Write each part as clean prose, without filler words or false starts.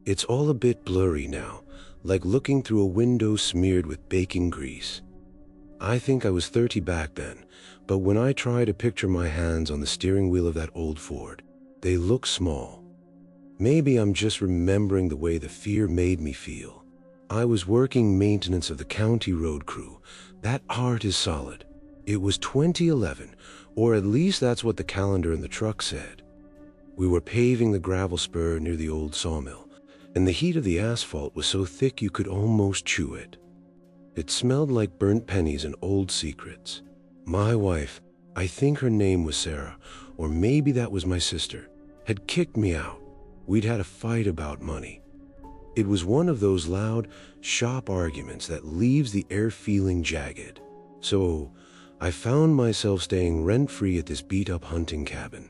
It's all a bit blurry now, like looking through a window smeared with baking grease. I think I was 30 back then, but when I try to picture my hands on the steering wheel of that old Ford, they look small. Maybe I'm just remembering the way the fear made me feel. I was working maintenance of the county road crew. That heart is solid. It was 2011, or at least that's what the calendar in the truck said. We were paving the gravel spur near the old sawmill, and the heat of the asphalt was so thick you could almost chew it. It smelled like burnt pennies and old secrets. My wife, I think her name was Sarah, or maybe that was my sister, had kicked me out. We'd had a fight about money. It was one of those loud, sharp arguments that leaves the air feeling jagged. So I found myself staying rent-free at this beat-up hunting cabin.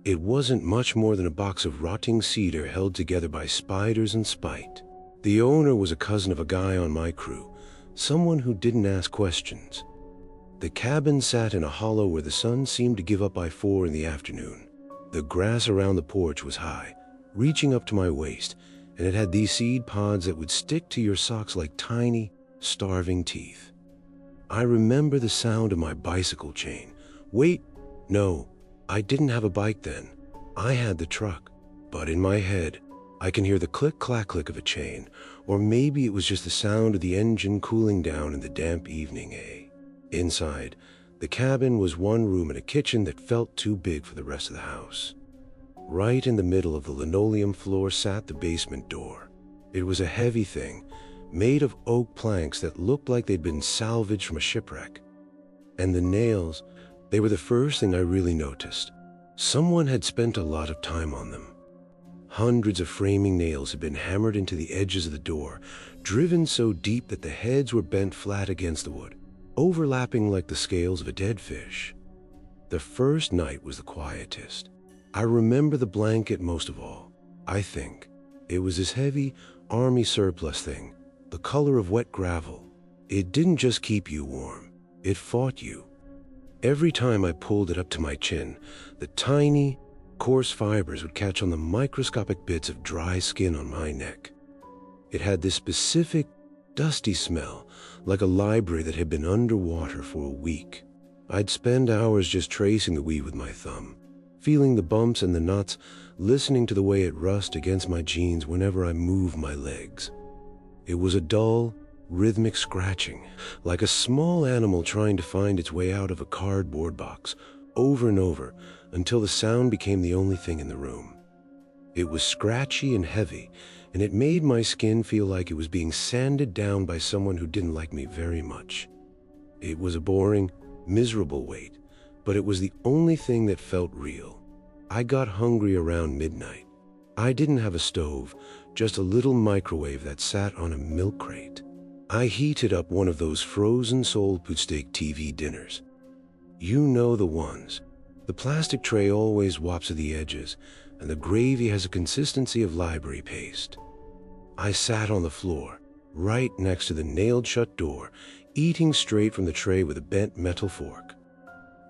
It wasn't much more than a box of rotting cedar held together by spiders and spite. The owner was a cousin of a guy on my crew, someone who didn't ask questions. The cabin sat in a hollow where the sun seemed to give up by 4 in the afternoon. The grass around the porch was high, reaching up to my waist, and it had these seed pods that would stick to your socks like tiny, starving teeth. I remember the sound of my bicycle chain. Wait, no, I didn't have a bike then. I had the truck. But in my head, I can hear the click-clack-click of a chain, or maybe it was just the sound of the engine cooling down in the damp evening air. Inside, the cabin was one room and a kitchen that felt too big for the rest of the house. Right in the middle of the linoleum floor sat the basement door. It was a heavy thing, made of oak planks that looked like they'd been salvaged from a shipwreck. And the nails, they were the first thing I really noticed. Someone had spent a lot of time on them. Hundreds of framing nails had been hammered into the edges of the door, driven so deep that the heads were bent flat against the wood, overlapping like the scales of a dead fish. The first night was the quietest. I remember the blanket most of all. I think it was this heavy army surplus thing, the color of wet gravel. It didn't just keep you warm, it fought you. Every time I pulled it up to my chin, the tiny, coarse fibers would catch on the microscopic bits of dry skin on my neck. It had this specific, dusty smell, like a library that had been underwater for a week. I'd spend hours just tracing the weave with my thumb, feeling the bumps and the knots, listening to the way it rusted against my jeans whenever I moved my legs. It was a dull, rhythmic scratching, like a small animal trying to find its way out of a cardboard box, over and over, until the sound became the only thing in the room. It was scratchy and heavy, and it made my skin feel like it was being sanded down by someone who didn't like me very much. It was a boring, miserable weight, but it was the only thing that felt real. I got hungry around midnight. I didn't have a stove, just a little microwave that sat on a milk crate. I heated up one of those frozen soul-steak TV dinners. You know the ones. The plastic tray always wops at the edges, and the gravy has a consistency of library paste. I sat on the floor, right next to the nailed-shut door, eating straight from the tray with a bent metal fork.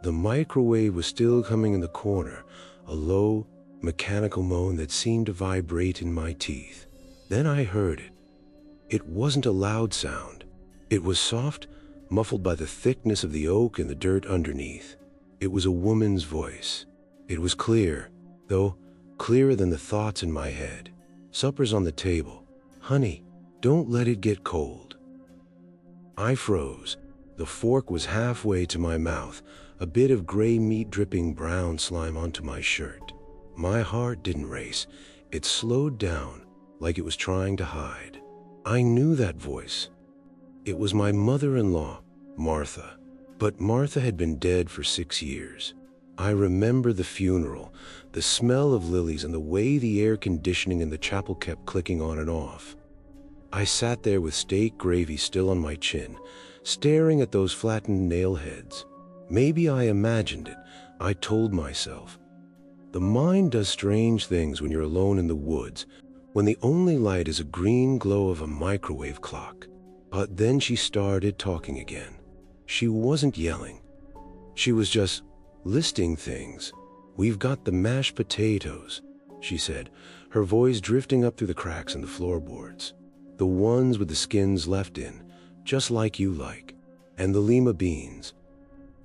The microwave was still coming in the corner, a low, mechanical moan that seemed to vibrate in my teeth. Then I heard it. It wasn't a loud sound. It was soft, muffled by the thickness of the oak and the dirt underneath. It was a woman's voice. It was clear, though clearer than the thoughts in my head. "Supper's on the table. Honey, don't let it get cold." I froze. The fork was halfway to my mouth, a bit of gray meat dripping brown slime onto my shirt. My heart didn't race. It slowed down, like it was trying to hide. I knew that voice. It was my mother-in-law, Martha. But Martha had been dead for 6 years. I remember the funeral, the smell of lilies, and the way the air conditioning in the chapel kept clicking on and off. I sat there with steak gravy still on my chin, staring at those flattened nail heads. Maybe I imagined it, I told myself. The mind does strange things when you're alone in the woods, when the only light is a green glow of a microwave clock. But then she started talking again. She wasn't yelling. She was just listing things. "We've got the mashed potatoes," she said, her voice drifting up through the cracks in the floorboards. The ones with the skins left in, just like you like. And the lima beans.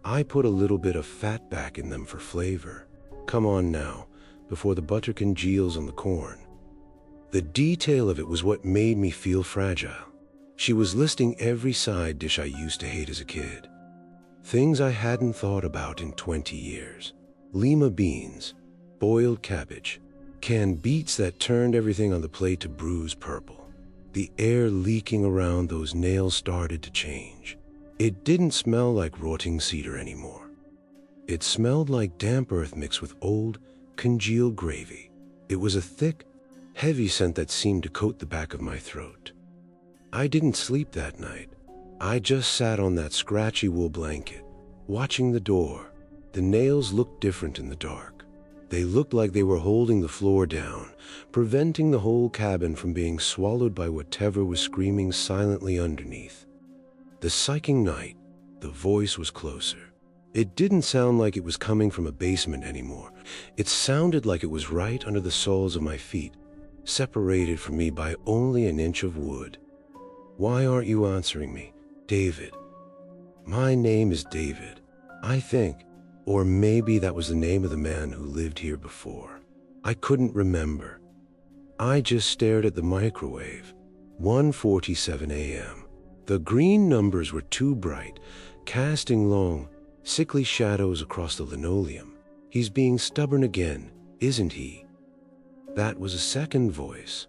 I put a little bit of fat back in them for flavor. Come on now, before the butter congeals on the corn. The detail of it was what made me feel fragile. She was listing every side dish I used to hate as a kid. Things I hadn't thought about in 20 years. Lima beans, boiled cabbage, canned beets that turned everything on the plate to bruised purple. The air leaking around those nails started to change. It didn't smell like rotting cedar anymore. It smelled like damp earth mixed with old, congealed gravy. It was a thick, heavy scent that seemed to coat the back of my throat. I didn't sleep that night. I just sat on that scratchy wool blanket, watching the door. The nails looked different in the dark. They looked like they were holding the floor down, preventing the whole cabin from being swallowed by whatever was screaming silently underneath. The psyching night, the voice was closer. It didn't sound like it was coming from a basement anymore. It sounded like it was right under the soles of my feet, separated from me by only an inch of wood. Why aren't you answering me, David? My name is David, I think. Or maybe that was the name of the man who lived here before. I couldn't remember. I just stared at the microwave. 1:47 a.m. The green numbers were too bright, casting long, sickly shadows across the linoleum. He's being stubborn again, isn't he? That was a second voice.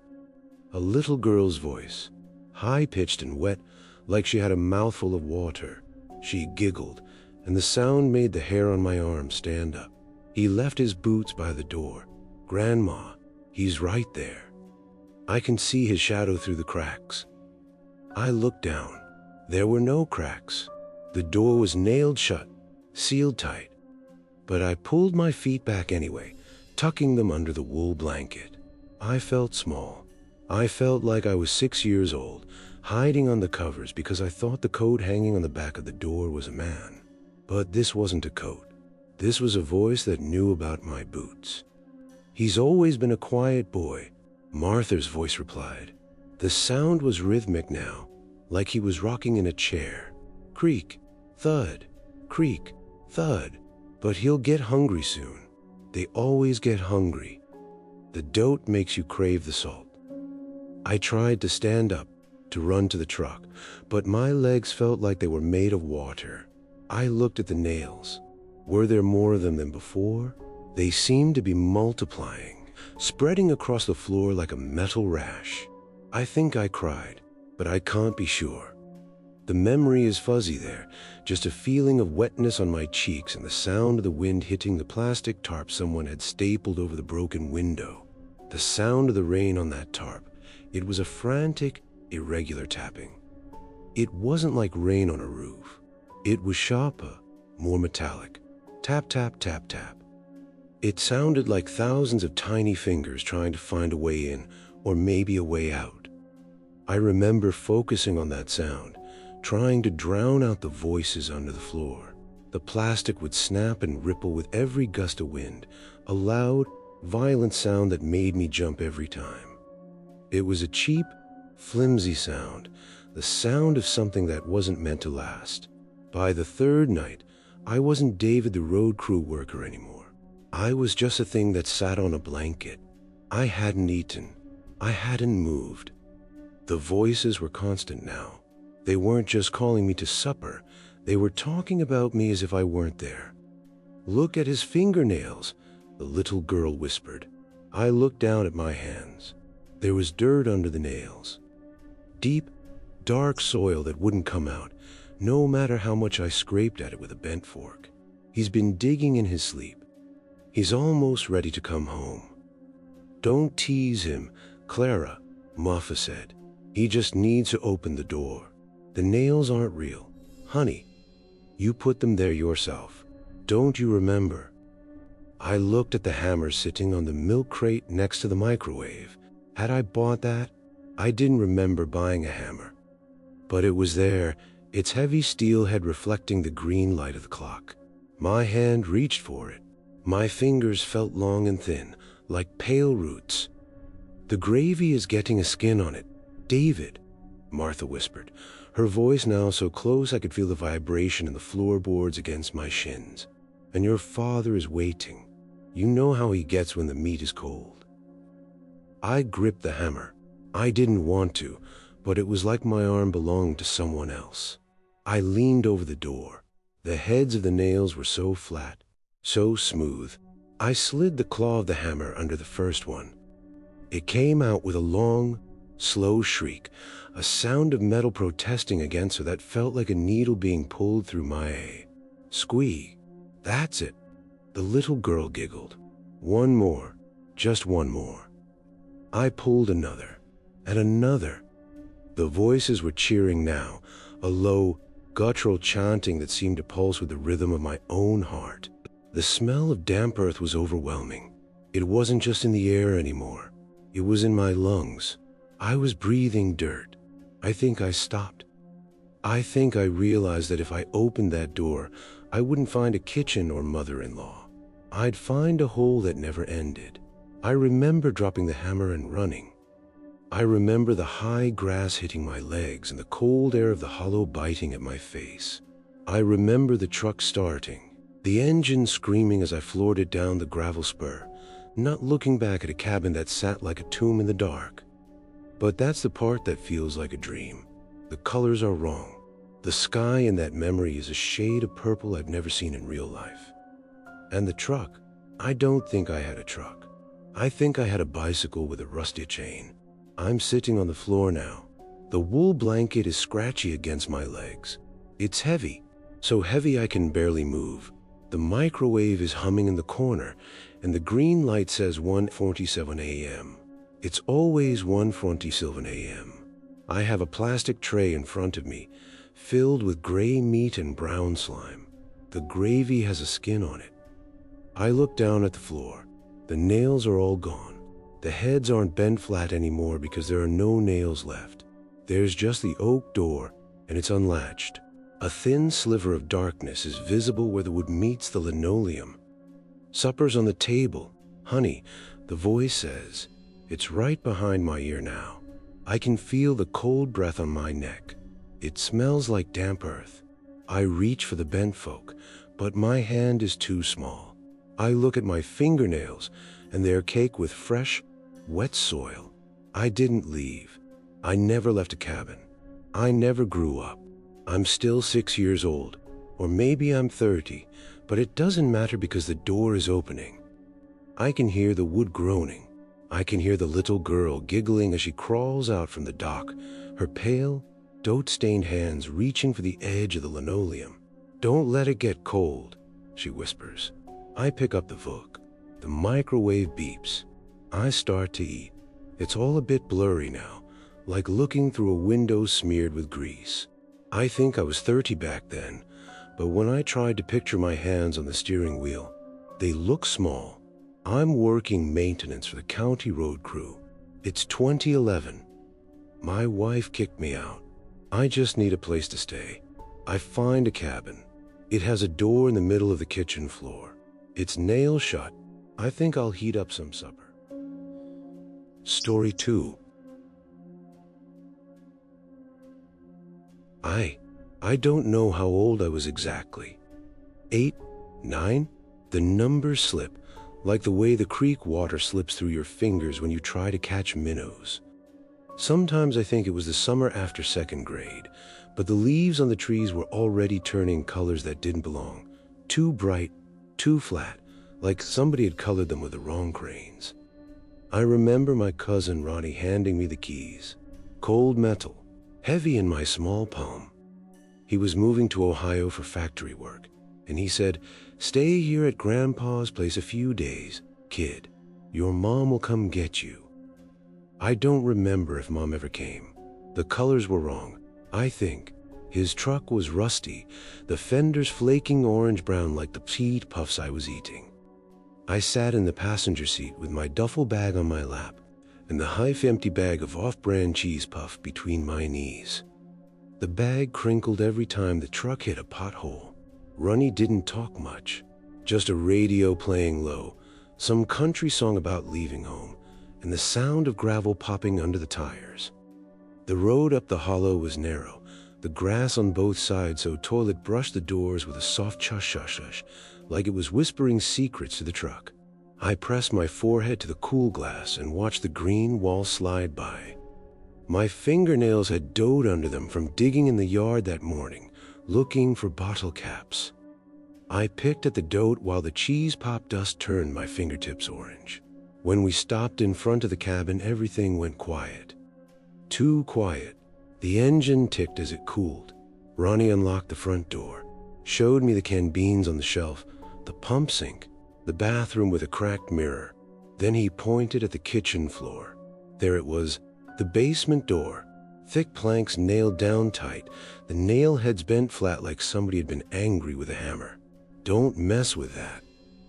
A little girl's voice, high-pitched and wet, like she had a mouthful of water. She giggled, and the sound made the hair on my arm stand up. He left his boots by the door. Grandma, he's right there. I can see his shadow through the cracks. I looked down. There were no cracks. The door was nailed shut, sealed tight. But I pulled my feet back anyway, tucking them under the wool blanket. I felt small. I felt like I was 6 years old, hiding on the covers because I thought the coat hanging on the back of the door was a man. But this wasn't a coat. This was a voice that knew about my boots. He's always been a quiet boy, Martha's voice replied. The sound was rhythmic now, like he was rocking in a chair. Creak, thud, creak, thud. But he'll get hungry soon. They always get hungry. The dote makes you crave the salt. I tried to stand up, to run to the truck, but my legs felt like they were made of water. I looked at the nails. Were there more of them than before? They seemed to be multiplying, spreading across the floor like a metal rash. I think I cried, but I can't be sure. The memory is fuzzy there, just a feeling of wetness on my cheeks and the sound of the wind hitting the plastic tarp someone had stapled over the broken window. The sound of the rain on that tarp. It was a frantic, irregular tapping. It wasn't like rain on a roof. It was sharper, more metallic. Tap, tap, tap, tap. It sounded like thousands of tiny fingers trying to find a way in, or maybe a way out. I remember focusing on that sound, trying to drown out the voices under the floor. The plastic would snap and ripple with every gust of wind, a loud, violent sound that made me jump every time. It was a cheap, flimsy sound, the sound of something that wasn't meant to last. By the third night, I wasn't David the road crew worker anymore. I was just a thing that sat on a blanket. I hadn't eaten. I hadn't moved. The voices were constant now. They weren't just calling me to supper. They were talking about me as if I weren't there. Look at his fingernails, the little girl whispered. I looked down at my hands. There was dirt under the nails. Deep, dark soil that wouldn't come out, no matter how much I scraped at it with a bent fork. He's been digging in his sleep. He's almost ready to come home. Don't tease him, Clara, Muffa said. He just needs to open the door. The nails aren't real. Honey, you put them there yourself. Don't you remember? I looked at the hammer sitting on the milk crate next to the microwave. Had I bought that? I didn't remember buying a hammer. But it was there, its heavy steel head reflecting the green light of the clock. My hand reached for it. My fingers felt long and thin, like pale roots. The gravy is getting a skin on it. David, Martha whispered, her voice now so close I could feel the vibration in the floorboards against my shins. And your father is waiting. You know how he gets when the meat is cold. I gripped the hammer. I didn't want to, but it was like my arm belonged to someone else. I leaned over the door. The heads of the nails were so flat, so smooth. I slid the claw of the hammer under the first one. It came out with a long, slow shriek, a sound of metal protesting against her that felt like a needle being pulled through my squeak. That's it. The little girl giggled. One more, just one more. I pulled another, and another. The voices were cheering now, a low, guttural chanting that seemed to pulse with the rhythm of my own heart. The smell of damp earth was overwhelming. It wasn't just in the air anymore. It was in my lungs. I was breathing dirt. I think I stopped. I think I realized that if I opened that door, I wouldn't find a kitchen or mother-in-law. I'd find a hole that never ended. I remember dropping the hammer and running. I remember the high grass hitting my legs and the cold air of the hollow biting at my face. I remember the truck starting, the engine screaming as I floored it down the gravel spur, not looking back at a cabin that sat like a tomb in the dark. But that's the part that feels like a dream. The colors are wrong. The sky in that memory is a shade of purple I've never seen in real life. And the truck, I don't think I had a truck. I think I had a bicycle with a rusty chain. I'm sitting on the floor now. The wool blanket is scratchy against my legs. It's heavy, so heavy I can barely move. The microwave is humming in the corner, and the green light says 1:47 a.m. It's always 1:47 a.m. I have a plastic tray in front of me, filled with gray meat and brown slime. The gravy has a skin on it. I look down at the floor. The nails are all gone. The heads aren't bent flat anymore because there are no nails left. There's just the oak door, and it's unlatched. A thin sliver of darkness is visible where the wood meets the linoleum. Supper's on the table. Honey, the voice says. It's right behind my ear now. I can feel the cold breath on my neck. It smells like damp earth. I reach for the bent folk, but my hand is too small. I look at my fingernails, and they're caked with fresh, wet soil. I didn't leave. I never left a cabin. I never grew up. I'm still 6 years old, or maybe I'm 30, but it doesn't matter because the door is opening. I can hear the wood groaning. I can hear the little girl giggling as she crawls out from the dock, her pale, dote-stained hands reaching for the edge of the linoleum. Don't let it get cold, she whispers. I pick up the book. The microwave beeps. I start to eat. It's all a bit blurry now, like looking through a window smeared with grease. I think I was 30 back then, but when I tried to picture my hands on the steering wheel, they look small. I'm working maintenance for the county road crew. It's 2011. My wife kicked me out. I just need a place to stay. I find a cabin. It has a door in the middle of the kitchen floor. It's nailed shut. I think I'll heat up some supper. Story 2. I don't know how old I was exactly. 8, 9? The numbers slip, like the way the creek water slips through your fingers when you try to catch minnows. Sometimes I think it was the summer after second grade, but the leaves on the trees were already turning colors that didn't belong. Too bright, too flat, like somebody had colored them with the wrong crayons. I remember my cousin Ronnie handing me the keys. Cold metal, heavy in my small palm. He was moving to Ohio for factory work, and he said, "Stay here at Grandpa's place a few days, kid. Your mom will come get you." I don't remember if Mom ever came. The colors were wrong, I think. His truck was rusty, the fenders flaking orange-brown like the peat puffs I was eating. I sat in the passenger seat with my duffel bag on my lap and the half-empty bag of off-brand cheese puff between my knees. The bag crinkled every time the truck hit a pothole. Ronnie didn't talk much, just a radio playing low, some country song about leaving home, and the sound of gravel popping under the tires. The road up the hollow was narrow, the grass on both sides, so toilet brushed the doors with a soft shush-shush-shush, like it was whispering secrets to the truck. I pressed my forehead to the cool glass and watched the green wall slide by. My fingernails had doughed under them from digging in the yard that morning, looking for bottle caps. I picked at the dough while the cheese pop dust turned my fingertips orange. When we stopped in front of the cabin, everything went quiet. Too quiet. The engine ticked as it cooled. Ronnie unlocked the front door, showed me the canned beans on the shelf, the pump sink, the bathroom with a cracked mirror. Then he pointed at the kitchen floor. There it was, the basement door. Thick planks nailed down tight, the nail heads bent flat like somebody had been angry with a hammer. "Don't mess with that,"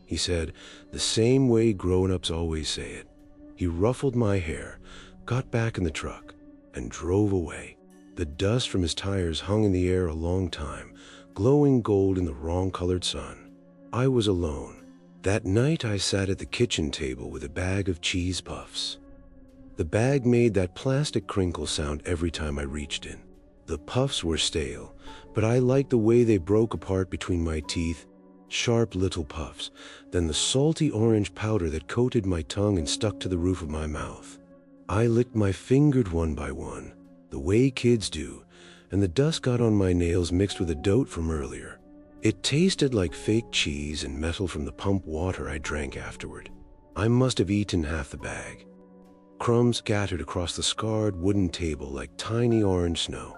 he said, the same way grown-ups always say it. He ruffled my hair, got back in the truck, and drove away. The dust from his tires hung in the air a long time, glowing gold in the wrong-colored sun. I was alone. That night I sat at the kitchen table with a bag of cheese puffs. The bag made that plastic crinkle sound every time I reached in. The puffs were stale, but I liked the way they broke apart between my teeth, sharp little puffs, then the salty orange powder that coated my tongue and stuck to the roof of my mouth. I licked my fingers one by one, the way kids do, and the dust got on my nails mixed with a dough from earlier. It tasted like fake cheese and metal from the pump water I drank afterward. I must have eaten half the bag. Crumbs scattered across the scarred wooden table like tiny orange snow.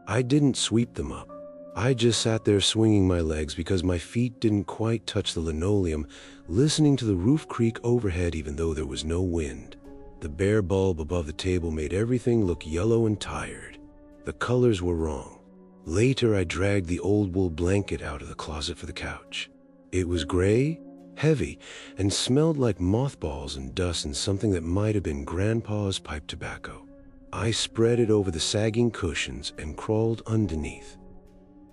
I didn't sweep them up. I just sat there swinging my legs because my feet didn't quite touch the linoleum, listening to the roof creak overhead even though there was no wind. The bare bulb above the table made everything look yellow and tired. The colors were wrong. Later, I dragged the old wool blanket out of the closet for the couch. It was gray, heavy, and smelled like mothballs and dust and something that might have been Grandpa's pipe tobacco. I spread it over the sagging cushions and crawled underneath.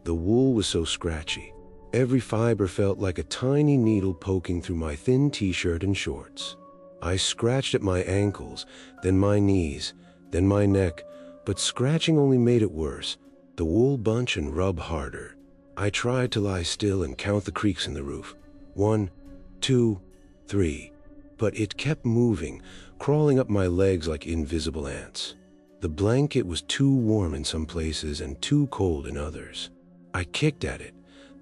The wool was so scratchy. Every fiber felt like a tiny needle poking through my thin t-shirt and shorts. I scratched at my ankles, then my knees, then my neck, but scratching only made it worse. The wool bunch and rub harder. I tried to lie still and count the creaks in the roof. 1, 2, 3. But it kept moving, crawling up my legs like invisible ants. The blanket was too warm in some places and too cold in others. I kicked at it,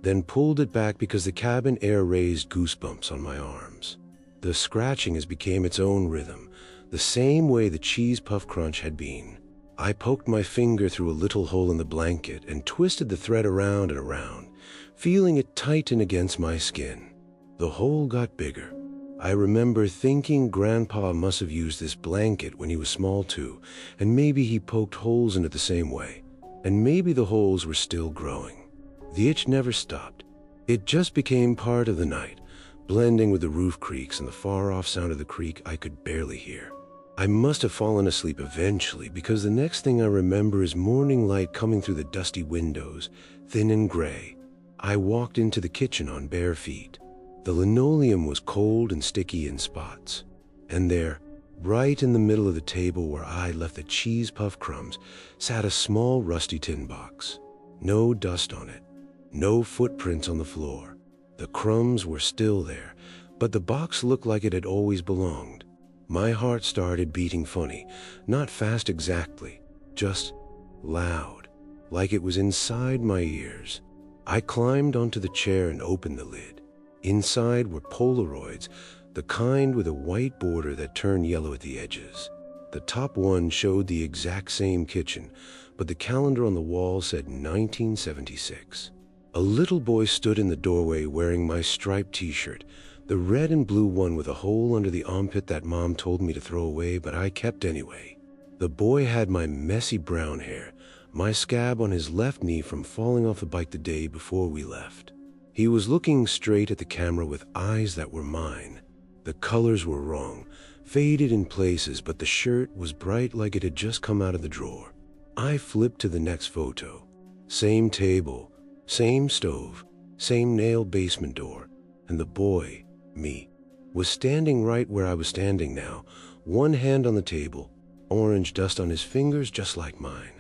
then pulled it back because the cabin air raised goosebumps on my arms. The scratching has became its own rhythm, the same way the cheese puff crunch had been. I poked my finger through a little hole in the blanket and twisted the thread around and around, feeling it tighten against my skin. The hole got bigger. I remember thinking Grandpa must have used this blanket when he was small too, and maybe he poked holes in it the same way, and maybe the holes were still growing. The itch never stopped. It just became part of the night, blending with the roof creaks and the far-off sound of the creek I could barely hear. I must have fallen asleep eventually because the next thing I remember is morning light coming through the dusty windows, thin and gray. I walked into the kitchen on bare feet. The linoleum was cold and sticky in spots. And there, right in the middle of the table where I left the cheese puff crumbs, sat a small rusty tin box. No dust on it. No footprints on the floor. The crumbs were still there, but the box looked like it had always belonged. My heart started beating funny, not fast exactly, just loud, like it was inside my ears. I climbed onto the chair and opened the lid. Inside were Polaroids, the kind with a white border that turned yellow at the edges. The top one showed the exact same kitchen, but the calendar on the wall said 1976. A little boy stood in the doorway wearing my striped t-shirt, the red and blue one with a hole under the armpit that Mom told me to throw away, but I kept anyway. The boy had my messy brown hair, my scab on his left knee from falling off the bike the day before we left. He was looking straight at the camera with eyes that were mine. The colors were wrong, faded in places, but the shirt was bright like it had just come out of the drawer. I flipped to the next photo. Same table, same stove, same nailed basement door, and the boy, me, was standing right where I was standing now, one hand on the table, orange dust on his fingers just like mine.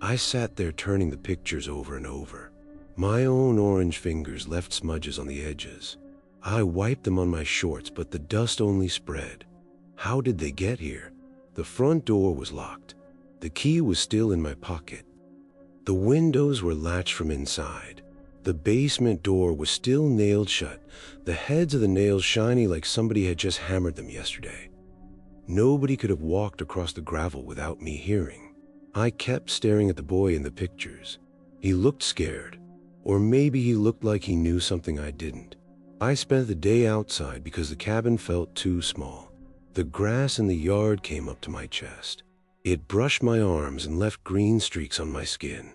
I sat there turning the pictures over and over. My own orange fingers left smudges on the edges. I wiped them on my shorts, but the dust only spread. How did they get here? The front door was locked. The key was still in my pocket. The windows were latched from inside. The basement door was still nailed shut, the heads of the nails shiny like somebody had just hammered them yesterday. Nobody could have walked across the gravel without me hearing. I kept staring at the boy in the pictures. He looked scared, or maybe he looked like he knew something I didn't. I spent the day outside because the cabin felt too small. The grass in the yard came up to my chest. It brushed my arms and left green streaks on my skin.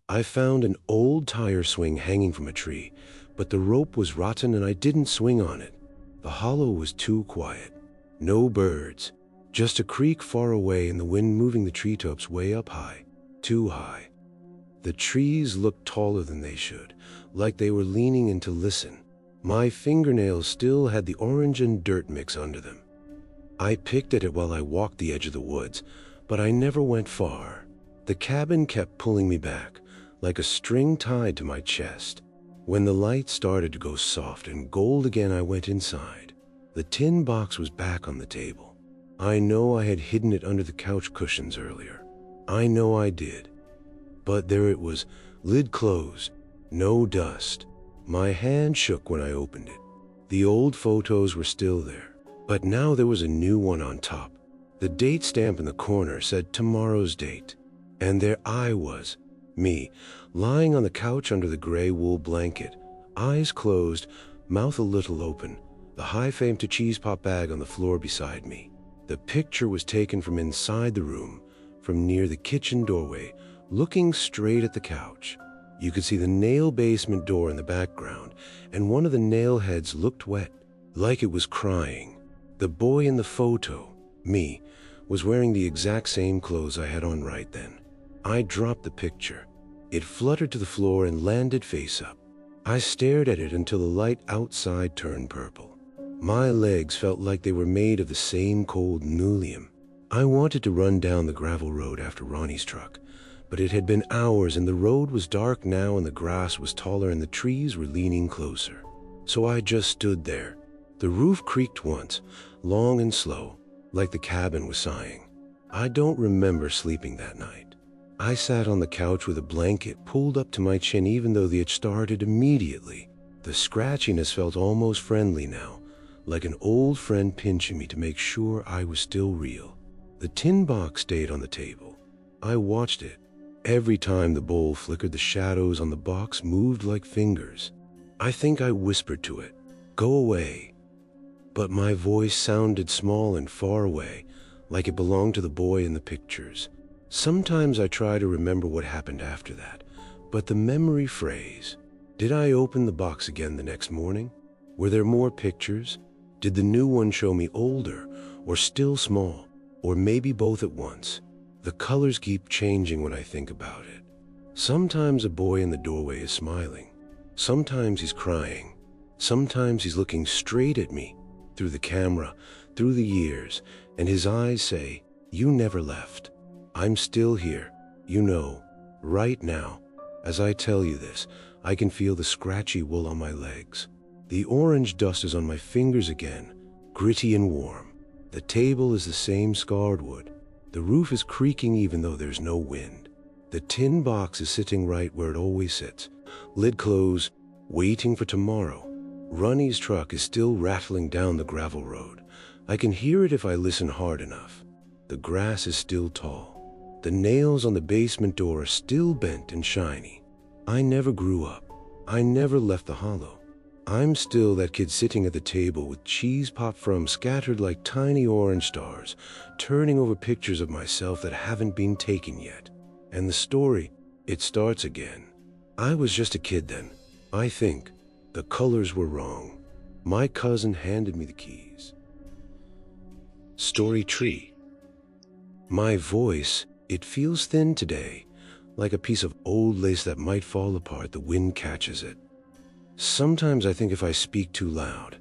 I found an old tire swing hanging from a tree, but the rope was rotten and I didn't swing on it. The hollow was too quiet. No birds, just a creek far away and the wind moving the treetops way up high, too high. The trees looked taller than they should, like they were leaning in to listen. My fingernails still had the orange and dirt mix under them. I picked at it while I walked the edge of the woods, but I never went far. The cabin kept pulling me back, like a string tied to my chest. When the light started to go soft and gold again, I went inside. The tin box was back on the table. I know I had hidden it under the couch cushions earlier. I know I did. But there it was, lid closed, no dust. My hand shook when I opened it. The old photos were still there, but now there was a new one on top. The date stamp in the corner said tomorrow's date. And there I was, me, lying on the couch under the gray wool blanket, eyes closed, mouth a little open, the high fame to cheese pop bag on the floor beside me. The picture was taken from inside the room, from near the kitchen doorway, looking straight at the couch. You could see the nail basement door in the background, and one of the nail heads looked wet, like it was crying. The boy in the photo, me, was wearing the exact same clothes I had on right then. I dropped the picture. It fluttered to the floor and landed face up. I stared at it until the light outside turned purple. My legs felt like they were made of the same cold nullium. I wanted to run down the gravel road after Ronnie's truck, but it had been hours and the road was dark now and the grass was taller and the trees were leaning closer. So I just stood there. The roof creaked once, long and slow, like the cabin was sighing. I don't remember sleeping that night. I sat on the couch with a blanket pulled up to my chin even though the itch started immediately. The scratchiness felt almost friendly now, like an old friend pinching me to make sure I was still real. The tin box stayed on the table. I watched it. Every time the bowl flickered, the shadows on the box moved like fingers. I think I whispered to it, "Go away." But my voice sounded small and far away, like it belonged to the boy in the pictures. Sometimes I try to remember what happened after that, but the memory frays. Did I open the box again the next morning? Were there more pictures? Did the new one show me older, or still small, or maybe both at once? The colors keep changing when I think about it. Sometimes a boy in the doorway is smiling. Sometimes he's crying. Sometimes he's looking straight at me, through the camera, through the years, and his eyes say, "You never left. I'm still here, you know, right now." As I tell you this, I can feel the scratchy wool on my legs. The orange dust is on my fingers again, gritty and warm. The table is the same scarred wood. The roof is creaking even though there's no wind. The tin box is sitting right where it always sits, lid closed, waiting for tomorrow. Ronnie's truck is still rattling down the gravel road. I can hear it if I listen hard enough. The grass is still tall. The nails on the basement door are still bent and shiny. I never grew up. I never left the hollow. I'm still that kid sitting at the table with cheese pop crumbs scattered like tiny orange stars, turning over pictures of myself that haven't been taken yet. And the story, it starts again. I was just a kid then. I think the colors were wrong. My cousin handed me the keys. Story tree. My voice, it feels thin today, like a piece of old lace that might fall apart. The wind catches it. Sometimes I think if I speak too loud,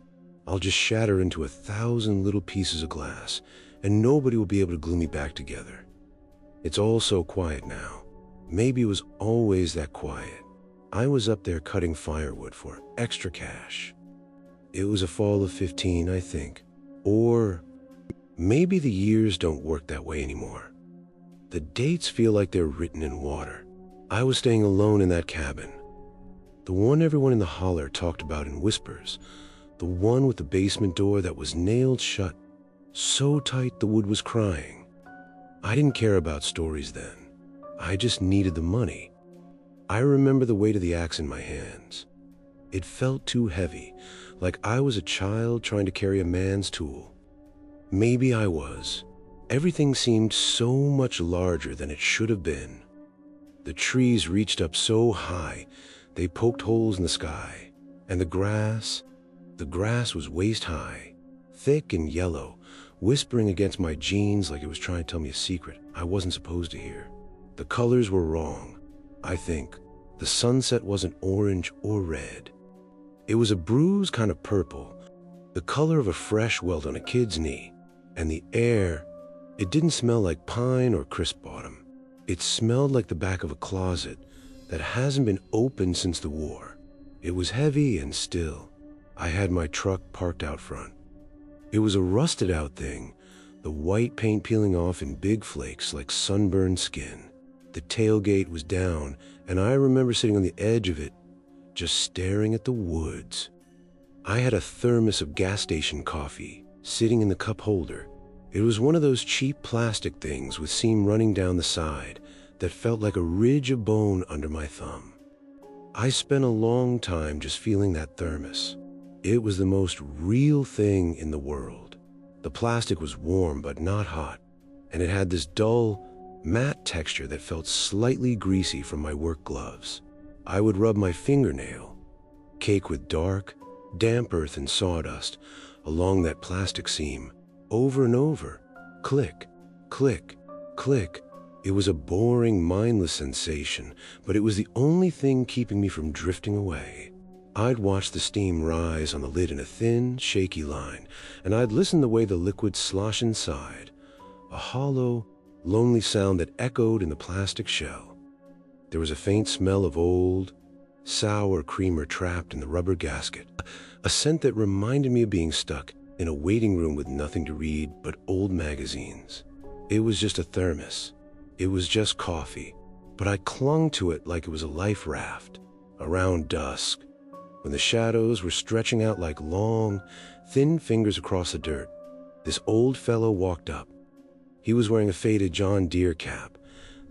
I'll just shatter into 1,000 little pieces of glass, and nobody will be able to glue me back together. It's all so quiet now. Maybe it was always that quiet. I was up there cutting firewood for extra cash. It was a fall of 15, I think. Or maybe the years don't work that way anymore. The dates feel like they're written in water. I was staying alone in that cabin. The one everyone in the holler talked about in whispers. The one with the basement door that was nailed shut, so tight the wood was crying. I didn't care about stories then. I just needed the money. I remember the weight of the axe in my hands. It felt too heavy, like I was a child trying to carry a man's tool. Maybe I was. Everything seemed so much larger than it should have been. The trees reached up so high, they poked holes in the sky. And the grass was waist high, thick and yellow, whispering against my jeans like it was trying to tell me a secret I wasn't supposed to hear. The colors were wrong, I think. The sunset wasn't orange or red. It was a bruised kind of purple, the color of a fresh welt on a kid's knee. And the air, it didn't smell like pine or crisp autumn. It smelled like the back of a closet that hasn't been opened since the war. It was heavy and still. I had my truck parked out front. It was a rusted out thing, the white paint peeling off in big flakes like sunburned skin. The tailgate was down, and I remember sitting on the edge of it, just staring at the woods. I had a thermos of gas station coffee sitting in the cup holder. It was one of those cheap plastic things with seam running down the side that felt like a ridge of bone under my thumb. I spent a long time just feeling that thermos. It was the most real thing in the world. The plastic was warm but not hot, and it had this dull, matte texture that felt slightly greasy from my work gloves. I would rub my fingernail, caked with dark, damp earth and sawdust, along that plastic seam, over and over. Click, click, click. It was a boring, mindless sensation, but it was the only thing keeping me from drifting away. I'd watch the steam rise on the lid in a thin, shaky line, and I'd listen the way the liquid sloshed inside, a hollow, lonely sound that echoed in the plastic shell. There was a faint smell of old, sour creamer trapped in the rubber gasket, a scent that reminded me of being stuck in a waiting room with nothing to read but old magazines. It was just a thermos. It was just coffee, but I clung to it like it was a life raft. Around dusk, when the shadows were stretching out like long, thin fingers across the dirt, this old fellow walked up. He was wearing a faded John Deere cap.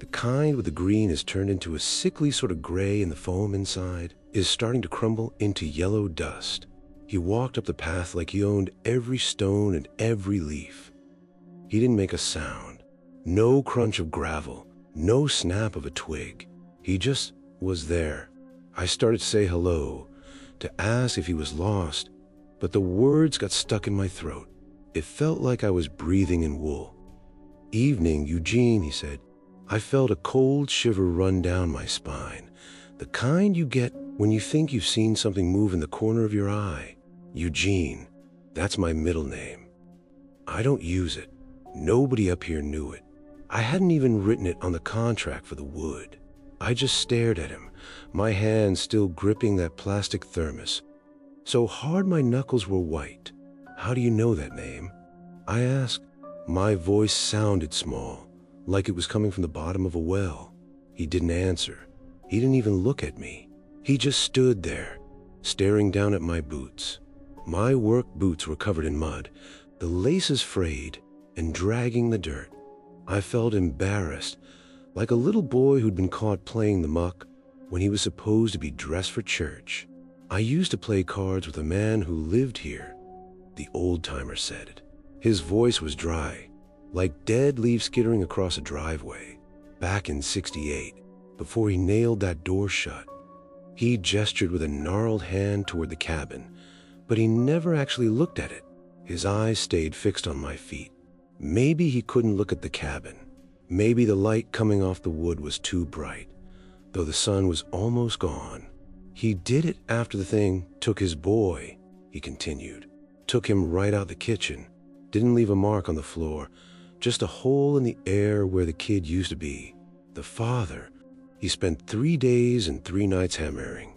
The kind with the green is turned into a sickly sort of gray, and the foam inside is starting to crumble into yellow dust. He walked up the path like he owned every stone and every leaf. He didn't make a sound. No crunch of gravel, no snap of a twig. He just was there. I started to say hello, to ask if he was lost, but the words got stuck in my throat. It felt like I was breathing in wool. "Evening, Eugene," he said. I felt a cold shiver run down my spine, the kind you get when you think you've seen something move in the corner of your eye. Eugene, that's my middle name. I don't use it. Nobody up here knew it. I hadn't even written it on the contract for the wood. I just stared at him, my hands still gripping that plastic thermos, so hard my knuckles were white. "How do you know that name?" I asked. My voice sounded small, like it was coming from the bottom of a well. He didn't answer. He didn't even look at me. He just stood there, staring down at my boots. My work boots were covered in mud, the laces frayed and dragging the dirt. I felt embarrassed, like a little boy who'd been caught playing the muck when he was supposed to be dressed for church. "I used to play cards with a man who lived here," the old-timer said. His voice was dry, like dead leaves skittering across a driveway, back in '68, before he nailed that door shut. He gestured with a gnarled hand toward the cabin, but he never actually looked at it. His eyes stayed fixed on my feet. Maybe he couldn't look at the cabin. Maybe the light coming off the wood was too bright, though the sun was almost gone. "He did it after the thing took his boy," he continued. "Took him right out the kitchen. Didn't leave a mark on the floor, just a hole in the air where the kid used to be. The father, he spent 3 days and 3 nights hammering.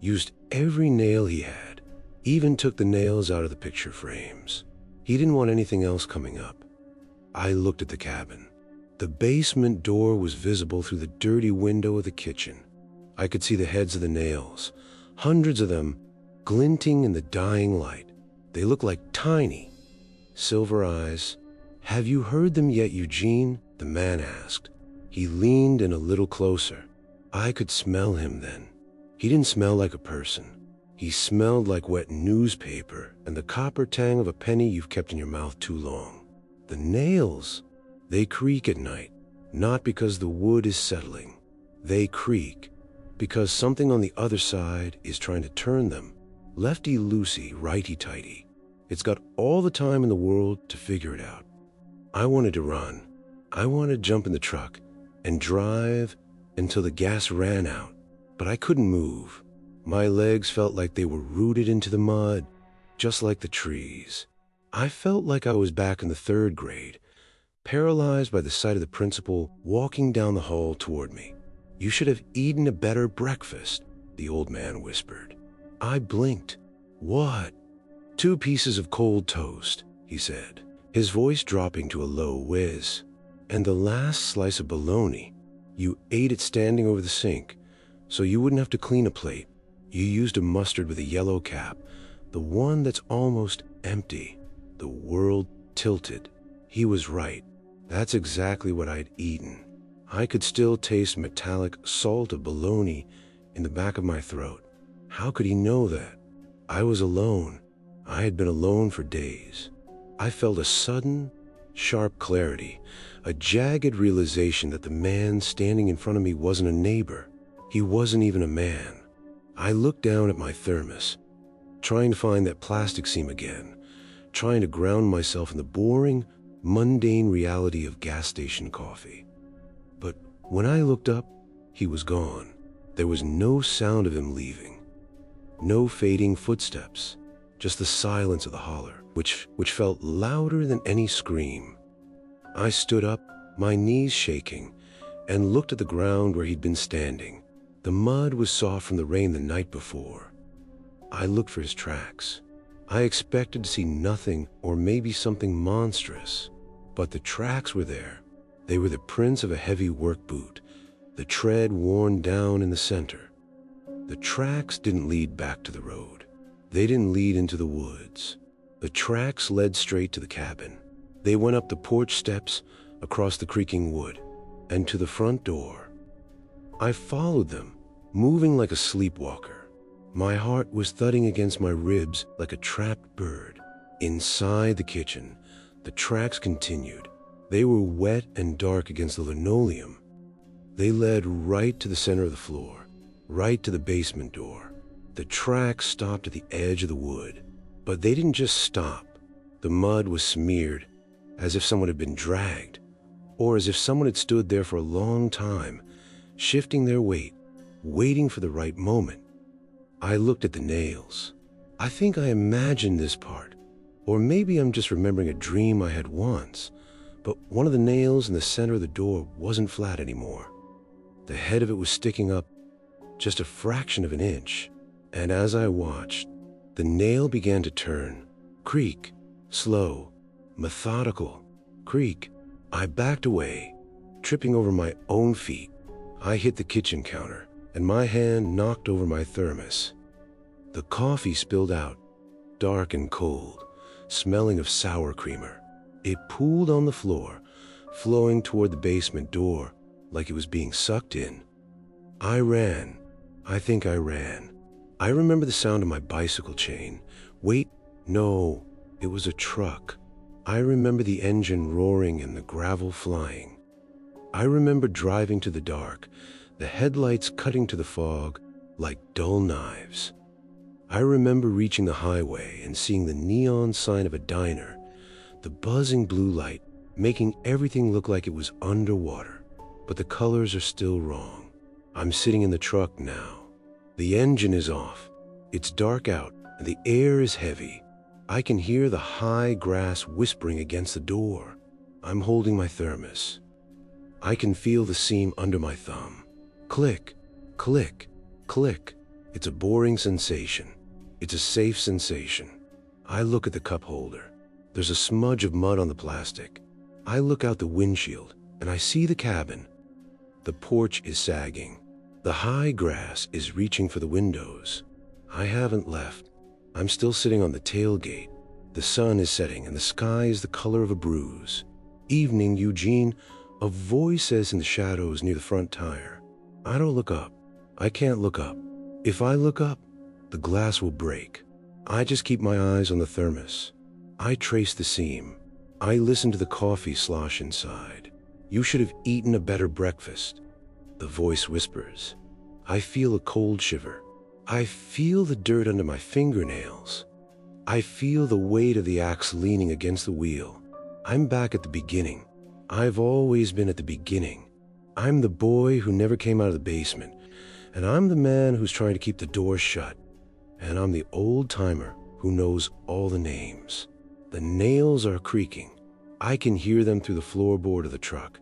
Used every nail he had, even took the nails out of the picture frames. He didn't want anything else coming up. I looked at the cabin. The basement door was visible through the dirty window of the kitchen. I could see the heads of the nails, hundreds of them, glinting in the dying light. They looked like tiny, silver eyes. "Have you heard them yet, Eugene?" the man asked. He leaned in a little closer. I could smell him then. He didn't smell like a person. He smelled like wet newspaper and the copper tang of a penny you've kept in your mouth too long. The nails, they creak at night, not because the wood is settling. They creak because something on the other side is trying to turn them. Lefty-loosey, righty-tighty. It's got all the time in the world to figure it out. I wanted to run. I wanted to jump in the truck and drive until the gas ran out, but I couldn't move. My legs felt like they were rooted into the mud, just like the trees. I felt like I was back in the 3rd grade, paralyzed by the sight of the principal walking down the hall toward me. "You should have eaten a better breakfast," the old man whispered. I blinked. "What?" "2 pieces of cold toast," he said, his voice dropping to a low whiz. "And the last slice of bologna, you ate it standing over the sink, so you wouldn't have to clean a plate. You used a mustard with a yellow cap, the one that's almost empty." The world tilted. He was right. That's exactly what I'd eaten. I could still taste metallic salt of bologna in the back of my throat. How could he know that? I was alone. I had been alone for days. I felt a sudden, sharp clarity, a jagged realization that the man standing in front of me wasn't a neighbor. He wasn't even a man. I looked down at my thermos, trying to find that plastic seam again, trying to ground myself in the boring, mundane reality of gas station coffee. But when I looked up, he was gone. There was no sound of him leaving. No fading footsteps, just the silence of the holler, which felt louder than any scream. I stood up, my knees shaking, and looked at the ground where he'd been standing. The mud was soft from the rain the night before. I looked for his tracks. I expected to see nothing or maybe something monstrous, but the tracks were there. They were the prints of a heavy work boot, the tread worn down in the center. The tracks didn't lead back to the road. They didn't lead into the woods. The tracks led straight to the cabin. They went up the porch steps, across the creaking wood, and to the front door. I followed them, moving like a sleepwalker. My heart was thudding against my ribs like a trapped bird. Inside the kitchen, the tracks continued. They were wet and dark against the linoleum. They led right to the center of the floor, right to the basement door. The tracks stopped at the edge of the wood, but they didn't just stop. The mud was smeared, as if someone had been dragged, or as if someone had stood there for a long time, shifting their weight, waiting for the right moment. I looked at the nails. I think I imagined this part, or maybe I'm just remembering a dream I had once, but one of the nails in the center of the door wasn't flat anymore. The head of it was sticking up just a fraction of an inch, and as I watched, the nail began to turn, creak, slow, methodical, creak. I backed away, tripping over my own feet. I hit the kitchen counter, and my hand knocked over my thermos. The coffee spilled out, dark and cold, smelling of sour creamer. It pooled on the floor, flowing toward the basement door like it was being sucked in. I ran. I think I ran. I remember the sound of my bicycle chain. Wait, no, it was a truck. I remember the engine roaring and the gravel flying. I remember driving to the dark, the headlights cutting to the fog like dull knives. I remember reaching the highway and seeing the neon sign of a diner, the buzzing blue light making everything look like it was underwater. But the colors are still wrong. I'm sitting in the truck now. The engine is off. It's dark out and the air is heavy. I can hear the high grass whispering against the door. I'm holding my thermos. I can feel the seam under my thumb. Click, click, click. It's a boring sensation. It's a safe sensation. I look at the cup holder. There's a smudge of mud on the plastic. I look out the windshield and I see the cabin. The porch is sagging. The high grass is reaching for the windows. I haven't left. I'm still sitting on the tailgate. The sun is setting and the sky is the color of a bruise. Evening, Eugene, a voice says in the shadows near the front tire. I don't look up. I can't look up. If I look up, the glass will break. I just keep my eyes on the thermos. I trace the seam. I listen to the coffee slosh inside. You should have eaten a better breakfast. The voice whispers. I feel a cold shiver. I feel the dirt under my fingernails. I feel the weight of the axe leaning against the wheel. I'm back at the beginning. I've always been at the beginning. I'm the boy who never came out of the basement, and I'm the man who's trying to keep the door shut, and I'm the old-timer who knows all the names. The nails are creaking. I can hear them through the floorboard of the truck.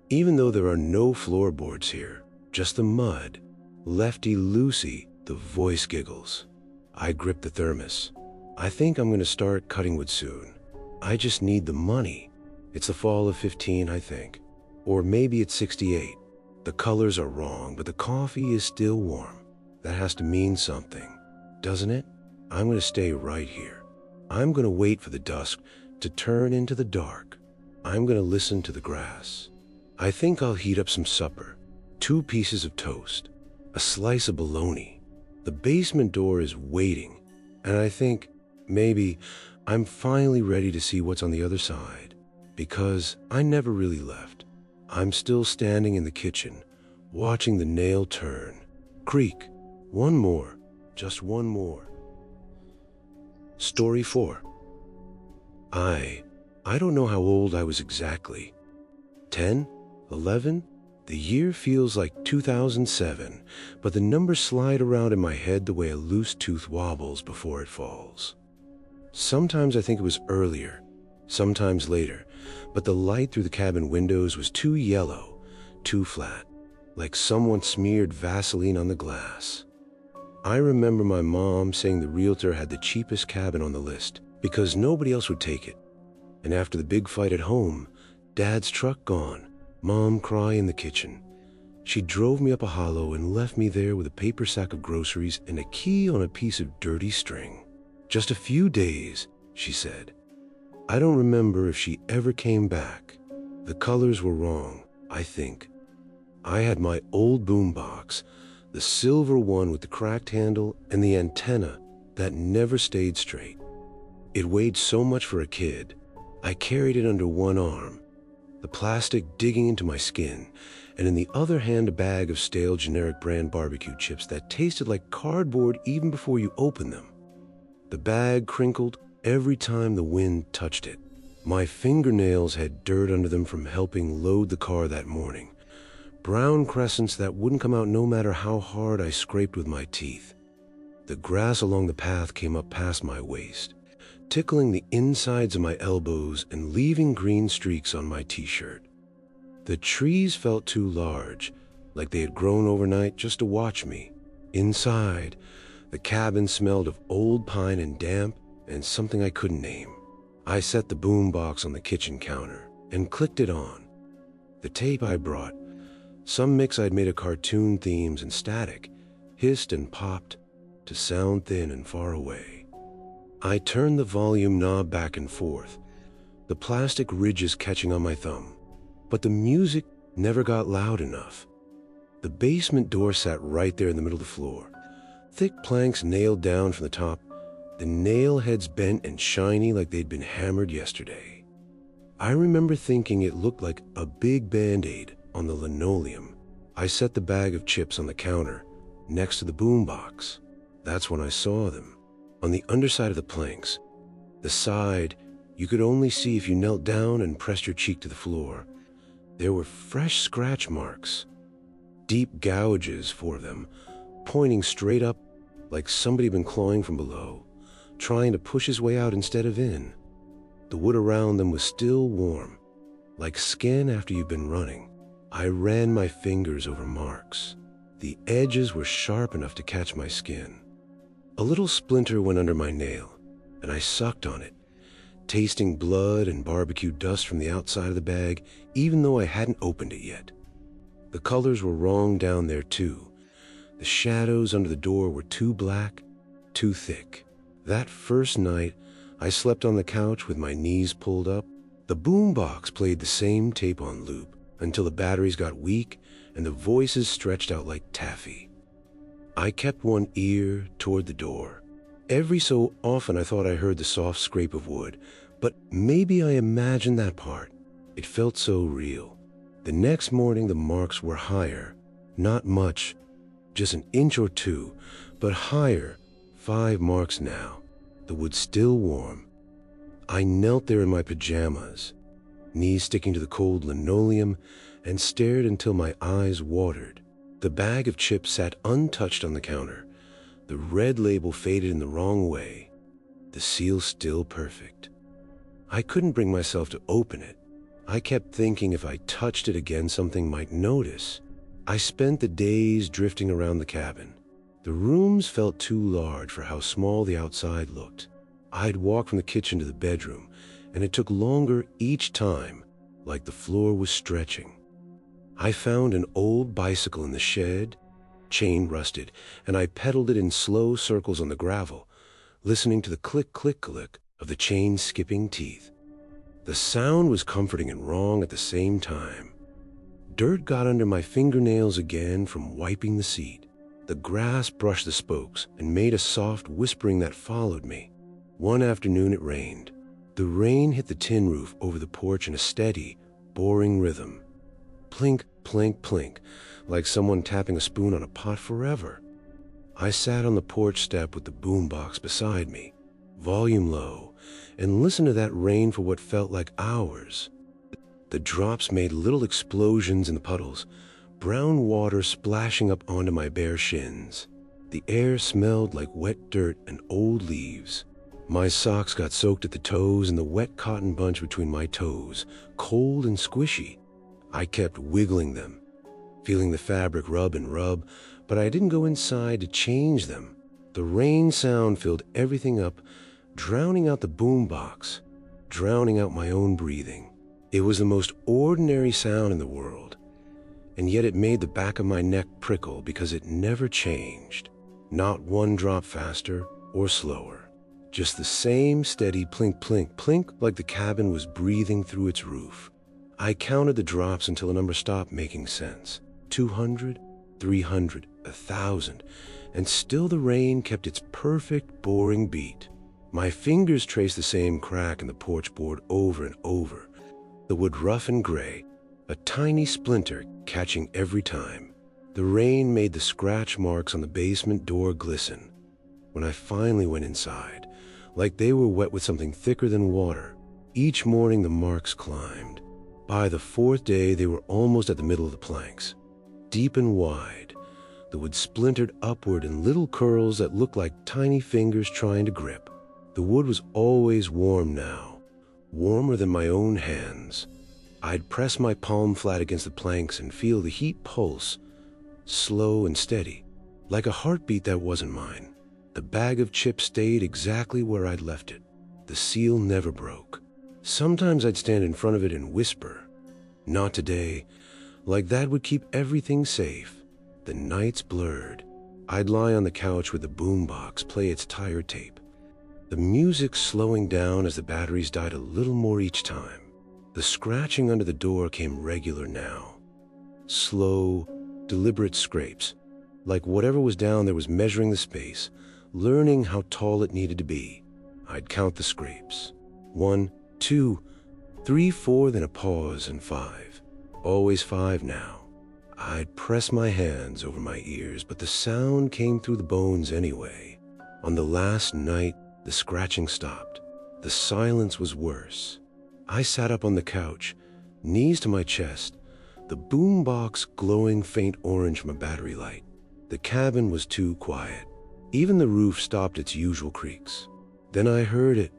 Even though there are no floorboards here, just the mud, Lefty-loosey, the voice giggles. I grip the thermos. I think I'm going to start cutting wood soon. I just need the money. It's the fall of 15, I think. Or maybe it's 68. The colors are wrong, but the coffee is still warm. That has to mean something, doesn't it? I'm going to stay right here. I'm going to wait for the dusk to turn into the dark. I'm going to listen to the grass. I think I'll heat up some supper. 2 pieces of toast, a slice of bologna. The basement door is waiting, and I think maybe I'm finally ready to see what's on the other side, because I never really left. I'm still standing in the kitchen, watching the nail turn. Creak. One more. Just one more. Story 4. I don't know how old I was exactly. 10? 11? The year feels like 2007, but the numbers slide around in my head the way a loose tooth wobbles before it falls. Sometimes I think it was earlier, sometimes later, but the light through the cabin windows was too yellow, too flat, like someone smeared Vaseline on the glass. I remember my mom saying the realtor had the cheapest cabin on the list because nobody else would take it. And after the big fight at home, Dad's truck gone, Mom cry in the kitchen. She drove me up a hollow and left me there with a paper sack of groceries and a key on a piece of dirty string. Just a few days, she said. I don't remember if she ever came back. The colors were wrong, I think. I had my old boombox, the silver one with the cracked handle and the antenna that never stayed straight. It weighed so much for a kid. I carried it under one arm, the plastic digging into my skin, and in the other hand a bag of stale generic brand barbecue chips that tasted like cardboard even before you opened them. The bag crinkled every time the wind touched it. My fingernails had dirt under them from helping load the car that morning. Brown crescents that wouldn't come out no matter how hard I scraped with my teeth. The grass along the path came up past my waist, tickling the insides of my elbows and leaving green streaks on my t-shirt. The trees felt too large, like they had grown overnight just to watch me. Inside, the cabin smelled of old pine and damp and something I couldn't name. I set the boombox on the kitchen counter and clicked it on. The tape I brought, some mix I'd made of cartoon themes and static, hissed and popped to sound thin and far away. I turned the volume knob back and forth, the plastic ridges catching on my thumb, but the music never got loud enough. The basement door sat right there in the middle of the floor, thick planks nailed down from the top, the nail heads bent and shiny like they'd been hammered yesterday. I remember thinking it looked like a big Band-Aid on the linoleum. I set the bag of chips on the counter next to the boombox. That's when I saw them. On the underside of the planks, the side you could only see if you knelt down and pressed your cheek to the floor, there were fresh scratch marks, deep gouges, 4 of them, pointing straight up like somebody had been clawing from below. trying to push his way out instead of in. The wood around them was still warm, like skin after you've been running. I ran my fingers over marks. The edges were sharp enough to catch my skin. A little splinter went under my nail, and I sucked on it, tasting blood and barbecue dust from the outside of the bag, even though I hadn't opened it yet. The colors were wrong down there too. The shadows under the door were too black, too thick. That first night, I slept on the couch with my knees pulled up. The boombox played the same tape on loop until the batteries got weak and the voices stretched out like taffy. I kept one ear toward the door. Every so often I thought I heard the soft scrape of wood, but maybe I imagined that part. It felt so real. The next morning the marks were higher, not much, just an inch or two, but higher, 5 marks now. The wood still warm. I knelt there in my pajamas, knees sticking to the cold linoleum, and stared until my eyes watered. The bag of chips sat untouched on the counter. The red label faded in the wrong way. The seal still perfect. I couldn't bring myself to open it. I kept thinking if I touched it again, something might notice. I spent the days drifting around the cabin. The rooms felt too large for how small the outside looked. I'd walk from the kitchen to the bedroom, and it took longer each time, like the floor was stretching. I found an old bicycle in the shed, chain rusted, and I pedaled it in slow circles on the gravel, listening to the click, click, click of the chain skipping teeth. The sound was comforting and wrong at the same time. Dirt got under my fingernails again from wiping the seat. The grass brushed the spokes and made a soft whispering that followed me. One afternoon it rained. The rain hit the tin roof over the porch in a steady, boring rhythm. Plink, plink, plink, like someone tapping a spoon on a pot forever. I sat on the porch step with the boombox beside me, volume low, and listened to that rain for what felt like hours. The drops made little explosions in the puddles, brown water splashing up onto my bare shins. The air smelled like wet dirt and old leaves. My socks got soaked at the toes and the wet cotton bunch between my toes, cold and squishy. I kept wiggling them, feeling the fabric rub and rub, but I didn't go inside to change them. The rain sound filled everything up, drowning out the boombox, drowning out my own breathing. It was the most ordinary sound in the world, and yet it made the back of my neck prickle because it never changed. Not one drop faster or slower. Just the same steady plink, plink, plink, like the cabin was breathing through its roof. I counted the drops until a number stopped making sense. 200, 300, 1,000, and still the rain kept its perfect, boring beat. My fingers traced the same crack in the porch board over and over. The wood rough and gray, a tiny splinter catching every time. The rain made the scratch marks on the basement door glisten. When I finally went inside, like they were wet with something thicker than water, each morning the marks climbed. By the 4th day, they were almost at the middle of the planks. Deep and wide, the wood splintered upward in little curls that looked like tiny fingers trying to grip. The wood was always warm now, warmer than my own hands. I'd press my palm flat against the planks and feel the heat pulse, slow and steady, like a heartbeat that wasn't mine. The bag of chips stayed exactly where I'd left it. The seal never broke. Sometimes I'd stand in front of it and whisper, "Not today," like that would keep everything safe. The nights blurred. I'd lie on the couch with the boombox play its tired tape, the music slowing down as the batteries died a little more each time. The scratching under the door came regular now. Slow, deliberate scrapes, like whatever was down there was measuring the space, learning how tall it needed to be. I'd count the scrapes. 1, 2, 3, 4, then a pause and 5. Always 5 now. I'd press my hands over my ears, but the sound came through the bones anyway. On the last night, the scratching stopped. The silence was worse. I sat up on the couch, knees to my chest, the boombox glowing faint orange from a battery light. The cabin was too quiet. Even the roof stopped its usual creaks. Then I heard it.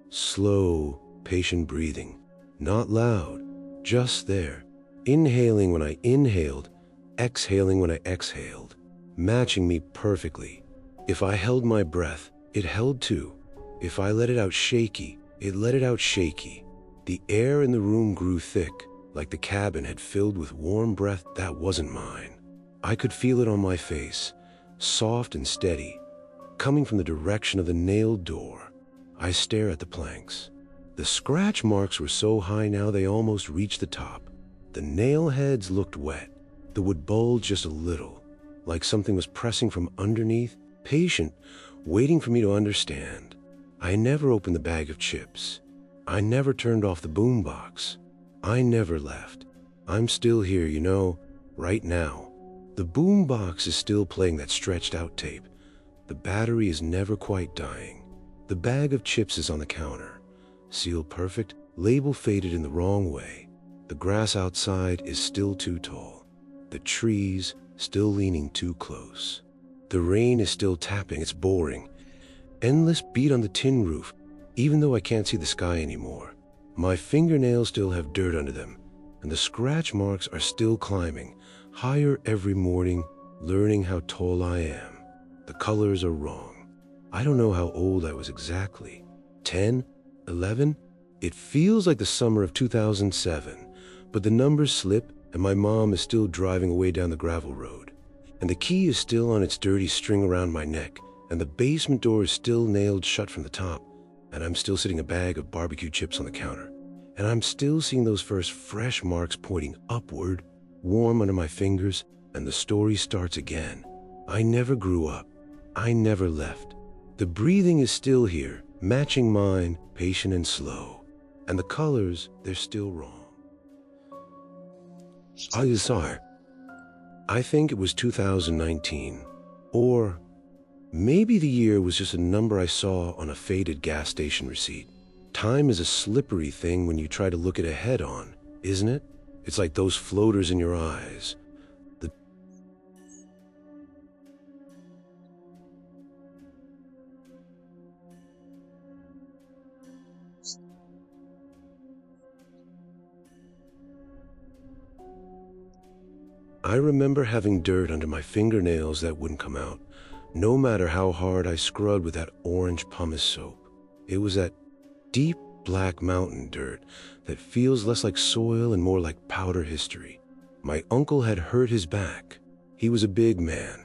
Slow, patient breathing. Not loud, just there. Inhaling when I inhaled, exhaling when I exhaled. Matching me perfectly. If I held my breath, it held too. If I let it out shaky, it let it out shaky. The air in the room grew thick, like the cabin had filled with warm breath that wasn't mine. I could feel it on my face, soft and steady, coming from the direction of the nailed door. I stare at the planks. The scratch marks were so high now they almost reached the top. The nail heads looked wet. The wood bulged just a little, like something was pressing from underneath, patient, waiting for me to understand. I never opened the bag of chips. I never turned off the boombox. I never left. I'm still here, you know, right now. The boombox is still playing that stretched out tape. The battery is never quite dying. The bag of chips is on the counter. Seal perfect, label faded in the wrong way. The grass outside is still too tall. The trees still leaning too close. The rain is still tapping, it's boring. Endless beat on the tin roof, even though I can't see the sky anymore. My fingernails still have dirt under them, and the scratch marks are still climbing, higher every morning, learning how tall I am. The colors are wrong. I don't know how old I was exactly. 10? 11? It feels like the summer of 2007, but the numbers slip and my mom is still driving away down the gravel road. And the key is still on its dirty string around my neck, and the basement door is still nailed shut from the top, and I'm still sitting a bag of barbecue chips on the counter. And I'm still seeing those first fresh marks pointing upward, warm under my fingers, and the story starts again. I never grew up. I never left. The breathing is still here, matching mine, patient and slow. And the colors, they're still wrong. I think it was 2019. Or maybe the year was just a number I saw on a faded gas station receipt. Time is a slippery thing when you try to look at it head on, isn't it? It's like those floaters in your eyes. I remember having dirt under my fingernails that wouldn't come out, no matter how hard I scrubbed with that orange pumice soap. It was that deep black mountain dirt that feels less like soil and more like powder history. My uncle had hurt his back. He was a big man,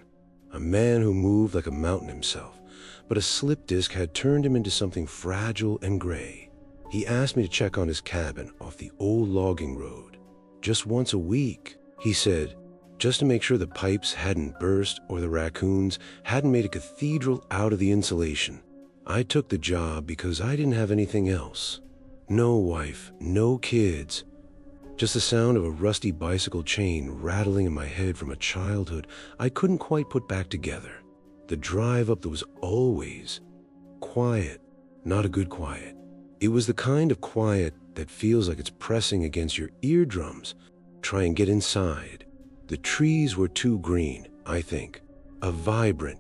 a man who moved like a mountain himself, but a slip disc had turned him into something fragile and gray. He asked me to check on his cabin off the old logging road. Just once a week, he said, just to make sure the pipes hadn't burst or the raccoons hadn't made a cathedral out of the insulation. I took the job because I didn't have anything else. No wife, no kids. Just the sound of a rusty bicycle chain rattling in my head from a childhood I couldn't quite put back together. The drive up there was always quiet, not a good quiet. It was the kind of quiet that feels like it's pressing against your eardrums. Try and get inside. The trees were too green, I think. A vibrant,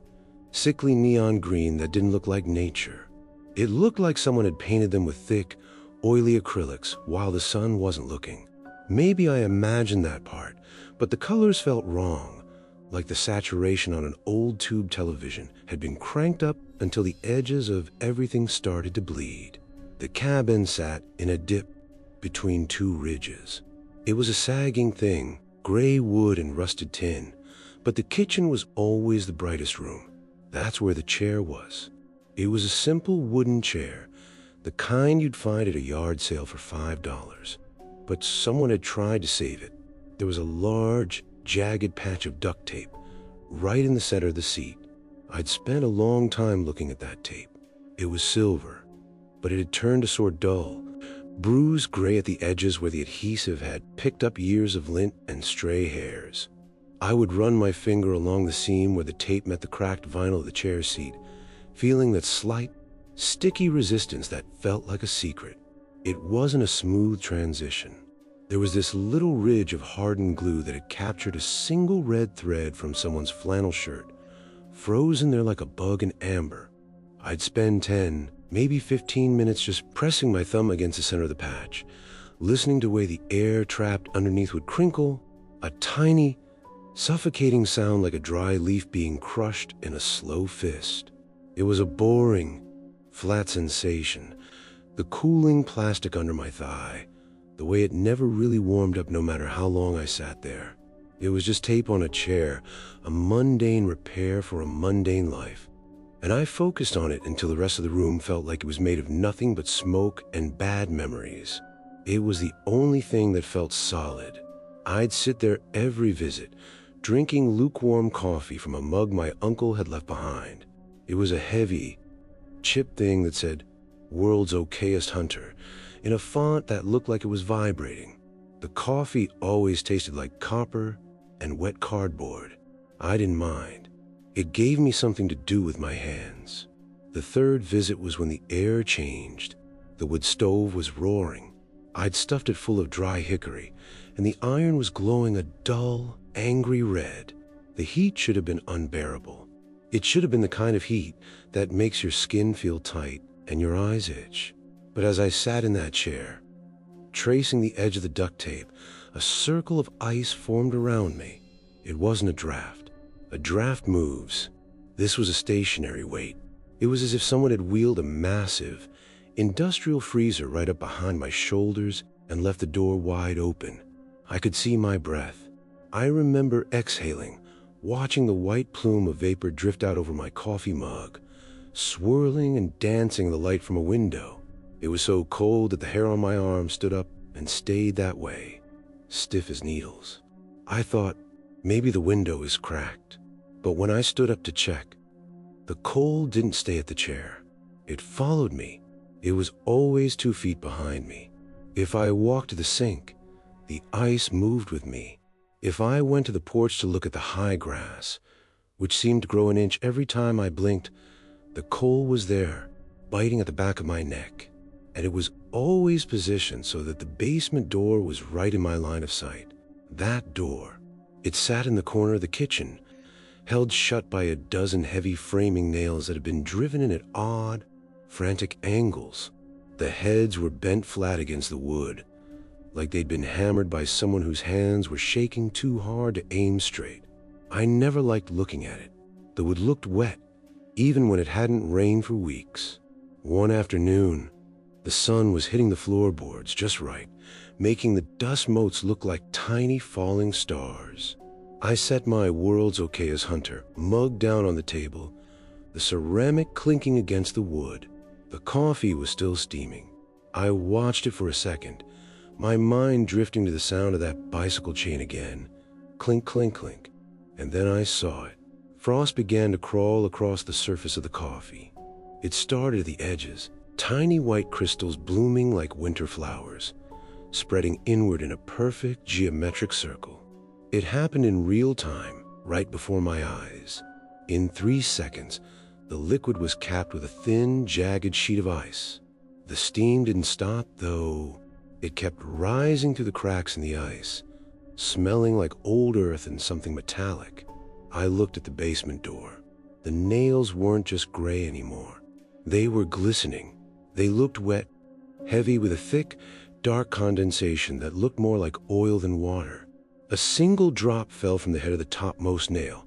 sickly neon green that didn't look like nature. It looked like someone had painted them with thick, oily acrylics while the sun wasn't looking. Maybe I imagined that part, but the colors felt wrong, like the saturation on an old tube television had been cranked up until the edges of everything started to bleed. The cabin sat in a dip between two ridges. It was a sagging thing, gray wood and rusted tin, but the kitchen was always the brightest room. That's where the chair was. It was a simple wooden chair, the kind you'd find at a yard sale for $5. But someone had tried to save it. There was a large, jagged patch of duct tape right in the center of the seat. I'd spent a long time looking at that tape. It was silver, but it had turned a sort dull, bruised gray at the edges where the adhesive had picked up years of lint and stray hairs. I would run my finger along the seam where the tape met the cracked vinyl of the chair seat, feeling that slight, sticky resistance that felt like a secret. It wasn't a smooth transition. There was this little ridge of hardened glue that had captured a single red thread from someone's flannel shirt, frozen there like a bug in amber. I'd spend 10, Maybe 15 minutes just pressing my thumb against the center of the patch, listening to the way the air trapped underneath would crinkle, a tiny, suffocating sound like a dry leaf being crushed in a slow fist. It was a boring, flat sensation, the cooling plastic under my thigh, the way it never really warmed up no matter how long I sat there. It was just tape on a chair, a mundane repair for a mundane life. And I focused on it until the rest of the room felt like it was made of nothing but smoke and bad memories. It was the only thing that felt solid. I'd sit there every visit, drinking lukewarm coffee from a mug my uncle had left behind. It was a heavy, chipped thing that said, "World's Okayest Hunter," in a font that looked like it was vibrating. The coffee always tasted like copper and wet cardboard. I didn't mind. It gave me something to do with my hands. The third visit was when the air changed. The wood stove was roaring. I'd stuffed it full of dry hickory, and the iron was glowing a dull, angry red. The heat should have been unbearable. It should have been the kind of heat that makes your skin feel tight and your eyes itch. But as I sat in that chair, tracing the edge of the duct tape, a circle of ice formed around me. It wasn't a draft. A draft moves. This was a stationary weight. It was as if someone had wheeled a massive, industrial freezer right up behind my shoulders and left the door wide open. I could see my breath. I remember exhaling, watching the white plume of vapor drift out over my coffee mug, swirling and dancing in the light from a window. It was so cold that the hair on my arm stood up and stayed that way, stiff as needles. I thought, maybe the window is cracked. But when I stood up to check, the cold didn't stay at the chair. It followed me. It was always 2 feet behind me. If I walked to the sink, the ice moved with me. If I went to the porch to look at the high grass, which seemed to grow an inch every time I blinked, the cold was there, biting at the back of my neck. And it was always positioned so that the basement door was right in my line of sight. That door. It sat in the corner of the kitchen, held shut by a dozen heavy framing nails that had been driven in at odd, frantic angles. The heads were bent flat against the wood, like they'd been hammered by someone whose hands were shaking too hard to aim straight. I never liked looking at it. The wood looked wet, even when it hadn't rained for weeks. One afternoon, the sun was hitting the floorboards just right, making the dust motes look like tiny falling stars. I set my World's Okayest Hunter mug down on the table, the ceramic clinking against the wood. The coffee was still steaming. I watched it for a second, my mind drifting to the sound of that bicycle chain again. Clink, clink, clink. And then I saw it. Frost began to crawl across the surface of the coffee. It started at the edges, tiny white crystals blooming like winter flowers, spreading inward in a perfect geometric circle. It happened in real time, right before my eyes. In 3 seconds, the liquid was capped with a thin, jagged sheet of ice. The steam didn't stop, though. It kept rising through the cracks in the ice, smelling like old earth and something metallic. I looked at the basement door. The nails weren't just gray anymore. They were glistening. They looked wet, heavy with a thick, dark condensation that looked more like oil than water. A single drop fell from the head of the topmost nail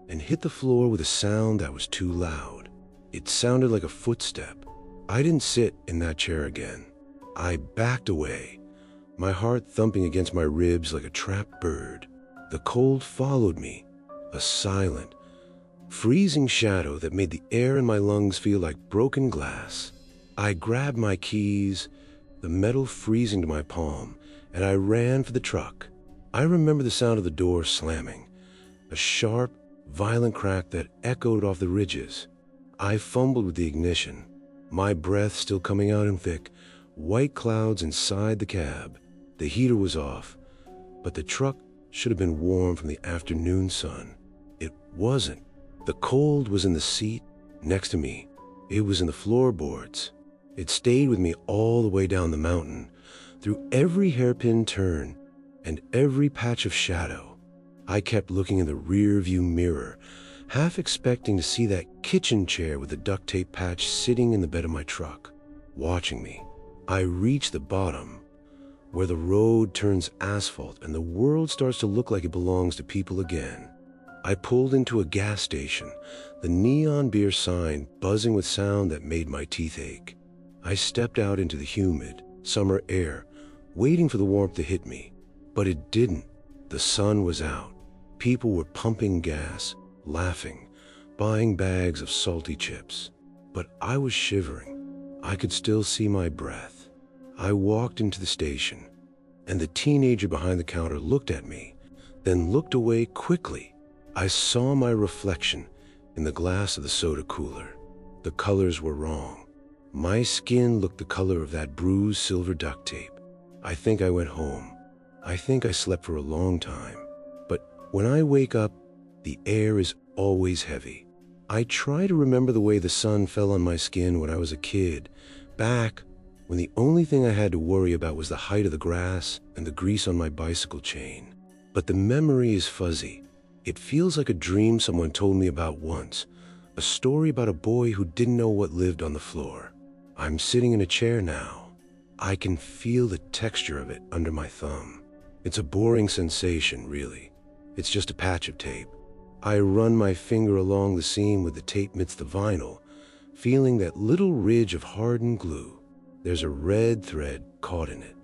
and hit the floor with a sound that was too loud. It sounded like a footstep. I didn't sit in that chair again. I backed away, my heart thumping against my ribs like a trapped bird. The cold followed me, a silent, freezing shadow that made the air in my lungs feel like broken glass. I grabbed my keys, the metal freezing to my palm, and I ran for the truck. I remember the sound of the door slamming, a sharp, violent crack that echoed off the ridges. I fumbled with the ignition, my breath still coming out in thick, white clouds inside the cab. The heater was off, but the truck should have been warm from the afternoon sun. It wasn't. The cold was in the seat next to me. It was in the floorboards. It stayed with me all the way down the mountain, through every hairpin turn and every patch of shadow. I kept looking in the rear view mirror half expecting to see that kitchen chair with the duct tape patch sitting in the bed of my truck, watching me. I reach the bottom, where the road turns asphalt and the world starts to look like it belongs to people again. I pulled into a gas station, the neon beer sign buzzing with sound that made my teeth ache. I stepped out into the humid, summer air, waiting for the warmth to hit me. But it didn't. The sun was out. People were pumping gas, laughing, buying bags of salty chips. But I was shivering. I could still see my breath. I walked into the station, and the teenager behind the counter looked at me, then looked away quickly. I saw my reflection in the glass of the soda cooler. The colors were wrong. My skin looked the color of that bruised silver duct tape. I think I went home. I think I slept for a long time. But when I wake up, the air is always heavy. I try to remember the way the sun fell on my skin when I was a kid, back when the only thing I had to worry about was the height of the grass and the grease on my bicycle chain. But the memory is fuzzy. It feels like a dream someone told me about once, a story about a boy who didn't know what lived on the floor. I'm sitting in a chair now. I can feel the texture of it under my thumb. It's a boring sensation, really. It's just a patch of tape. I run my finger along the seam where the tape meets the vinyl, feeling that little ridge of hardened glue. There's a red thread caught in it.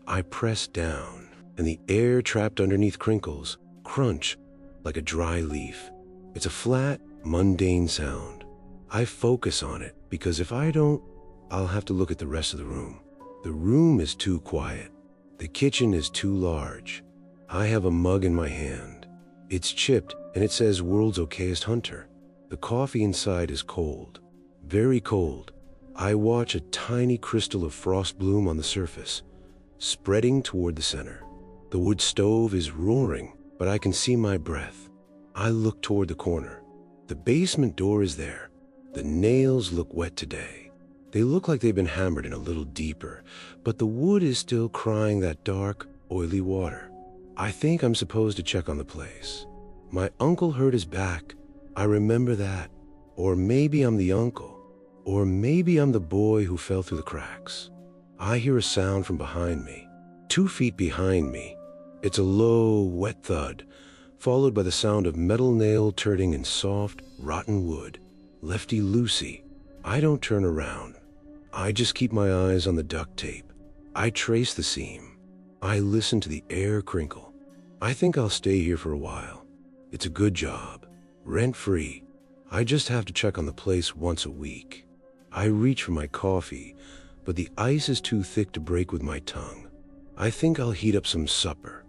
I press down, and the air trapped underneath crinkles, crunch like a dry leaf. It's a flat, mundane sound. I focus on it because if I don't, I'll have to look at the rest of the room. The room is too quiet. The kitchen is too large. I have a mug in my hand. It's chipped and it says World's Okayest Hunter. The coffee inside is cold, very cold. I watch a tiny crystal of frost bloom on the surface, spreading toward the center. The wood stove is roaring, but I can see my breath. I look toward the corner. The basement door is there. The nails look wet today. They look like they've been hammered in a little deeper, but the wood is still crying that dark, oily water. I think I'm supposed to check on the place. My uncle hurt his back. I remember that. Or maybe I'm the uncle. Or maybe I'm the boy who fell through the cracks. I hear a sound from behind me, 2 feet behind me. It's a low, wet thud, followed by the sound of metal nail turning in soft, rotten wood. Lefty-loosey. I don't turn around. I just keep my eyes on the duct tape. I trace the seam. I listen to the air crinkle. I think I'll stay here for a while. It's a good job, rent-free. I just have to check on the place once a week. I reach for my coffee, but the ice is too thick to break with my tongue. I think I'll heat up some supper.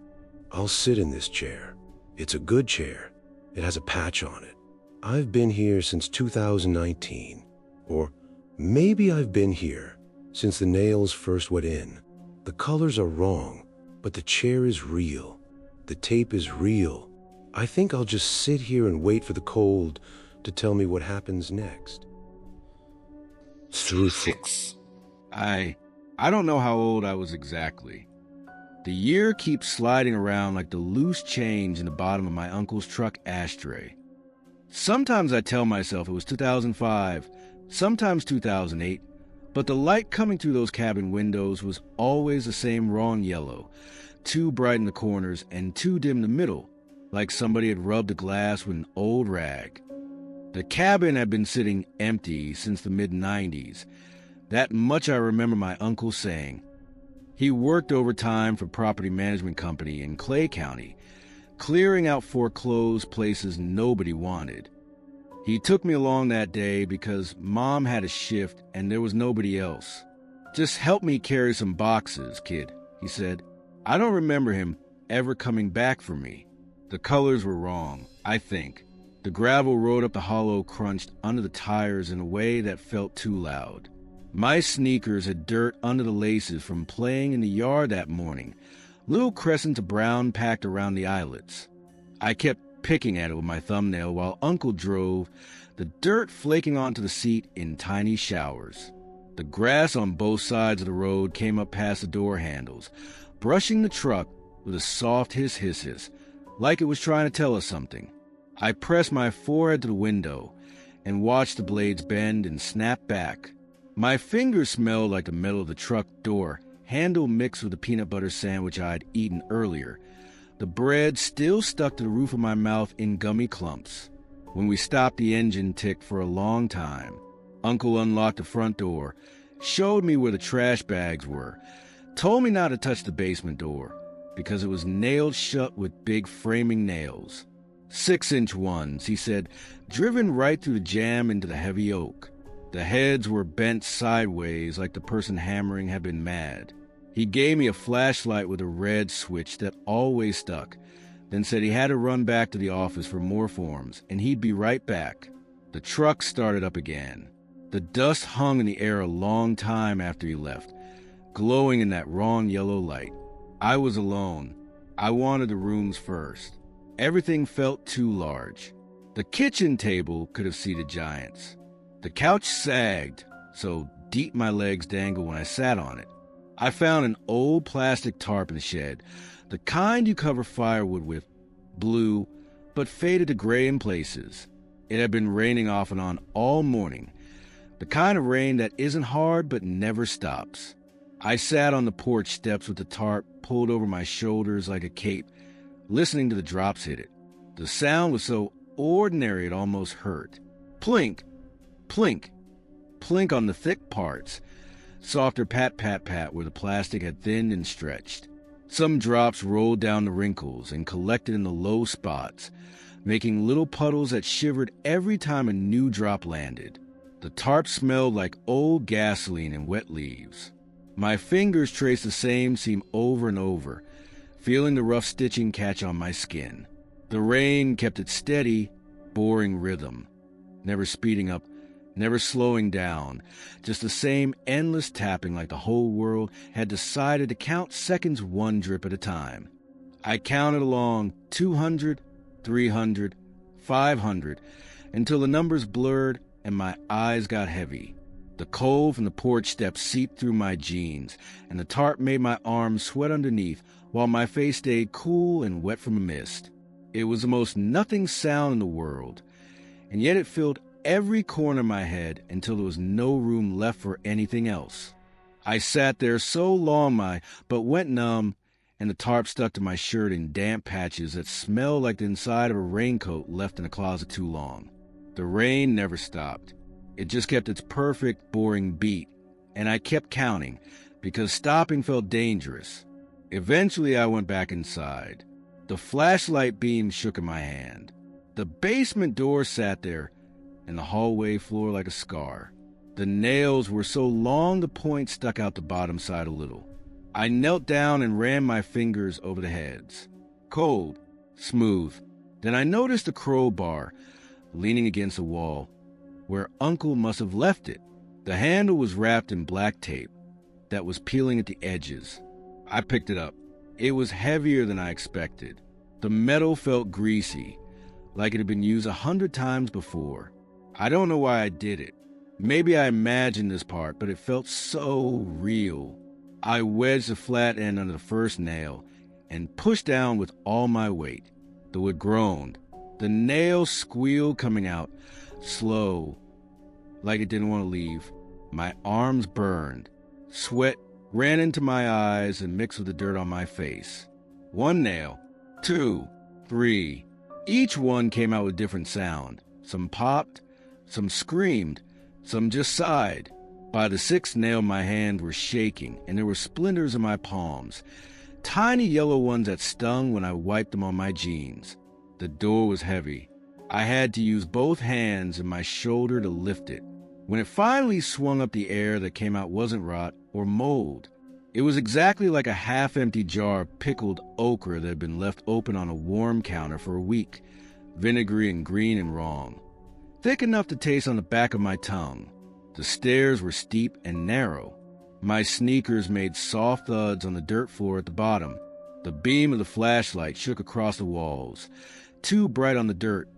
I'll sit in this chair. It's a good chair. It has a patch on it. I've been here since 2019. Or maybe I've been here since the nails first went in. The colors are wrong, but the chair is real. The tape is real. I think I'll just sit here and wait for the cold to tell me what happens next. Through 6. I don't know how old I was exactly. The year keeps sliding around like the loose change in the bottom of my uncle's truck ashtray. Sometimes I tell myself it was 2005, sometimes 2008, but the light coming through those cabin windows was always the same wrong yellow, too bright in the corners and too dim in the middle, like somebody had rubbed the glass with an old rag. The cabin had been sitting empty since the mid-90s. That much I remember my uncle saying. He worked overtime for a property management company in Clay County, clearing out foreclosed places nobody wanted. He took me along that day because Mom had a shift and there was nobody else. "Just help me carry some boxes, kid," he said. I don't remember him ever coming back for me. The colors were wrong, I think. The gravel road up the hollow crunched under the tires in a way that felt too loud. My sneakers had dirt under the laces from playing in the yard that morning, little crescents of brown packed around the eyelets. I kept picking at it with my thumbnail while Uncle drove, the dirt flaking onto the seat in tiny showers. The grass on both sides of the road came up past the door handles, brushing the truck with a soft hiss, like it was trying to tell us something. I pressed my forehead to the window and watched the blades bend and snap back. My fingers smelled like the metal of the truck door handle mixed with the peanut butter sandwich I had eaten earlier. The bread still stuck to the roof of my mouth in gummy clumps. When we stopped, the engine ticked for a long time. Uncle unlocked the front door, showed me where the trash bags were, told me not to touch the basement door because it was nailed shut with big framing nails. 6-inch ones, he said, driven right through the jamb into the heavy oak. The heads were bent sideways like the person hammering had been mad. He gave me a flashlight with a red switch that always stuck, then said he had to run back to the office for more forms, and he'd be right back. The truck started up again. The dust hung in the air a long time after he left, glowing in that wrong yellow light. I was alone. I wanted the rooms first. Everything felt too large. The kitchen table could have seated giants. The couch sagged, so deep my legs dangled when I sat on it. I found an old plastic tarp in the shed, the kind you cover firewood with, blue, but faded to gray in places. It had been raining off and on all morning, the kind of rain that isn't hard but never stops. I sat on the porch steps with the tarp pulled over my shoulders like a cape, listening to the drops hit it. The sound was so ordinary it almost hurt. Plink, plink, plink on the thick parts. Softer pat, pat, pat where the plastic had thinned and stretched. Some drops rolled down the wrinkles and collected in the low spots, making little puddles that shivered every time a new drop landed. The tarp smelled like old gasoline and wet leaves. My fingers traced the same seam over and over, feeling the rough stitching catch on my skin. The rain kept its steady, boring rhythm, never speeding up, never slowing down, just the same endless tapping like the whole world had decided to count seconds one drip at a time. I counted along 200, 300, 500, until the numbers blurred and my eyes got heavy. The cold from the porch steps seeped through my jeans, and the tarp made my arms sweat underneath while my face stayed cool and wet from a mist. It was the most nothing sound in the world, and yet it filled every corner of my head until there was no room left for anything else. I sat there so long my butt went numb, and the tarp stuck to my shirt in damp patches that smelled like the inside of a raincoat left in a closet too long. The rain never stopped. It just kept its perfect, boring beat, and I kept counting because stopping felt dangerous. Eventually, I went back inside. The flashlight beam shook in my hand. The basement door sat there, and the hallway floor like a scar. The nails were so long the point stuck out the bottom side a little. I knelt down and ran my fingers over the heads. Cold, smooth. Then I noticed a crowbar leaning against the wall, where Uncle must have left it. The handle was wrapped in black tape that was peeling at the edges. I picked it up. It was heavier than I expected. The metal felt greasy, like it had been used 100 times before. I don't know why I did it. Maybe I imagined this part, but it felt so real. I wedged the flat end under the first nail and pushed down with all my weight. The wood groaned. The nail squealed coming out, slow, like it didn't want to leave. My arms burned. Sweat ran into my eyes and mixed with the dirt on my face. 1 nail, 2, 3. Each one came out with different sound. Some popped, some screamed, some just sighed. By the 6th nail, my hands were shaking, and there were splinters in my palms, tiny yellow ones that stung when I wiped them on my jeans. The door was heavy. I had to use both hands and my shoulder to lift it. When it finally swung up, the air that came out wasn't rot or mold. It was exactly like a half-empty jar of pickled okra that had been left open on a warm counter for a week, vinegary and green and wrong. Thick enough to taste on the back of my tongue. The stairs were steep and narrow. My sneakers made soft thuds on the dirt floor at the bottom. The beam of the flashlight shook across the walls, too bright on the dirt,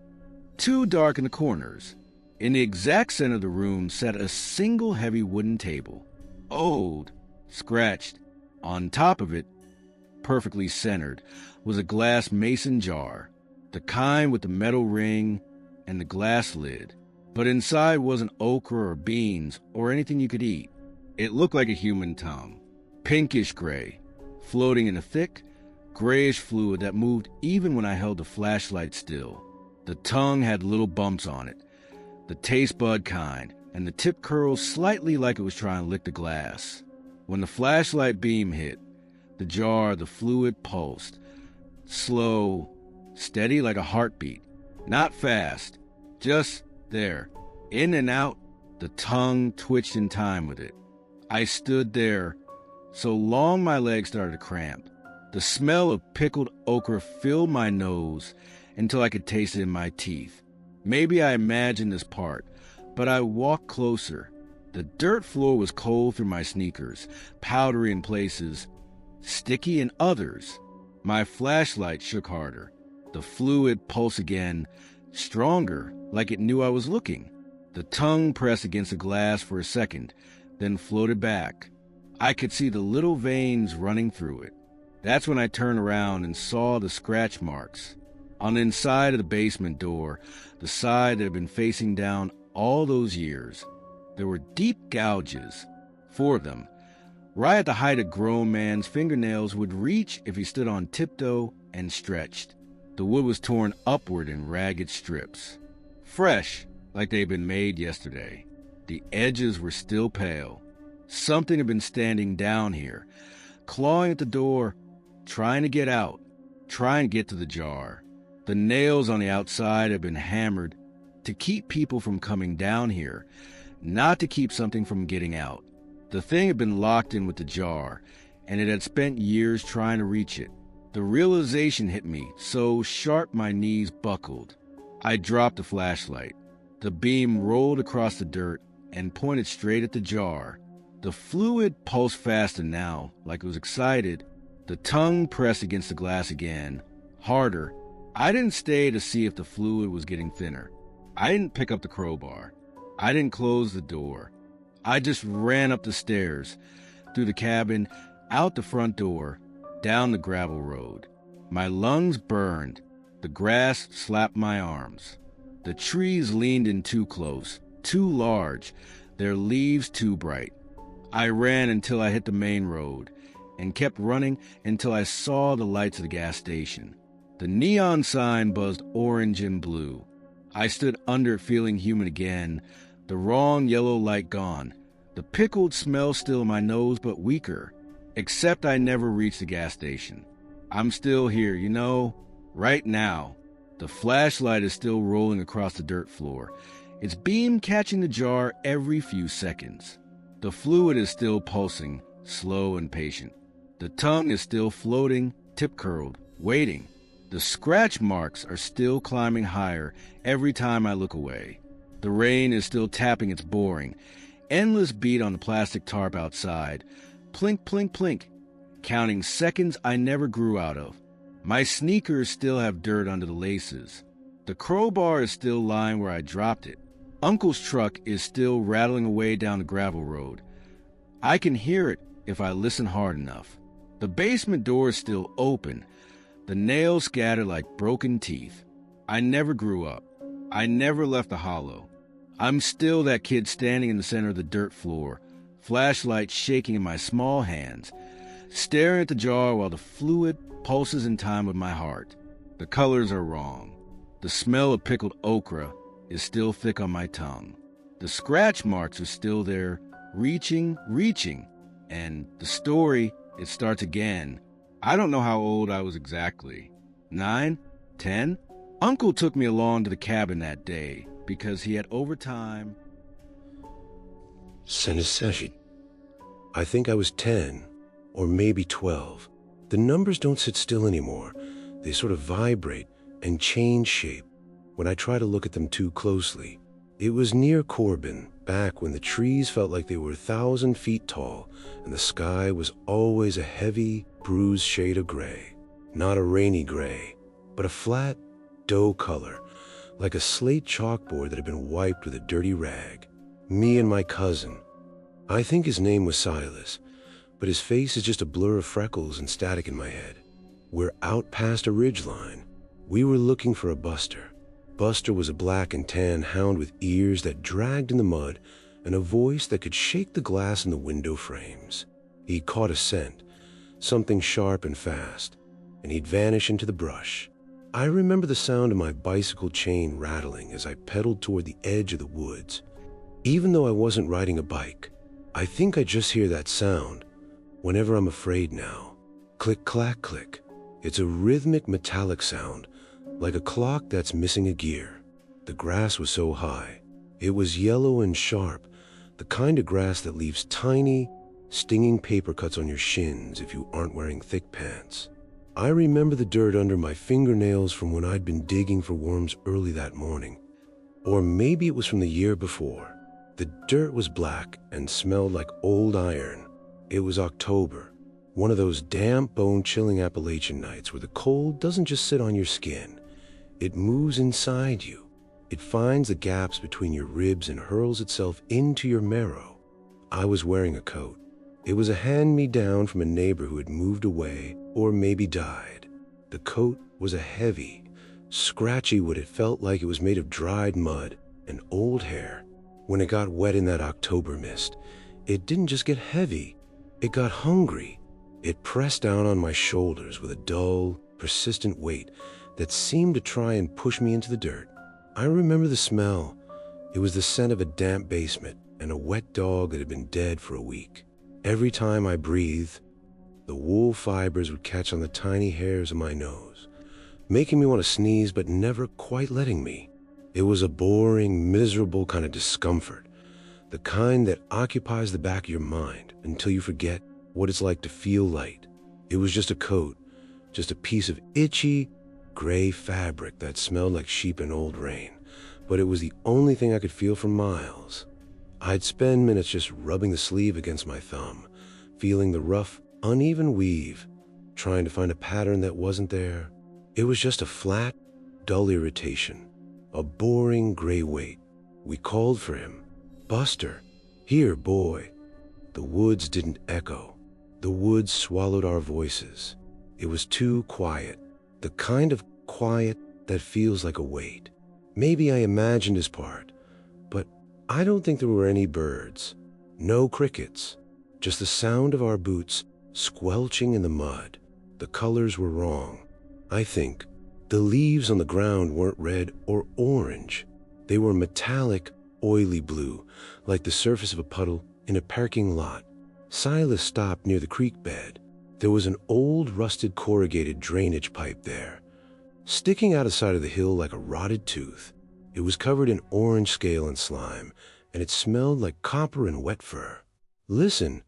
too dark in the corners. In the exact center of the room sat a single heavy wooden table, old, scratched. On top of it, perfectly centered, was a glass mason jar. the kind with the metal ring and the glass lid. But inside wasn't okra or beans or anything you could eat. It looked like a human tongue, pinkish gray, floating in a thick, grayish fluid that moved even when I held the flashlight still. The tongue had little bumps on it, the taste bud kind, and the tip curled slightly like it was trying to lick the glass. When the flashlight beam hit the jar, the fluid pulsed, slow, steady like a heartbeat, not fast, just there, in and out. The tongue twitched in time with it. I stood there so long my legs started to cramp. The smell of pickled okra filled my nose until I could taste it in my teeth. Maybe I imagined this part, but I walked closer. The dirt floor was cold through my sneakers, powdery in places, sticky in others. My flashlight shook harder. The fluid pulsed again, stronger, like it knew I was looking. The tongue pressed against the glass for a second, then floated back. I could see the little veins running through it. That's when I turned around and saw the scratch marks. On the inside of the basement door, the side that had been facing down all those years, there were deep gouges, 4 of them, right at the height a grown man's fingernails would reach if he stood on tiptoe and stretched. The wood was torn upward in ragged strips, fresh, like they'd been made yesterday. The edges were still pale. Something had been standing down here, clawing at the door, trying to get out, trying to get to the jar. The nails on the outside had been hammered to keep people from coming down here, not to keep something from getting out. The thing had been locked in with the jar, and it had spent years trying to reach it. The realization hit me so sharp my knees buckled. I dropped the flashlight. The beam rolled across the dirt and pointed straight at the jar. The fluid pulsed faster now, like it was excited. The tongue pressed against the glass again, harder. I didn't stay to see if the fluid was getting thinner. I didn't pick up the crowbar. I didn't close the door. I just ran up the stairs, through the cabin, out the front door, down the gravel road. My lungs burned. The grass slapped my arms. The trees leaned in too close, too large, their leaves too bright. I ran until I hit the main road, and kept running until I saw the lights of the gas station. The neon sign buzzed orange and blue. I stood under it feeling human again, the wrong yellow light gone, the pickled smell still in my nose but weaker, except I never reached the gas station. I'm still here, you know, right now. The flashlight is still rolling across the dirt floor, its beam catching the jar every few seconds. The fluid is still pulsing, slow and patient. The tongue is still floating, tip-curled, waiting. The scratch marks are still climbing higher every time I look away. The rain is still tapping its boring, endless beat on the plastic tarp outside. Plink, plink, plink, counting seconds I never grew out of. My sneakers still have dirt under the laces. The crowbar is still lying where I dropped it. Uncle's truck is still rattling away down the gravel road. I can hear it if I listen hard enough. The basement door is still open, the nails scattered like broken teeth. I never grew up. I never left the hollow. I'm still that kid standing in the center of the dirt floor, flashlight shaking in my small hands, staring at the jar while the fluid pulses in time with my heart. The colors are wrong. The smell of pickled okra is still thick on my tongue. The scratch marks are still there, reaching, and the story, it starts again. I don't know how old I was exactly. 9? 10? Uncle took me along to the cabin that day because he had overtime. Senesashi. I think I was 10 or maybe 12. The numbers don't sit still anymore. They sort of vibrate and change shape when I try to look at them too closely. It was near Corbin, back when the trees felt like they were 1,000 feet tall and the sky was always a heavy, bruised shade of gray. Not a rainy gray, but a flat, dough color, like a slate chalkboard that had been wiped with a dirty rag. Me and my cousin. I think his name was Silas, but his face is just a blur of freckles and static in my head. We're out past a ridgeline, We were looking for a Buster. Buster was a black and tan hound with ears that dragged in the mud and a voice that could shake the glass in the window frames. He caught a scent, something sharp and fast, and he'd vanish into the brush. I remember the sound of my bicycle chain rattling as I pedaled toward the edge of the woods. Even though I wasn't riding a bike, I think I just hear that sound whenever I'm afraid now. Click, clack, click. It's a rhythmic metallic sound, like a clock that's missing a gear. The grass was so high. It was yellow and sharp, the kind of grass that leaves tiny, stinging paper cuts on your shins if you aren't wearing thick pants. I remember the dirt under my fingernails from when I'd been digging for worms early that morning. Or maybe it was from the year before. The dirt was black and smelled like old iron. It was October, one of those damp, bone-chilling Appalachian nights where the cold doesn't just sit on your skin. It moves inside you. It finds the gaps between your ribs and hurls itself into your marrow. I was wearing a coat. It was a hand-me-down from a neighbor who had moved away or maybe died. The coat was a heavy, scratchy wood. It felt like it was made of dried mud and old hair. When it got wet in that October mist, it didn't just get heavy, it got hungry. It pressed down on my shoulders with a dull, persistent weight that seemed to try and push me into the dirt. I remember the smell. It was the scent of a damp basement and a wet dog that had been dead for a week. Every time I breathed, the wool fibers would catch on the tiny hairs of my nose, making me want to sneeze but never quite letting me. It was a boring, miserable kind of discomfort, the kind that occupies the back of your mind until you forget what it's like to feel light. It was just a coat, just a piece of itchy, gray fabric that smelled like sheep and old rain, but it was the only thing I could feel for miles. I'd spend minutes just rubbing the sleeve against my thumb, feeling the rough, uneven weave, trying to find a pattern that wasn't there. It was just a flat, dull irritation, a boring gray weight. We called for him. Buster, here, boy. The woods didn't echo. The woods swallowed our voices. It was too quiet, the kind of quiet that feels like a weight. Maybe I imagined his part, but I don't think there were any birds, no crickets, just the sound of our boots squelching in the mud. The colors were wrong. I think the leaves on the ground weren't red or orange. They were metallic, oily blue, like the surface of a puddle in a parking lot. Silas stopped near the creek bed. There was an old, rusted, corrugated drainage pipe there, sticking out of the side of the hill like a rotted tooth. It was covered in orange scale and slime, and it smelled like copper and wet fur. "Listen,"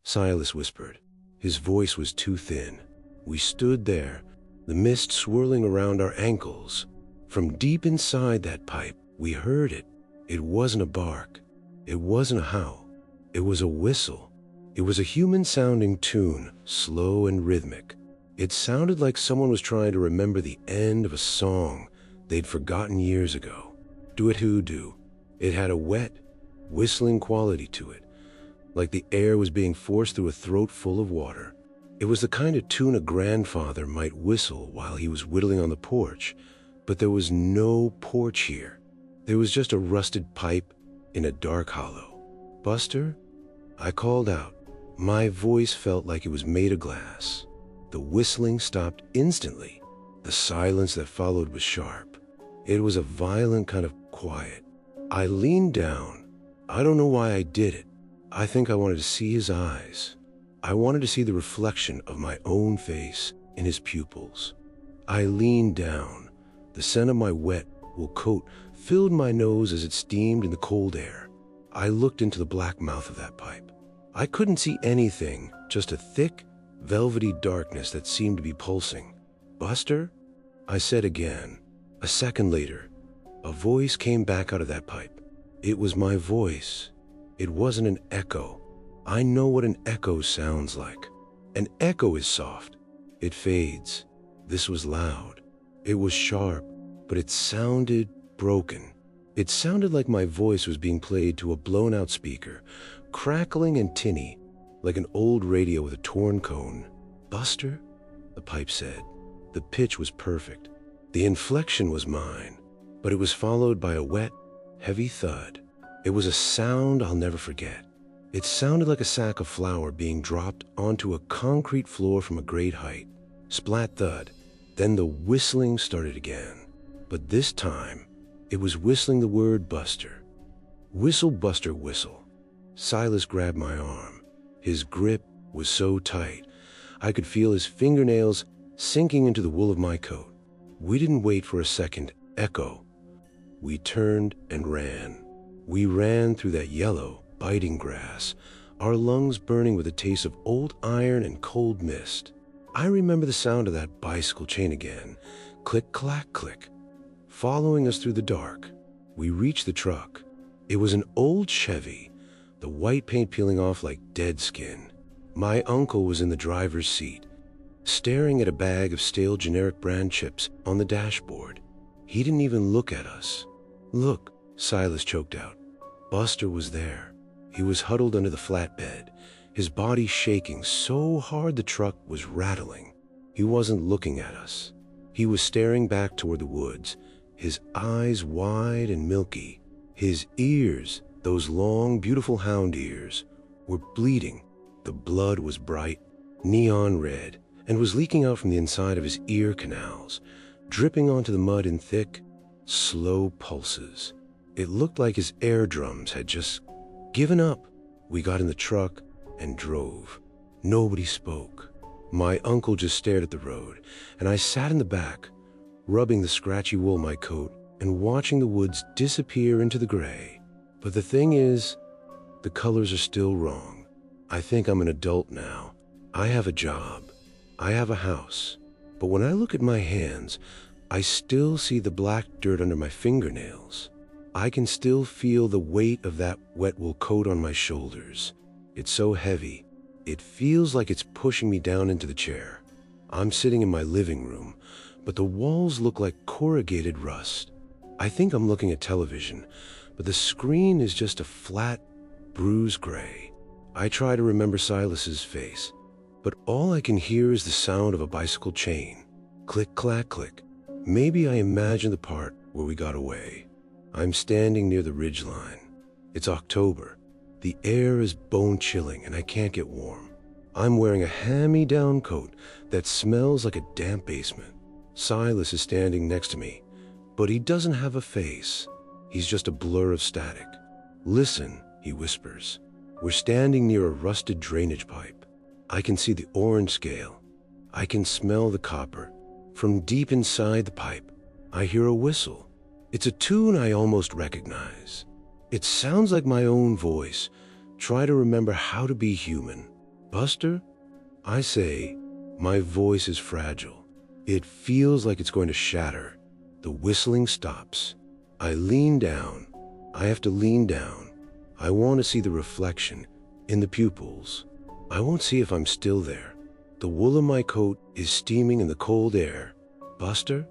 Silas whispered. His voice was too thin. We stood there, the mist swirling around our ankles. From deep inside that pipe, we heard it. It wasn't a bark. It wasn't a howl. It was a whistle. It was a human-sounding tune, slow and rhythmic. It sounded like someone was trying to remember the end of a song they'd forgotten years ago. Do-it-who-do. It had a wet, whistling quality to it, like the air was being forced through a throat full of water. It was the kind of tune a grandfather might whistle while he was whittling on the porch, but there was no porch here. There was just a rusted pipe in a dark hollow. "Buster?" I called out. My voice felt like it was made of glass. The whistling stopped instantly. The silence that followed was sharp. It was a violent kind of quiet. I leaned down. I don't know why I did it. I think I wanted to see his eyes. I wanted to see the reflection of my own face in his pupils. I leaned down. The scent of my wet wool coat filled my nose as it steamed in the cold air. I looked into the black mouth of that pipe. I couldn't see anything, just a thick, velvety darkness that seemed to be pulsing. "Buster?" I said again. A second later, a voice came back out of that pipe. It was my voice. It wasn't an echo. I know what an echo sounds like. An echo is soft. It fades. This was loud. It was sharp, but it sounded broken. It sounded like my voice was being played to a blown-out speaker, crackling and tinny, like an old radio with a torn cone. "Buster?" the pipe said. The pitch was perfect. The inflection was mine, but it was followed by a wet, heavy thud. It was a sound I'll never forget. It sounded like a sack of flour being dropped onto a concrete floor from a great height. Splat thud. Then the whistling started again. But this time, it was whistling the word Buster. Whistle, Buster, whistle. Silas grabbed my arm. His grip was so tight, I could feel his fingernails sinking into the wool of my coat. We didn't wait for a second echo. We turned and ran. We ran through that yellow, biting grass, our lungs burning with a taste of old iron and cold mist. I remember the sound of that bicycle chain again. Click, clack, click. Following us through the dark, we reached the truck. It was an old Chevy, the white paint peeling off like dead skin. My uncle was in the driver's seat, staring at a bag of stale generic brand chips on the dashboard. He didn't even look at us. Look, Silas choked out. Buster was there. He was huddled under the flatbed, his body shaking so hard the truck was rattling. He wasn't looking at us. He was staring back toward the woods, his eyes wide and milky. His ears, those long, beautiful hound ears, were bleeding. The blood was bright, neon red, and was leaking out from the inside of his ear canals, dripping onto the mud in thick, slow pulses. It looked like his eardrums had just given up. We got in the truck and drove. Nobody spoke. My uncle just stared at the road, and I sat in the back, rubbing the scratchy wool of my coat and watching the woods disappear into the gray. But the thing is, the colors are still wrong. I think I'm an adult now. I have a job. I have a house. But when I look at my hands, I still see the black dirt under my fingernails. I can still feel the weight of that wet wool coat on my shoulders. It's so heavy. It feels like it's pushing me down into the chair. I'm sitting in my living room, but the walls look like corrugated rust. I think I'm looking at television, but the screen is just a flat, bruised gray. I try to remember Silas's face, but all I can hear is the sound of a bicycle chain. Click, clack, click. Maybe I imagine the part where we got away. I'm standing near the ridgeline. It's October. The air is bone-chilling and I can't get warm. I'm wearing a hand-me-down coat that smells like a damp basement. Silas is standing next to me, but he doesn't have a face. He's just a blur of static. Listen, he whispers. We're standing near a rusted drainage pipe. I can see the orange scale. I can smell the copper. From deep inside the pipe, I hear a whistle. It's a tune I almost recognize. It sounds like my own voice. Try to remember how to be human. Buster? I say, my voice is fragile. It feels like it's going to shatter. The whistling stops. I lean down. I have to lean down. I want to see the reflection in the pupils. I won't see if I'm still there. The wool of my coat is steaming in the cold air. Buster?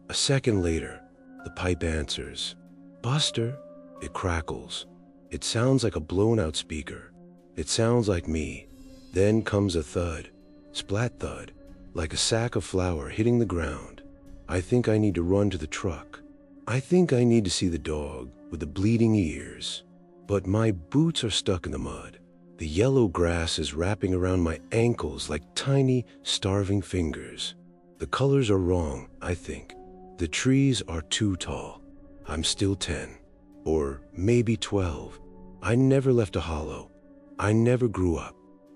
A second later, the pipe answers. Buster? It crackles. It sounds like a blown-out speaker. It sounds like me. Then comes a thud. Splat thud. Like a sack of flour hitting the ground. I think I need to run to the truck. I think I need to see the dog with the bleeding ears. But my boots are stuck in the mud. The yellow grass is wrapping around my ankles like tiny, starving fingers. The colors are wrong, I think. The trees are too tall. I'm still 10. Or maybe 12. I never left a hollow. I never grew up.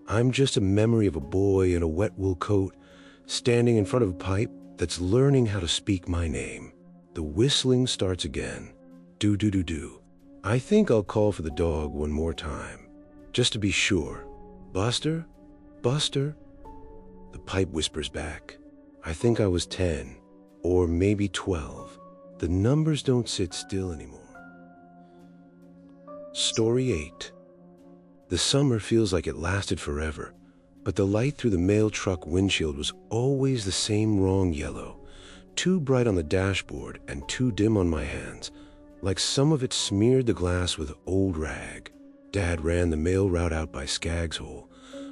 I'm just a memory of a boy in a wet wool coat, standing in front of a pipe that's learning how to speak my name. The whistling starts again. Do-do-do-do. I think I'll call for the dog one more time, just to be sure. Buster? Buster? The pipe whispers back. I think I was 10, or maybe 12. The numbers don't sit still anymore. Story 8. The summer feels like it lasted forever, but the light through the mail truck windshield was always the same wrong yellow, too bright on the dashboard and too dim on my hands, like some of it smeared the glass with old rag. Dad ran the mail route out by Skaggs Hole,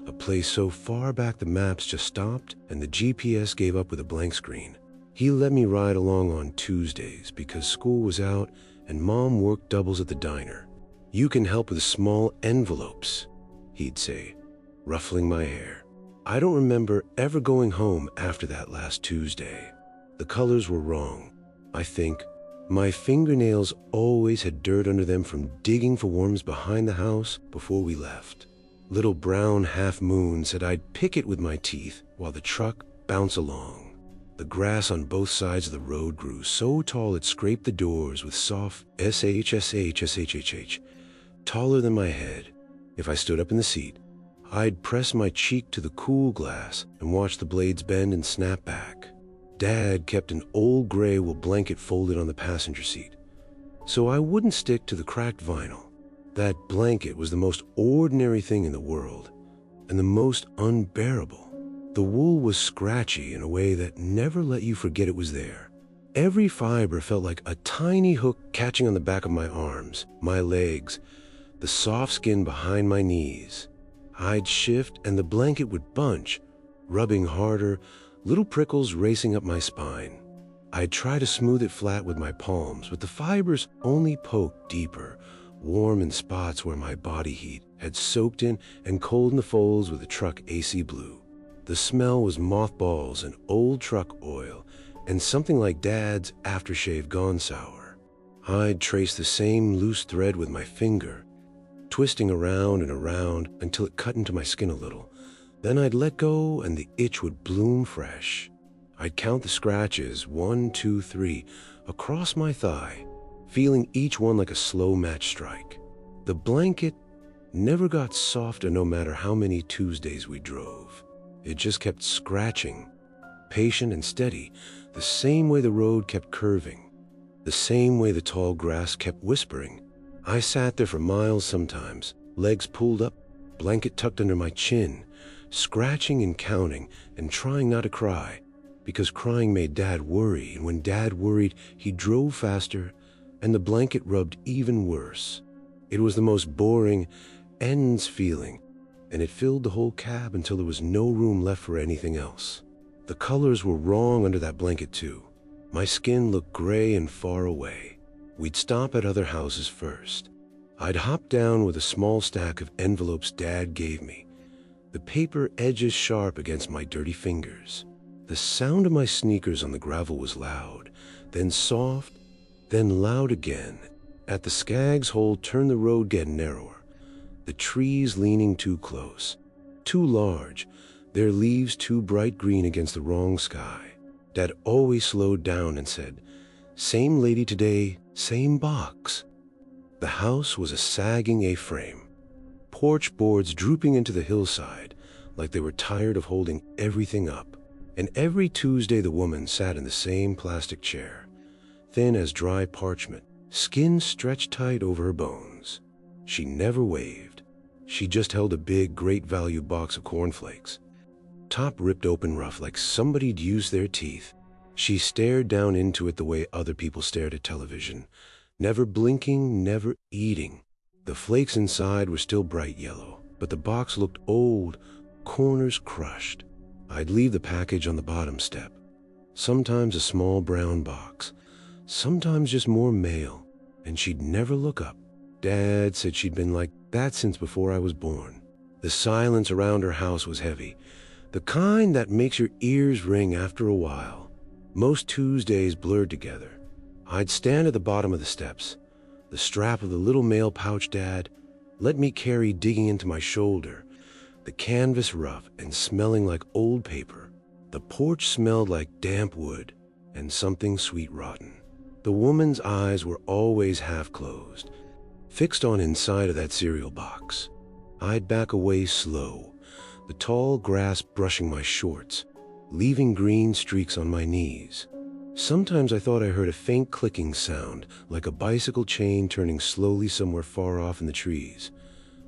a place so far back the maps just stopped and the GPS gave up with a blank screen. He let me ride along on Tuesdays because school was out and Mom worked doubles at the diner. "You can help with small envelopes," he'd say, ruffling my hair. I don't remember ever going home after that last Tuesday. The colors were wrong, I think. My fingernails always had dirt under them from digging for worms behind the house before we left. Little brown half moon said I'd pick it with my teeth while the truck bounced along. The grass on both sides of the road grew so tall it scraped the doors with soft shhshhhh, taller than my head. If I stood up in the seat, I'd press my cheek to the cool glass and watch the blades bend and snap back. Dad kept an old gray wool blanket folded on the passenger seat, so I wouldn't stick to the cracked vinyl. That blanket was the most ordinary thing in the world, and the most unbearable. The wool was scratchy in a way that never let you forget it was there. Every fiber felt like a tiny hook catching on the back of my arms, my legs, the soft skin behind my knees. I'd shift and the blanket would bunch, rubbing harder, little prickles racing up my spine. I'd try to smooth it flat with my palms, but the fibers only poked deeper, warm in spots where my body heat had soaked in and cold in the folds where the truck AC blew. The smell was mothballs and old truck oil and something like Dad's aftershave gone sour. I'd trace the same loose thread with my finger, twisting around and around until it cut into my skin a little. Then I'd let go and the itch would bloom fresh. I'd count the scratches, 1, 2, 3, across my thigh, feeling each one like a slow match strike. The blanket never got softer no matter how many Tuesdays we drove. It just kept scratching, patient and steady, the same way the road kept curving, the same way the tall grass kept whispering. I sat there for miles sometimes, legs pulled up, blanket tucked under my chin, scratching and counting and trying not to cry, because crying made Dad worry, and when Dad worried, he drove faster, and the blanket rubbed even worse. It was the most boring, ends feeling, and it filled the whole cab until there was no room left for anything else. The colors were wrong under that blanket too. My skin looked gray and far away. We'd stop at other houses first. I'd hop down with a small stack of envelopes Dad gave me, the paper edges sharp against my dirty fingers. The sound of my sneakers on the gravel was loud, then soft, then loud again. At the Skaggs hole, turned the road getting narrower, the trees leaning too close, too large, their leaves too bright green against the wrong sky. Dad always slowed down and said, "Same lady today, same box." The house was a sagging A-frame, porch boards drooping into the hillside like they were tired of holding everything up. And every Tuesday the woman sat in the same plastic chair, thin as dry parchment, skin stretched tight over her bones. She never waved. She just held a big, great value box of cornflakes, top ripped open rough like somebody'd used their teeth. She stared down into it the way other people stared at television, never blinking, never eating. The flakes inside were still bright yellow, but the box looked old, corners crushed. I'd leave the package on the bottom step, sometimes a small brown box, sometimes just more mail, and she'd never look up. Dad said she'd been like that since before I was born. The silence around her house was heavy, the kind that makes your ears ring after a while. Most Tuesdays blurred together. I'd stand at the bottom of the steps, the strap of the little mail pouch Dad let me carry digging into my shoulder, the canvas rough and smelling like old paper. The porch smelled like damp wood and something sweet rotten. The woman's eyes were always half closed, fixed on inside of that cereal box. I'd back away slow, the tall grass brushing my shorts, leaving green streaks on my knees. Sometimes I thought I heard a faint clicking sound, like a bicycle chain turning slowly somewhere far off in the trees,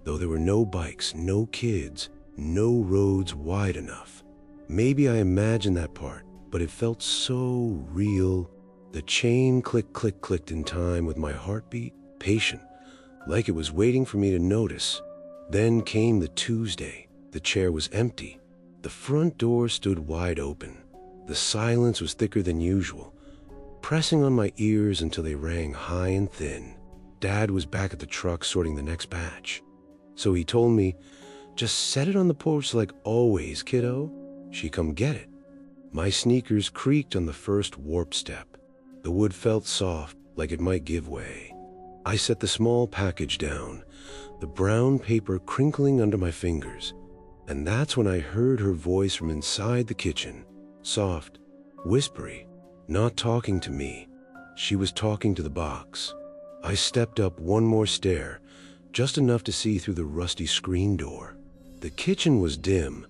though there were no bikes, no kids, no roads wide enough. Maybe I imagined that part, but it felt so real. The chain clicked in time with my heartbeat, patient, like it was waiting for me to notice. Then came the Tuesday. The chair was empty. The front door stood wide open. The silence was thicker than usual, pressing on my ears until they rang high and thin. Dad was back at the truck sorting the next batch. So he told me, "Just set it on the porch like always, kiddo. She come get it." My sneakers creaked on the first warp step. The wood felt soft, like it might give way. I set the small package down, the brown paper crinkling under my fingers, and that's when I heard her voice from inside the kitchen. Soft, whispery, not talking to me. She was talking to the box. I stepped up one more stair, just enough to see through the rusty screen door. The kitchen was dim,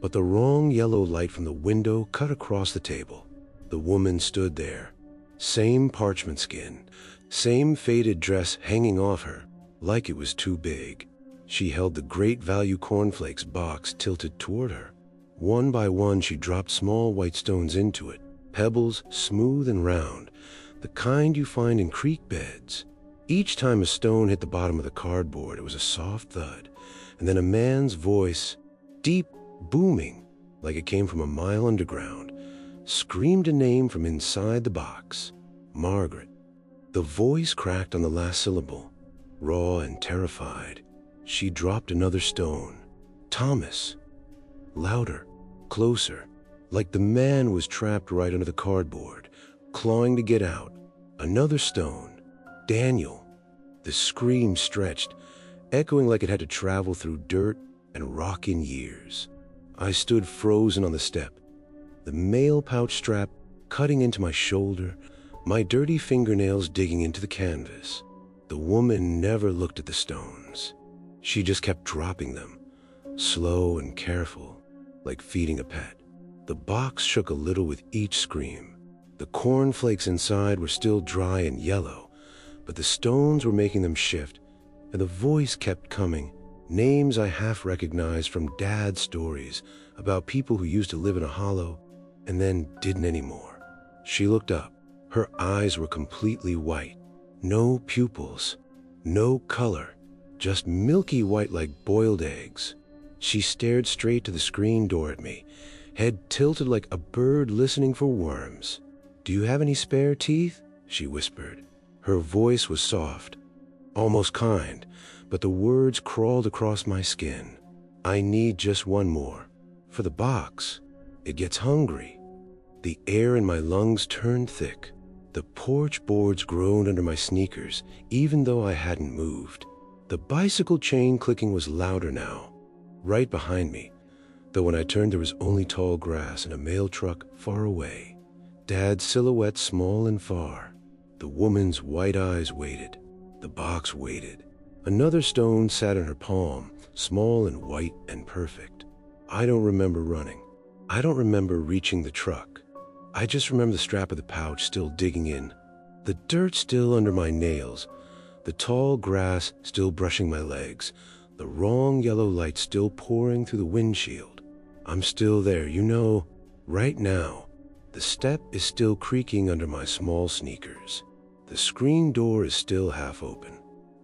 but the wrong yellow light from the window cut across the table. The woman stood there. Same parchment skin, same faded dress hanging off her, like it was too big. She held the Great Value cornflakes box tilted toward her. One by one, she dropped small white stones into it, pebbles smooth and round, the kind you find in creek beds. Each time a stone hit the bottom of the cardboard, it was a soft thud, and then a man's voice, deep, booming, like it came from a mile underground, screamed a name from inside the box. Margaret. The voice cracked on the last syllable, raw and terrified. She dropped another stone. Thomas. Louder, closer, like the man was trapped right under the cardboard, clawing to get out. Another stone. Daniel. The scream stretched, echoing like it had to travel through dirt and rock in years. I stood frozen on the step, the mail pouch strap cutting into my shoulder, my dirty fingernails digging into the canvas. The woman never looked at the stones. She just kept dropping them, slow and careful, like feeding a pet. The box shook a little with each scream. The cornflakes inside were still dry and yellow, but the stones were making them shift, and the voice kept coming, names I half recognized from Dad's stories about people who used to live in a hollow and then didn't anymore. She looked up. Her eyes were completely white. No pupils, no color, just milky white like boiled eggs. She stared straight to the screen door at me, head tilted like a bird listening for worms. "Do you have any spare teeth?" she whispered. Her voice was soft, almost kind, but the words crawled across my skin. "I need just one more. For the box. It gets hungry." The air in my lungs turned thick. The porch boards groaned under my sneakers, even though I hadn't moved. The bicycle chain clicking was louder now, right behind me, though when I turned there was only tall grass and a mail truck far away. Dad's silhouette small and far. The woman's white eyes waited. The box waited. Another stone sat in her palm, small and white and perfect. I don't remember running. I don't remember reaching the truck. I just remember the strap of the pouch still digging in, the dirt still under my nails, the tall grass still brushing my legs, the wrong yellow light still pouring through the windshield. I'm still there, right now. The step is still creaking under my small sneakers. The screen door is still half open.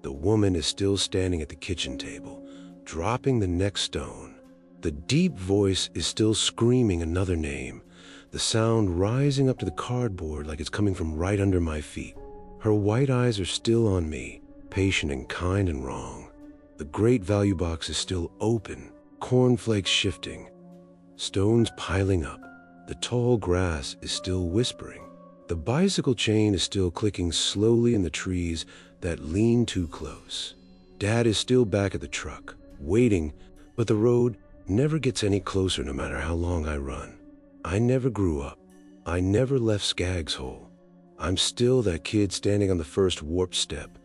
The woman is still standing at the kitchen table, dropping the next stone. The deep voice is still screaming another name, the sound rising up to the cardboard like it's coming from right under my feet. Her white eyes are still on me, patient and kind and wrong. The Great Value box is still open, cornflakes shifting, stones piling up. The tall grass is still whispering. The bicycle chain is still clicking slowly in the trees that lean too close. Dad is still back at the truck, waiting, but the road never gets any closer no matter how long I run. I never grew up. I never left Skaggs Hole. I'm still that kid standing on the first warp step,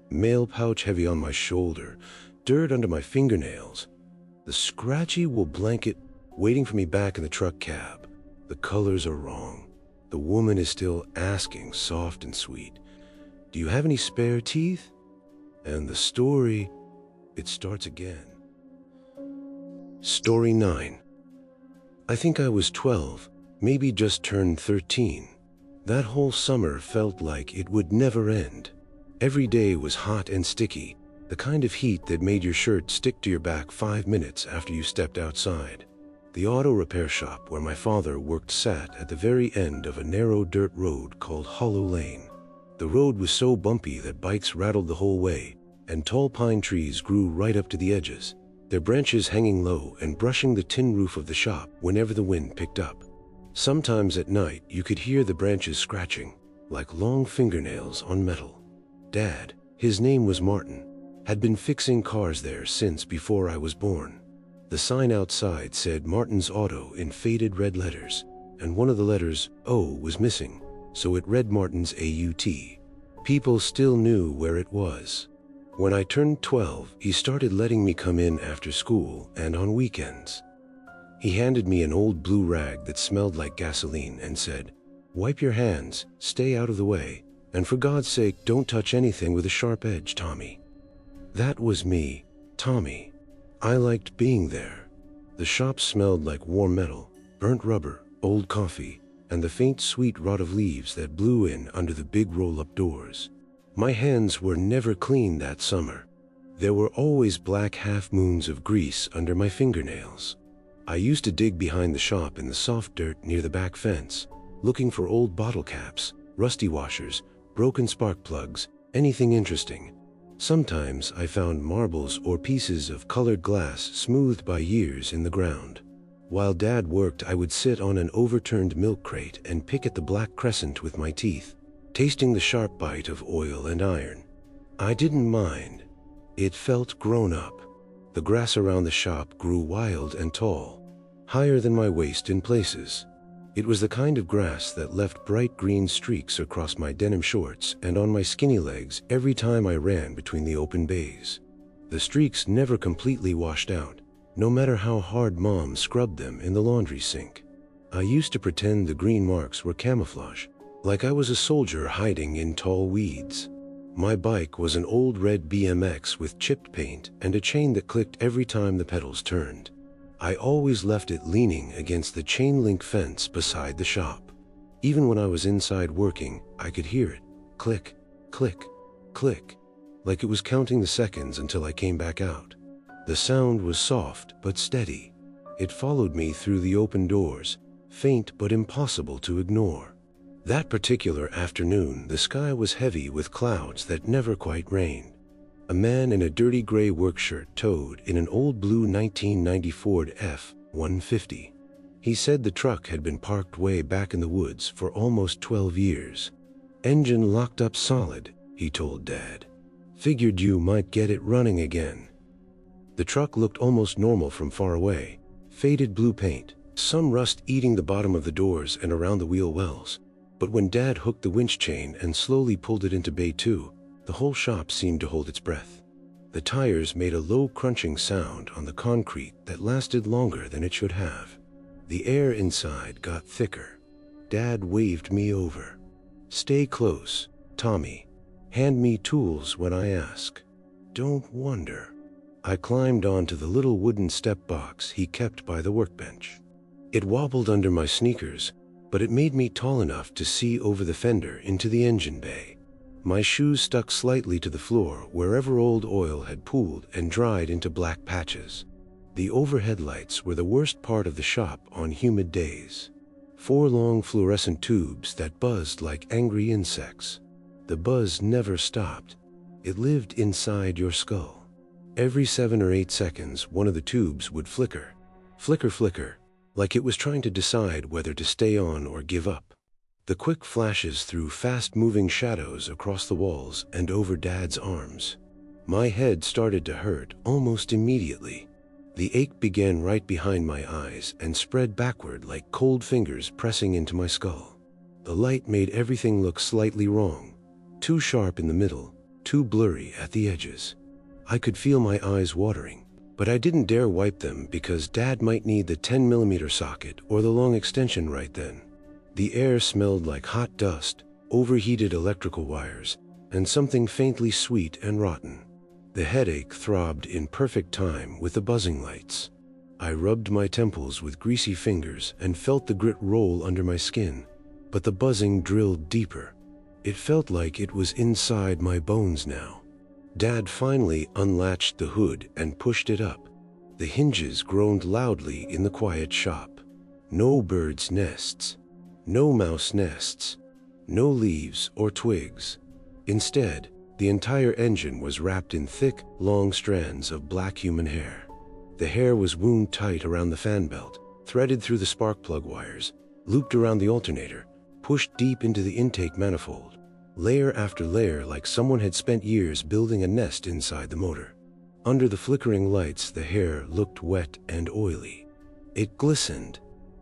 mail pouch heavy on my shoulder, dirt under my fingernails. The scratchy wool blanket waiting for me back in the truck cab. The colors are wrong. The woman is still asking, soft and sweet, "Do you have any spare teeth?" And the story, it starts again. Story 9. I think I was 12, maybe just turned 13. That whole summer felt like it would never end. Every day was hot and sticky, the kind of heat that made your shirt stick to your back 5 minutes after you stepped outside. The auto repair shop where my father worked sat at the very end of a narrow dirt road called Hollow Lane. The road was so bumpy that bikes rattled the whole way, and tall pine trees grew right up to the edges, their branches hanging low and brushing the tin roof of the shop whenever the wind picked up. Sometimes at night you could hear the branches scratching, like long fingernails on metal. Dad, his name was Martin, had been fixing cars there since before I was born. The sign outside said Martin's Auto in faded red letters, and one of the letters, O, was missing, so it read Martin's AUT. People still knew where it was. When I turned 12, he started letting me come in after school and on weekends. He handed me an old blue rag that smelled like gasoline and said, "Wipe your hands, stay out of the way, and for God's sake, don't touch anything with a sharp edge, Tommy." That was me, Tommy. I liked being there. The shop smelled like warm metal, burnt rubber, old coffee, and the faint sweet rot of leaves that blew in under the big roll-up doors. My hands were never clean that summer. There were always black half-moons of grease under my fingernails. I used to dig behind the shop in the soft dirt near the back fence, looking for old bottle caps, rusty washers, broken spark plugs, anything interesting. Sometimes I found marbles or pieces of colored glass smoothed by years in the ground. While Dad worked, I would sit on an overturned milk crate and pick at the black crescent with my teeth, tasting the sharp bite of oil and iron. I didn't mind. It felt grown up. The grass around the shop grew wild and tall, higher than my waist in places. It was the kind of grass that left bright green streaks across my denim shorts and on my skinny legs every time I ran between the open bays. The streaks never completely washed out, no matter how hard Mom scrubbed them in the laundry sink. I used to pretend the green marks were camouflage, like I was a soldier hiding in tall weeds. My bike was an old red BMX with chipped paint and a chain that clicked every time the pedals turned. I always left it leaning against the chain-link fence beside the shop. Even when I was inside working, I could hear it, click, click, click, like it was counting the seconds until I came back out. The sound was soft but steady. It followed me through the open doors, faint but impossible to ignore. That particular afternoon, the sky was heavy with clouds that never quite rained. A man in a dirty gray work shirt towed in an old blue 1990 Ford F-150. He said the truck had been parked way back in the woods for almost 12 years. "Engine locked up solid," he told Dad. "Figured you might get it running again." The truck looked almost normal from far away. Faded blue paint, some rust eating the bottom of the doors and around the wheel wells. But when Dad hooked the winch chain and slowly pulled it into Bay 2, the whole shop seemed to hold its breath. The tires made a low crunching sound on the concrete that lasted longer than it should have. The air inside got thicker. Dad waved me over. "Stay close, Tommy. Hand me tools when I ask. Don't wonder." I climbed onto the little wooden step box he kept by the workbench. It wobbled under my sneakers, but it made me tall enough to see over the fender into the engine bay. My shoes stuck slightly to the floor wherever old oil had pooled and dried into black patches. The overhead lights were the worst part of the shop on humid days. 4 long fluorescent tubes that buzzed like angry insects. The buzz never stopped. It lived inside your skull. Every 7 or 8 seconds, one of the tubes would flicker. Flicker, flicker, like it was trying to decide whether to stay on or give up. The quick flashes threw fast-moving shadows across the walls and over Dad's arms. My head started to hurt almost immediately. The ache began right behind my eyes and spread backward like cold fingers pressing into my skull. The light made everything look slightly wrong. Too sharp in the middle, too blurry at the edges. I could feel my eyes watering, but I didn't dare wipe them because Dad might need the 10mm socket or the long extension right then. The air smelled like hot dust, overheated electrical wires, and something faintly sweet and rotten. The headache throbbed in perfect time with the buzzing lights. I rubbed my temples with greasy fingers and felt the grit roll under my skin, but the buzzing drilled deeper. It felt like it was inside my bones now. Dad finally unlatched the hood and pushed it up. The hinges groaned loudly in the quiet shop. No birds' nests, no mouse nests, no leaves or twigs. Instead, the entire engine was wrapped in thick, long strands of black human hair. The hair was wound tight around the fan belt, threaded through the spark plug wires, looped around the alternator, pushed deep into the intake manifold, layer after layer like someone had spent years building a nest inside the motor. Under the flickering lights, the hair looked wet and oily. It glistened.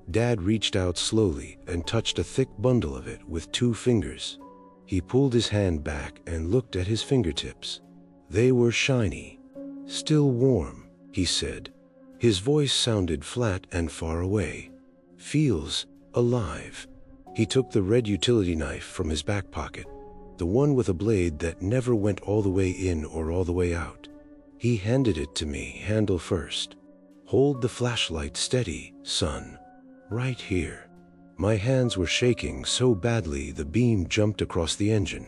Dad reached out slowly and touched a thick bundle of it with 2 fingers. He pulled his hand back and looked at his fingertips. They were shiny. "Still warm," he said. His voice sounded flat and far away. "Feels alive." He took the red utility knife from his back pocket, the one with a blade that never went all the way in or all the way out. He handed it to me, handle first. "Hold the flashlight steady, son. Right here." My hands were shaking so badly the beam jumped across the engine.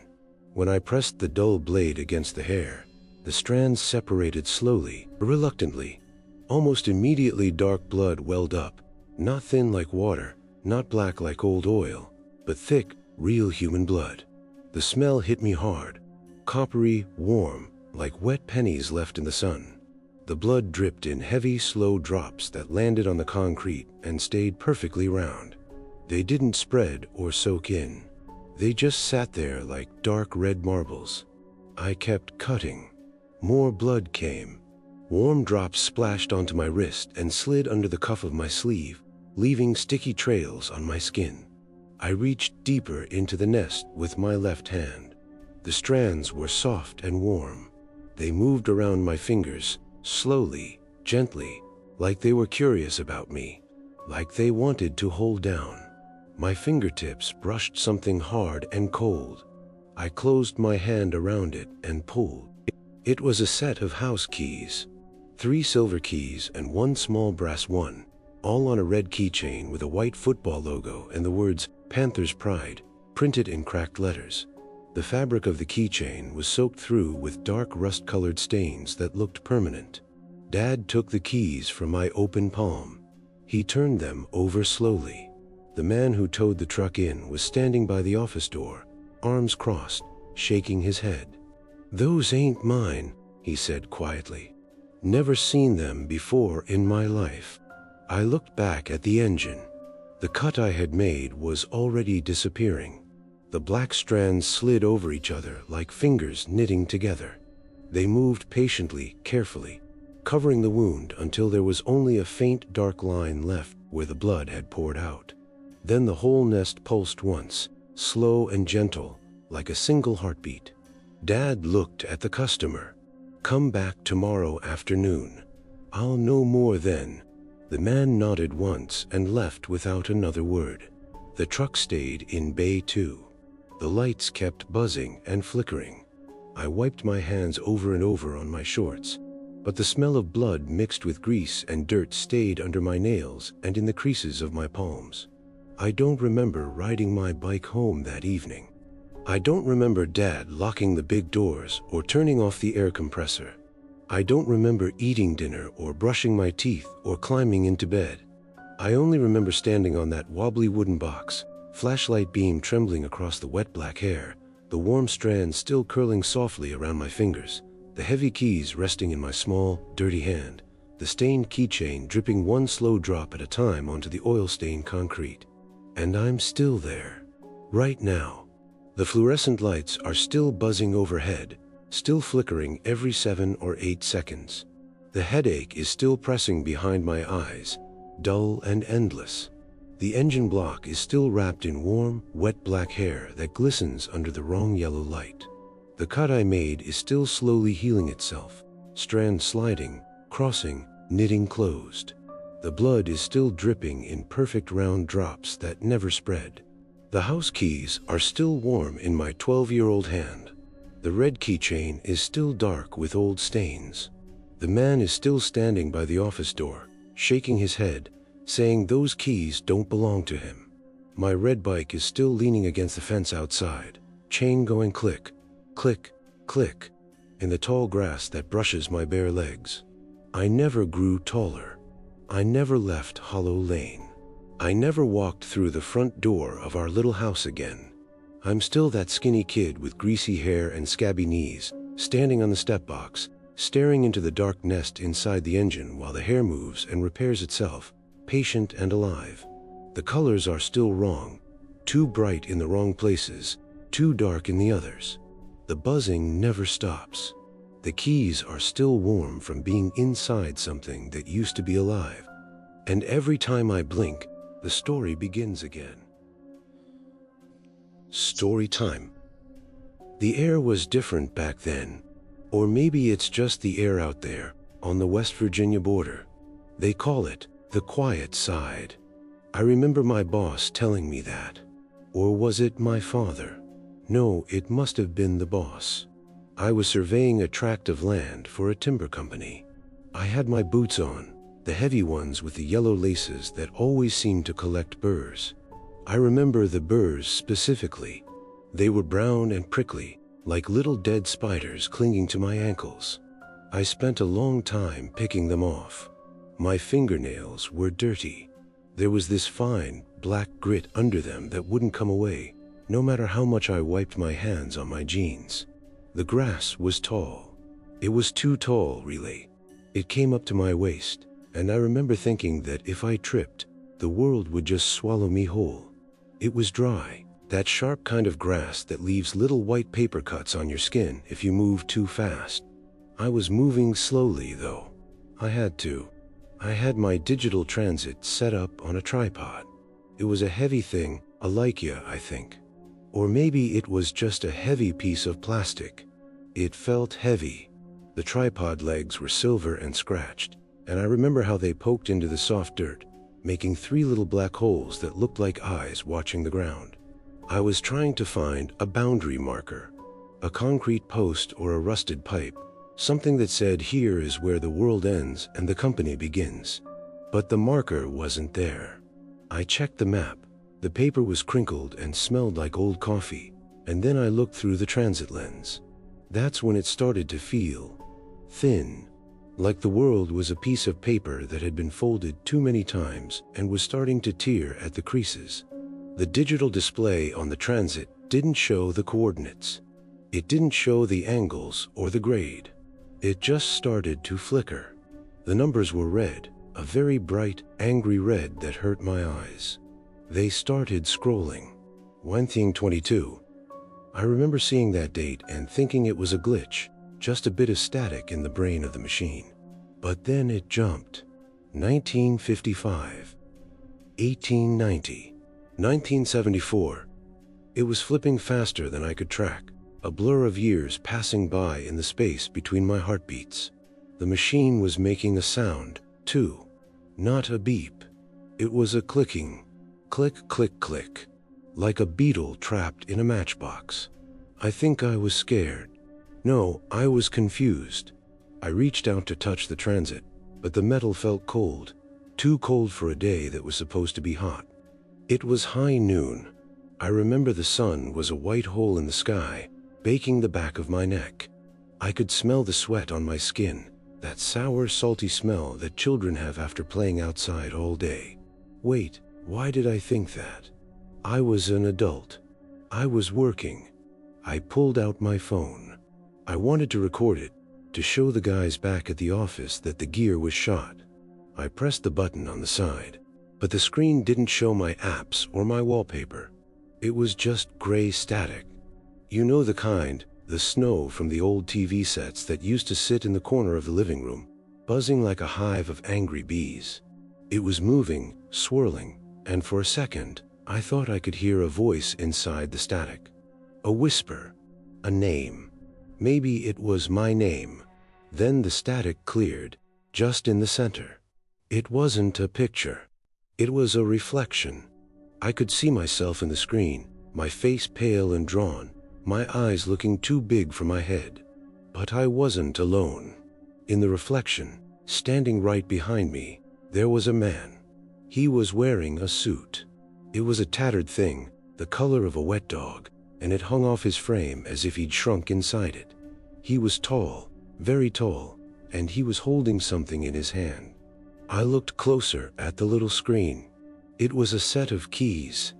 When I pressed the dull blade against the hair, the strands separated slowly, reluctantly. Almost immediately dark blood welled up, not thin like water, not black like old oil, but thick, real human blood. The smell hit me hard, coppery, warm, like wet pennies left in the sun. The blood dripped in heavy, slow drops that landed on the concrete and stayed perfectly round. They didn't spread or soak in. They just sat there like dark red marbles. I kept cutting. More blood came. Warm drops splashed onto my wrist and slid under the cuff of my sleeve, leaving sticky trails on my skin. I reached deeper into the nest with my left hand. The strands were soft and warm. They moved around my fingers, slowly, gently, like they were curious about me, like they wanted to hold down. My fingertips brushed something hard and cold. I closed my hand around it and pulled. It was a set of house keys. 3 silver keys and 1 small brass one, all on a red keychain with a white football logo and the words "Panther's Pride" printed in cracked letters. The fabric of the keychain was soaked through with dark rust-colored stains that looked permanent. Dad took the keys from my open palm. He turned them over slowly. The man who towed the truck in was standing by the office door, arms crossed, shaking his head. "Those ain't mine," he said quietly. "Never seen them before in my life." I looked back at the engine. The cut I had made was already disappearing. The black strands slid over each other like fingers knitting together. They moved patiently, carefully, covering the wound until there was only a faint dark line left where the blood had poured out. Then the whole nest pulsed once, slow and gentle, like a single heartbeat. Dad looked at the customer. "Come back tomorrow afternoon. I'll know more then." The man nodded once and left without another word. The truck stayed in Bay 2. The lights kept buzzing and flickering. I wiped my hands over and over on my shorts, but the smell of blood mixed with grease and dirt stayed under my nails and in the creases of my palms. I don't remember riding my bike home that evening. I don't remember Dad locking the big doors or turning off the air compressor. I don't remember eating dinner or brushing my teeth or climbing into bed. I only remember standing on that wobbly wooden box, flashlight beam trembling across the wet black hair, the warm strands still curling softly around my fingers, the heavy keys resting in my small, dirty hand, the stained keychain dripping one slow drop at a time onto the oil-stained concrete. And I'm still there. Right now. The fluorescent lights are still buzzing overhead, still flickering every 7 or 8 seconds. The headache is still pressing behind my eyes, dull and endless. The engine block is still wrapped in warm, wet black hair that glistens under the wrong yellow light. The cut I made is still slowly healing itself, strands sliding, crossing, knitting closed. The blood is still dripping in perfect round drops that never spread. The house keys are still warm in my 12-year-old hand. The red keychain is still dark with old stains. The man is still standing by the office door, shaking his head, saying those keys don't belong to him. My red bike is still leaning against the fence outside, chain going click, click, click, in the tall grass that brushes my bare legs. I never grew taller. I never left Hollow Lane. I never walked through the front door of our little house again. I'm still that skinny kid with greasy hair and scabby knees, standing on the step box, staring into the dark nest inside the engine while the hair moves and repairs itself, patient and alive. The colors are still wrong, too bright in the wrong places, too dark in the others. The buzzing never stops. The keys are still warm from being inside something that used to be alive. And every time I blink, the story begins again. Story time. The air was different back then. Or maybe it's just the air out there, on the West Virginia border. They call it the quiet side. I remember my boss telling me that. Or was it my father? No, it must have been the boss. I was surveying a tract of land for a timber company. I had my boots on, the heavy ones with the yellow laces that always seemed to collect burrs. I remember the burrs specifically. They were brown and prickly, like little dead spiders clinging to my ankles. I spent a long time picking them off. My fingernails were dirty. There was this fine, black grit under them that wouldn't come away, no matter how much I wiped my hands on my jeans. The grass was tall. It was too tall, really. It came up to my waist, and I remember thinking that if I tripped, the world would just swallow me whole. It was dry, that sharp kind of grass that leaves little white paper cuts on your skin if you move too fast. I was moving slowly, though. I had to. I had my digital transit set up on a tripod. It was a heavy thing, a Leica, I think. Or maybe it was just a heavy piece of plastic. It felt heavy. The tripod legs were silver and scratched, and I remember how they poked into the soft dirt, making 3 little black holes that looked like eyes watching the ground. I was trying to find a boundary marker, a concrete post or a rusted pipe, something that said here is where the world ends and the company begins. But the marker wasn't there. I checked the map. The paper was crinkled and smelled like old coffee, and then I looked through the transit lens. That's when it started to feel thin, like the world was a piece of paper that had been folded too many times and was starting to tear at the creases. The digital display on the transit didn't show the coordinates. It didn't show the angles or the grade. It just started to flicker. The numbers were red, a very bright, angry red that hurt my eyes. They started scrolling. 1/22. I remember seeing that date and thinking it was a glitch, just a bit of static in the brain of the machine. But then it jumped. 1955, 1890, 1974. It was flipping faster than I could track, a blur of years passing by in the space between my heartbeats. The machine was making a sound, too. Not a beep. It was a clicking. Click, click, click. Like a beetle trapped in a matchbox. I think I was scared. No, I was confused. I reached out to touch the transit, but the metal felt cold. Too cold for a day that was supposed to be hot. It was high noon. I remember the sun was a white hole in the sky, baking the back of my neck. I could smell the sweat on my skin, that sour, salty smell that children have after playing outside all day. Wait, why did I think that? I was an adult. I was working. I pulled out my phone. I wanted to record it, to show the guys back at the office that the gear was shot. I pressed the button on the side, but the screen didn't show my apps or my wallpaper. It was just gray static. You know the kind, the snow from the old TV sets that used to sit in the corner of the living room, buzzing like a hive of angry bees. It was moving, swirling, and for a second, I thought I could hear a voice inside the static. A whisper, a name. Maybe it was my name. Then the static cleared, just in the center. It wasn't a picture. It was a reflection. I could see myself in the screen, my face pale and drawn, my eyes looking too big for my head. But I wasn't alone. In the reflection, standing right behind me, there was a man. He was wearing a suit. It was a tattered thing, the color of a wet dog, and it hung off his frame as if he'd shrunk inside it. He was tall, very tall, and he was holding something in his hand. I looked closer at the little screen. It was a set of keys.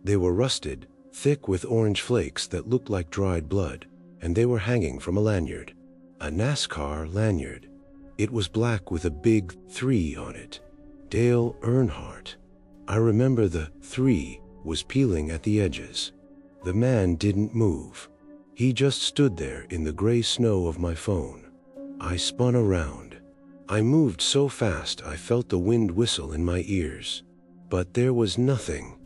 They were rusted, thick with orange flakes that looked like dried blood, and they were hanging from a lanyard. A NASCAR lanyard. It was black with a big 3 on it. Dale Earnhardt. I remember the 3 was peeling at the edges. The man didn't move. He just stood there in the gray snow of my phone. I spun around. I moved so fast I felt the wind whistle in my ears. But there was nothing.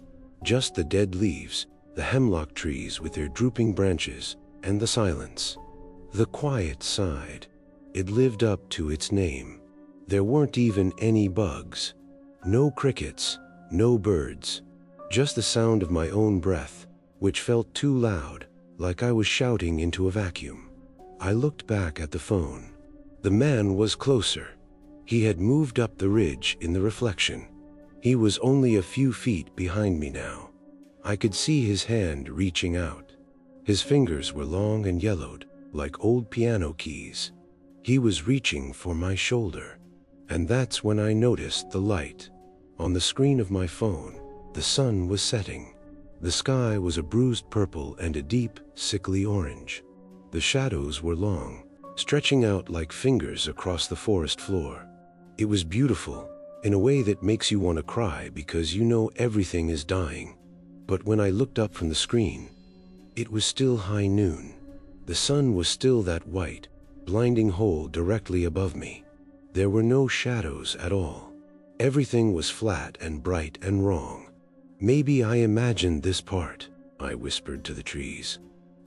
Just the dead leaves, the hemlock trees with their drooping branches, and the silence. The quiet side. It lived up to its name. There weren't even any bugs. No crickets, no birds. Just the sound of my own breath, which felt too loud, like I was shouting into a vacuum. I looked back at the phone. The man was closer. He had moved up the ridge in the reflection. He was only a few feet behind me now. I could see his hand reaching out. His fingers were long and yellowed, like old piano keys. He was reaching for my shoulder. And that's when I noticed the light. On the screen of my phone, the sun was setting. The sky was a bruised purple and a deep, sickly orange. The shadows were long, stretching out like fingers across the forest floor. It was beautiful, in a way that makes you want to cry because you know everything is dying. But when I looked up from the screen, it was still high noon. The sun was still that white, blinding hole directly above me. There were no shadows at all. Everything was flat and bright and wrong. Maybe I imagined this part, I whispered to the trees.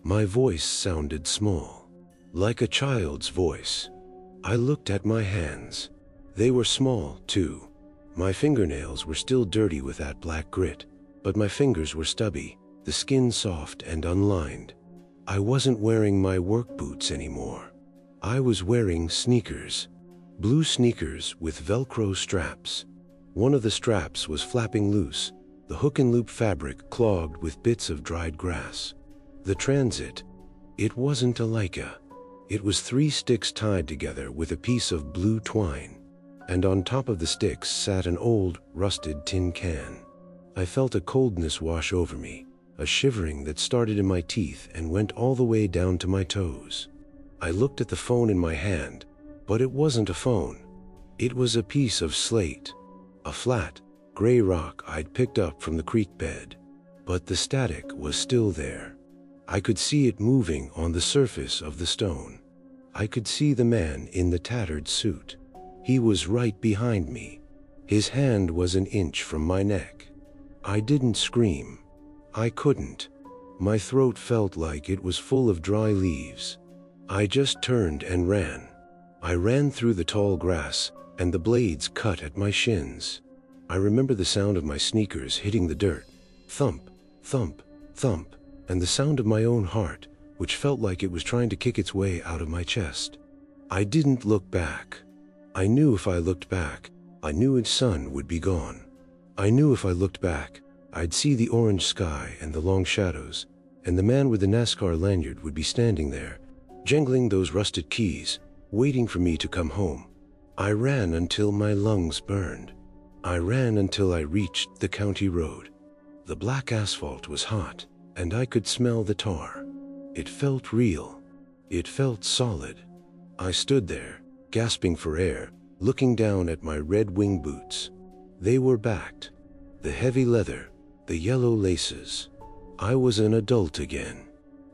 My voice sounded small, like a child's voice. I looked at my hands. They were small, too. My fingernails were still dirty with that black grit, but my fingers were stubby, the skin soft and unlined. I wasn't wearing my work boots anymore. I was wearing sneakers. Blue sneakers with Velcro straps. One of the straps was flapping loose, the hook and loop fabric clogged with bits of dried grass. The transit, it wasn't a Leica. It was 3 sticks tied together with a piece of blue twine, and on top of the sticks sat an old, rusted tin can. I felt a coldness wash over me, a shivering that started in my teeth and went all the way down to my toes. I looked at the phone in my hand, but it wasn't a phone. It was a piece of slate, a flat, gray rock I'd picked up from the creek bed. But the static was still there. I could see it moving on the surface of the stone. I could see the man in the tattered suit. He was right behind me. His hand was an inch from my neck. I didn't scream. I couldn't. My throat felt like it was full of dry leaves. I just turned and ran. I ran through the tall grass, and the blades cut at my shins. I remember the sound of my sneakers hitting the dirt. Thump, thump, thump, and the sound of my own heart, which felt like it was trying to kick its way out of my chest. I didn't look back. I knew if I looked back, I knew its sun would be gone. I knew if I looked back, I'd see the orange sky and the long shadows, and the man with the NASCAR lanyard would be standing there, jangling those rusted keys, waiting for me to come home. I ran until my lungs burned. I ran until I reached the county road. The black asphalt was hot, and I could smell the tar. It felt real. It felt solid. I stood there, gasping for air, looking down at my red wing boots. They were backed. The heavy leather, the yellow laces. I was an adult again.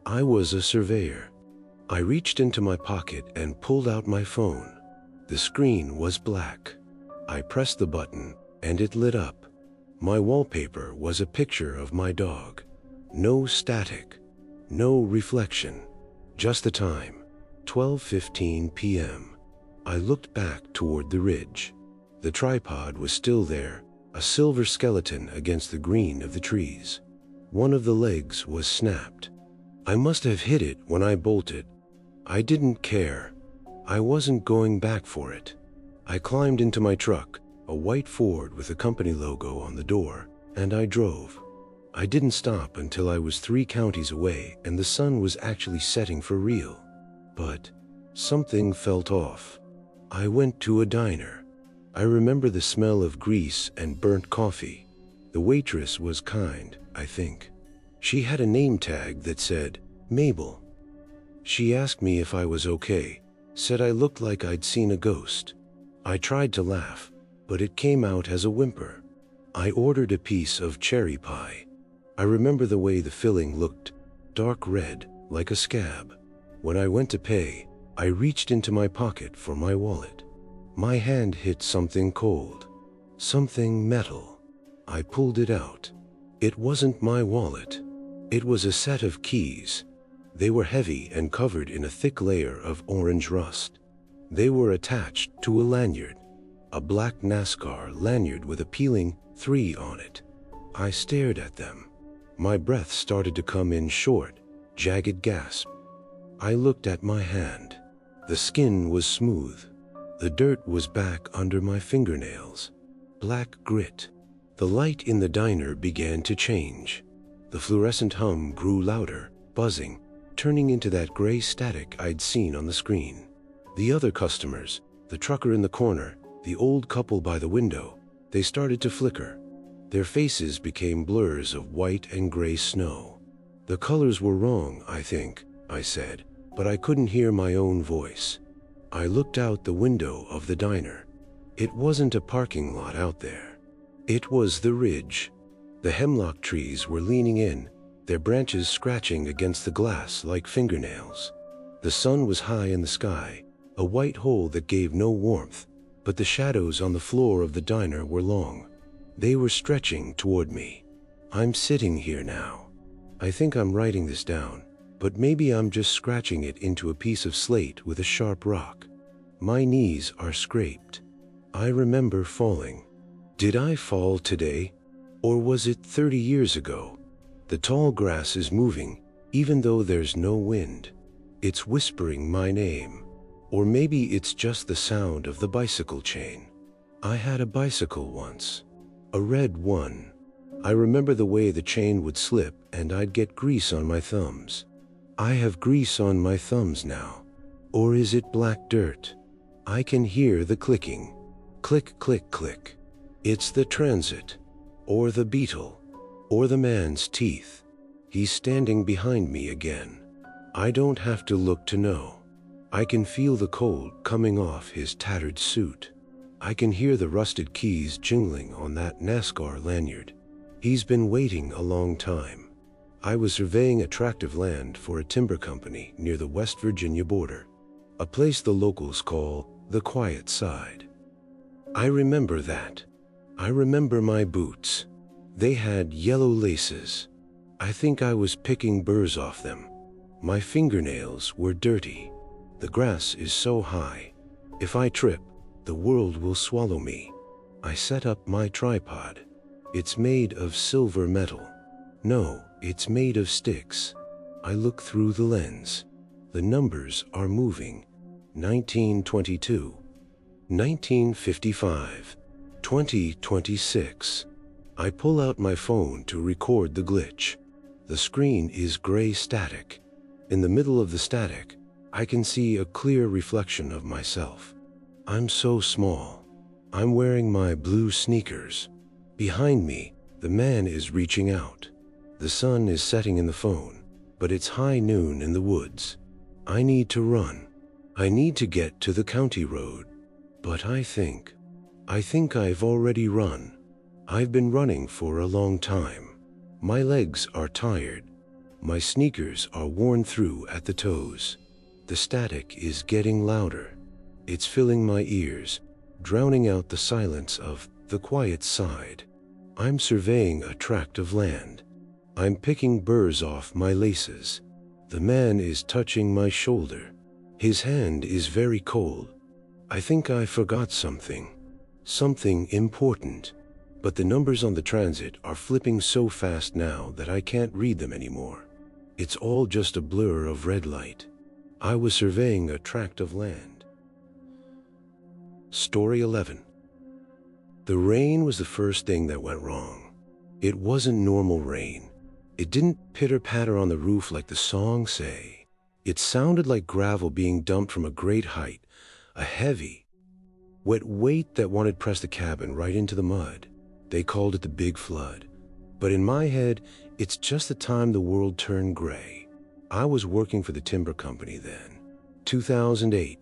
I was a surveyor. I reached into my pocket and pulled out my phone. The screen was black. I pressed the button, and it lit up. My wallpaper was a picture of my dog. No static, no reflection, just the time, 12:15 p.m. I looked back toward the ridge. The tripod was still there, a silver skeleton against the green of the trees. One of the legs was snapped. I must have hit it when I bolted. I didn't care. I wasn't going back for it. I climbed into my truck, a white Ford with a company logo on the door, and I drove. I didn't stop until I was 3 counties away and the sun was actually setting for real. But something felt off. I went to a diner. I remember the smell of grease and burnt coffee. The waitress was kind, I think. She had a name tag that said, Mabel. She asked me if I was okay, said I looked like I'd seen a ghost. I tried to laugh, but it came out as a whimper. I ordered a piece of cherry pie. I remember the way the filling looked, dark red, like a scab. When I went to pay, I reached into my pocket for my wallet. My hand hit something cold, something metal. I pulled it out. It wasn't my wallet. It was a set of keys. They were heavy and covered in a thick layer of orange rust. They were attached to a lanyard, a black NASCAR lanyard with a peeling 3 on it. I stared at them. My breath started to come in short, jagged gasp. I looked at my hand. The skin was smooth. The dirt was back under my fingernails. Black grit. The light in the diner began to change. The fluorescent hum grew louder, buzzing, turning into that gray static I'd seen on the screen. The other customers, the trucker in the corner, the old couple by the window, they started to flicker. Their faces became blurs of white and gray snow. The colors were wrong, I think, I said, but I couldn't hear my own voice. I looked out the window of the diner. It wasn't a parking lot out there. It was the ridge. The hemlock trees were leaning in, their branches scratching against the glass like fingernails. The sun was high in the sky, a white hole that gave no warmth, but the shadows on the floor of the diner were long. They were stretching toward me. I'm sitting here now. I think I'm writing this down, but maybe I'm just scratching it into a piece of slate with a sharp rock. My knees are scraped. I remember falling. Did I fall today? Or was it 30 years ago? The tall grass is moving, even though there's no wind. It's whispering my name. Or maybe it's just the sound of the bicycle chain. I had a bicycle once. A red one. I remember the way the chain would slip and I'd get grease on my thumbs. I have grease on my thumbs now. Or is it black dirt? I can hear the clicking. Click, click, click. It's the transit. Or the beetle. Or the man's teeth. He's standing behind me again. I don't have to look to know. I can feel the cold coming off his tattered suit. I can hear the rusted keys jingling on that NASCAR lanyard. He's been waiting a long time. I was surveying a tract of land for a timber company near the West Virginia border, a place the locals call the Quiet Side. I remember that. I remember my boots. They had yellow laces. I think I was picking burrs off them. My fingernails were dirty. The grass is so high. If I trip, the world will swallow me. I set up my tripod. It's made of silver metal. No, it's made of sticks. I look through the lens. The numbers are moving. 1922, 1955, 2026. I pull out my phone to record the glitch. The screen is gray static. In the middle of the static, I can see a clear reflection of myself. I'm so small. I'm wearing my blue sneakers. Behind me, the man is reaching out. The sun is setting in the phone, but it's high noon in the woods. I need to run. I need to get to the county road. But I think I've already run. I've been running for a long time. My legs are tired. My sneakers are worn through at the toes. The static is getting louder. It's filling my ears, drowning out the silence of the quiet side. I'm surveying a tract of land. I'm picking burrs off my laces. The man is touching my shoulder. His hand is very cold. I think I forgot something. Something important. But the numbers on the transit are flipping so fast now that I can't read them anymore. It's all just a blur of red light. I was surveying a tract of land. Story 11. The rain was the first thing that went wrong. It wasn't normal rain. It didn't pitter-patter on the roof like the songs say. It sounded like gravel being dumped from a great height, a heavy, Wet weight that wanted to press the cabin right into the mud. They called it the Big Flood. But in my head, it's just the time the world turned gray. I was working for the timber company then. 2008.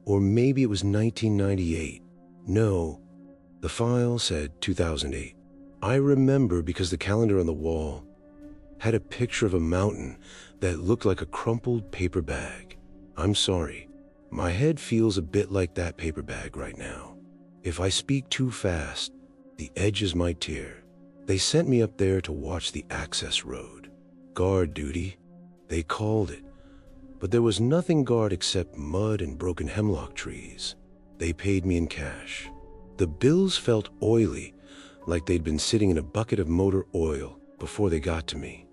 Or maybe it was 1998. No, the file said 2008. I remember because the calendar on the wall had a picture of a mountain that looked like a crumpled paper bag. I'm sorry, my head feels a bit like that paper bag right now. If I speak too fast, the edges might tear. They sent me up there to watch the access road. Guard duty, they called it. But there was nothing guard except mud and broken hemlock trees. They paid me in cash. The bills felt oily, like they'd been sitting in a bucket of motor oil before they got to me.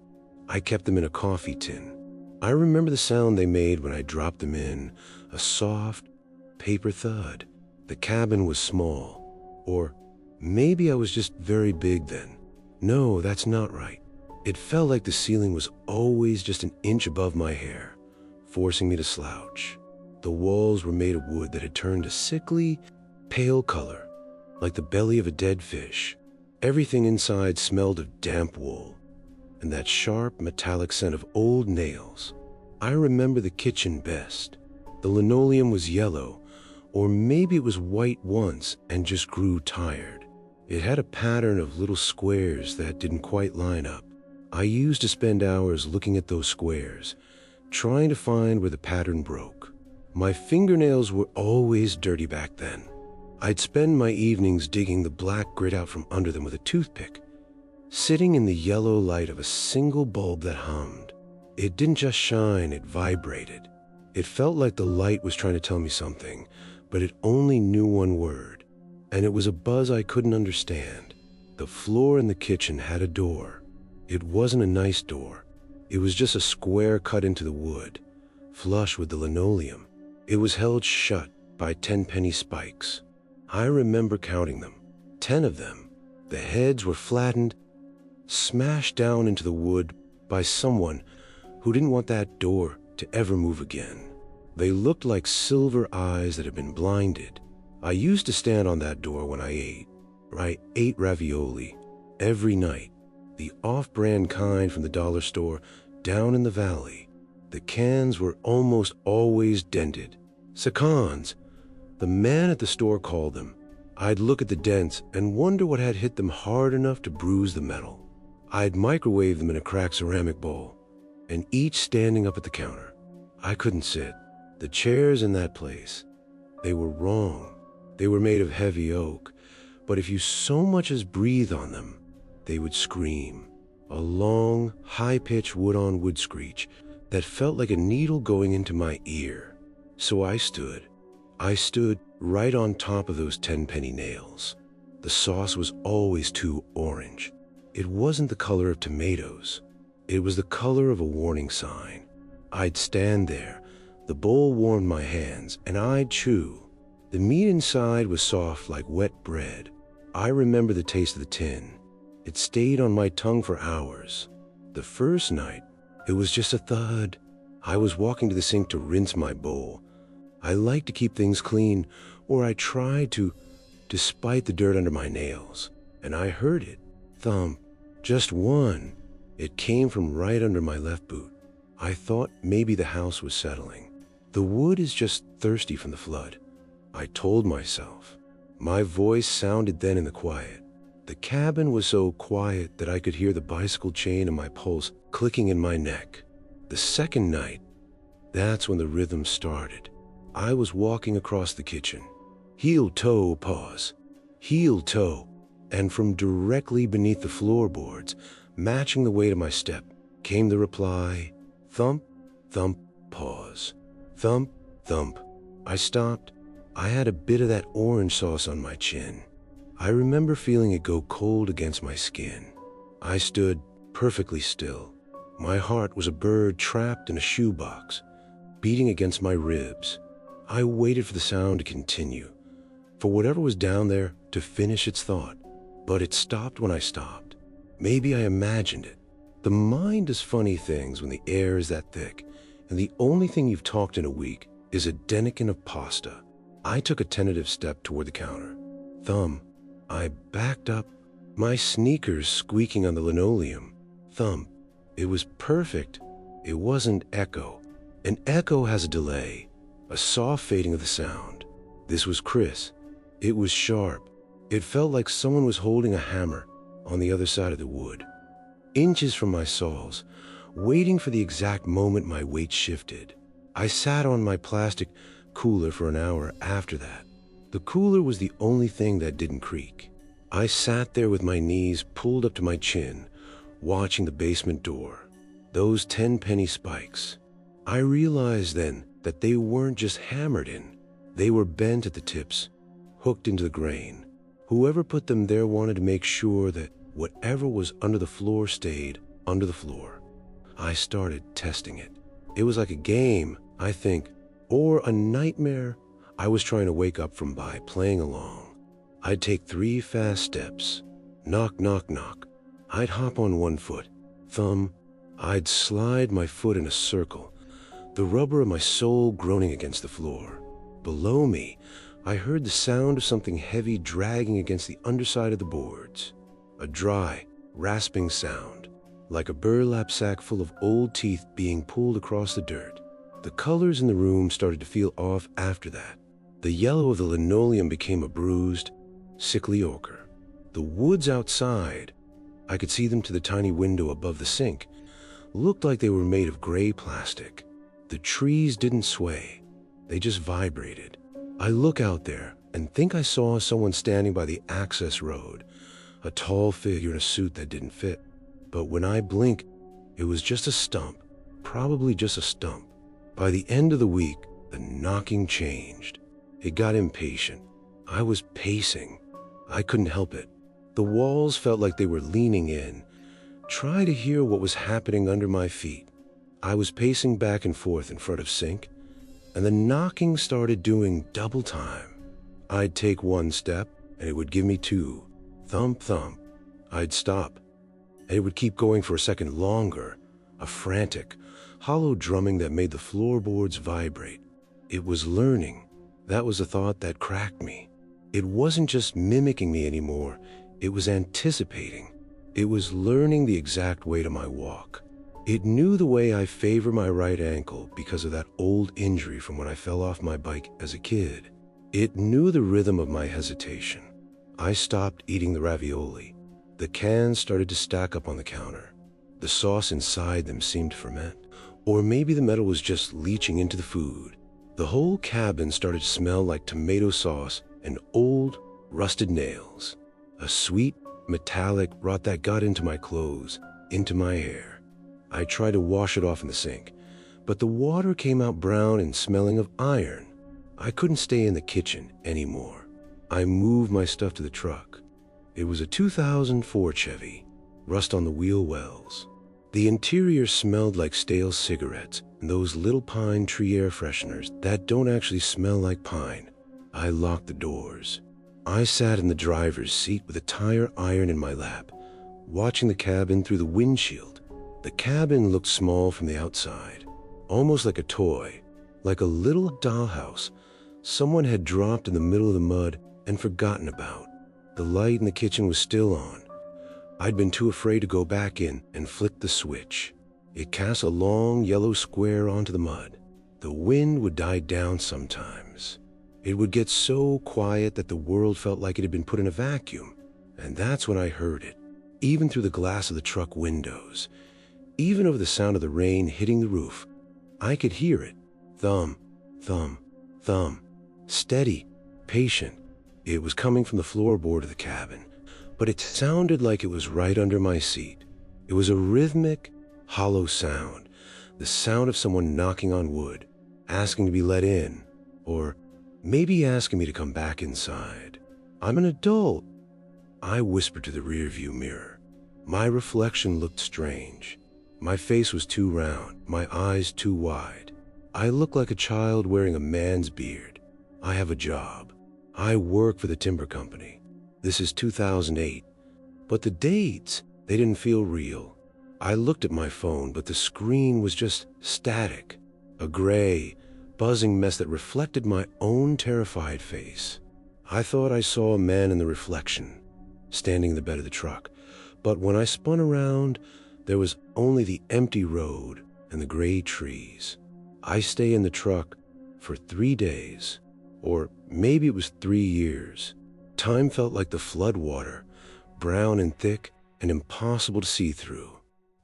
I kept them in a coffee tin. I remember the sound they made when I dropped them in, a soft paper thud. The cabin was small, or maybe I was just very big then. No, that's not right. It felt like the ceiling was always just an inch above my hair, forcing me to slouch. The walls were made of wood that had turned a sickly, pale color, like the belly of a dead fish. Everything inside smelled of damp wool, and that sharp, metallic scent of old nails. I remember the kitchen best. The linoleum was yellow, or maybe it was white once and just grew tired. It had a pattern of little squares that didn't quite line up. I used to spend hours looking at those squares, trying to find where the pattern broke. My fingernails were always dirty back then. I'd spend my evenings digging the black grit out from under them with a toothpick, sitting in the yellow light of a single bulb that hummed. It didn't just shine, it vibrated. It felt like the light was trying to tell me something, but it only knew one word, and it was a buzz I couldn't understand. The floor in the kitchen had a door. It wasn't a nice door. It was just a square cut into the wood, flush with the linoleum. It was held shut by 10-penny spikes. I remember counting them, 10 of them. The heads were flattened, smashed down into the wood by someone who didn't want that door to ever move again. They looked like silver eyes that had been blinded. I used to stand on that door when I ate. I ate ravioli every night, the off-brand kind from the dollar store down in the valley. The cans were almost always dented. Secans, the man at the store called them. I'd look at the dents and wonder what had hit them hard enough to bruise the metal. I'd microwave them in a cracked ceramic bowl, and each standing up at the counter. I couldn't sit. The chairs in that place, they were wrong. They were made of heavy oak, but if you so much as breathe on them, they would scream. A long, high-pitched wood-on-wood screech that felt like a needle going into my ear. So I stood right on top of those 10-penny nails. The sauce was always too orange. It wasn't the color of tomatoes. It was the color of a warning sign. I'd stand there, the bowl warmed my hands, and I'd chew. The meat inside was soft like wet bread. I remember the taste of the tin. It stayed on my tongue for hours. The first night, it was just a thud. I was walking to the sink to rinse my bowl. I like to keep things clean, or I tried to, despite the dirt under my nails. And I heard it. Thump. Just one. It came from right under my left boot. I thought maybe the house was settling. The wood is just thirsty from the flood, I told myself. My voice sounded then in the quiet. The cabin was so quiet that I could hear the bicycle chain in my pulse clicking in my neck. The second night, that's when the rhythm started. I was walking across the kitchen. Heel-toe, pause. Heel-toe. And from directly beneath the floorboards, matching the weight of my step, came the reply, thump, thump, pause. Thump, thump. I stopped. I had a bit of that orange sauce on my chin. I remember feeling it go cold against my skin. I stood perfectly still. My heart was a bird trapped in a shoebox, beating against my ribs. I waited for the sound to continue, for whatever was down there to finish its thought. But it stopped when I stopped. Maybe I imagined it. The mind does funny things when the air is that thick, and the only thing you've talked in a week is a denikin of pasta. I took a tentative step toward the counter. Thump. I backed up, my sneakers squeaking on the linoleum. Thump. It was perfect. It wasn't echo. An echo has a delay, a soft fading of the sound. This was crisp. It was sharp. It felt like someone was holding a hammer on the other side of the wood. Inches from my soles, waiting for the exact moment my weight shifted. I sat on my plastic cooler for an hour after that. The cooler was the only thing that didn't creak. I sat there with my knees pulled up to my chin, watching the basement door. Those 10-penny spikes. I realized then that they weren't just hammered in. They were bent at the tips, hooked into the grain. Whoever put them there wanted to make sure that whatever was under the floor stayed under the floor. I started testing it. It was like a game, I think, or a nightmare I was trying to wake up from by playing along. I'd take 3 fast steps. Knock, knock, knock. I'd hop on one foot. Thump. I'd slide my foot in a circle, the rubber of my sole groaning against the floor. Below me, I heard the sound of something heavy dragging against the underside of the boards. A dry, rasping sound, like a burlap sack full of old teeth being pulled across the dirt. The colors in the room started to feel off after that. The yellow of the linoleum became a bruised, sickly ochre. The woods outside, I could see them to the tiny window above the sink, looked like they were made of gray plastic. The trees didn't sway, they just vibrated. I look out there and think I saw someone standing by the access road, a tall figure in a suit that didn't fit. But when I blink, it was just a stump, probably just a stump. By the end of the week, the knocking changed. It got impatient. I was pacing. I couldn't help it. The walls felt like they were leaning in, trying to hear what was happening under my feet. I was pacing back and forth in front of sink, and the knocking started doing double time. I'd take 1 step, and it would give me 2. Thump, thump. I'd stop, and it would keep going for a second longer, a frantic, hollow drumming that made the floorboards vibrate. It was learning. That was a thought that cracked me. It wasn't just mimicking me anymore, it was anticipating. It was learning the exact way to my walk. It knew the way I favor my right ankle because of that old injury from when I fell off my bike as a kid. It knew the rhythm of my hesitation. I stopped eating the ravioli. The cans started to stack up on the counter. The sauce inside them seemed to ferment. Or maybe the metal was just leaching into the food. The whole cabin started to smell like tomato sauce and old, rusted nails. A sweet, metallic rot that got into my clothes, into my hair. I tried to wash it off in the sink, but the water came out brown and smelling of iron. I couldn't stay in the kitchen anymore. I moved my stuff to the truck. It was a 2004 Chevy, rust on the wheel wells. The interior smelled like stale cigarettes and those little pine tree air fresheners that don't actually smell like pine. I locked the doors. I sat in the driver's seat with a tire iron in my lap, watching the cabin through the windshield. The cabin looked small from the outside, almost like a toy, like a little dollhouse someone had dropped in the middle of the mud and forgotten about. The light in the kitchen was still on. I'd been too afraid to go back in and flick the switch. It cast a long yellow square onto the mud. The wind would die down sometimes. It would get so quiet that the world felt like it had been put in a vacuum. And that's when I heard it, even through the glass of the truck windows, even over the sound of the rain hitting the roof. I could hear it. Thump, thump, thump. Steady, patient. It was coming from the floorboard of the cabin, but it sounded like it was right under my seat. It was a rhythmic, hollow sound, the sound of someone knocking on wood, asking to be let in, or maybe asking me to come back inside. I'm an adult. I whispered to the rearview mirror. My reflection looked strange. My face was too round, my eyes too wide. I looked like a child wearing a man's beard. I have a job. I work for the timber company. This is 2008. But the dates, they didn't feel real. I looked at my phone, but the screen was just static. A gray, buzzing mess that reflected my own terrified face. I thought I saw a man in the reflection, standing in the bed of the truck. But when I spun around, there was only the empty road and the gray trees. I stayed in the truck for 3 days, or maybe it was 3 years. Time felt like the floodwater, brown and thick and impossible to see through.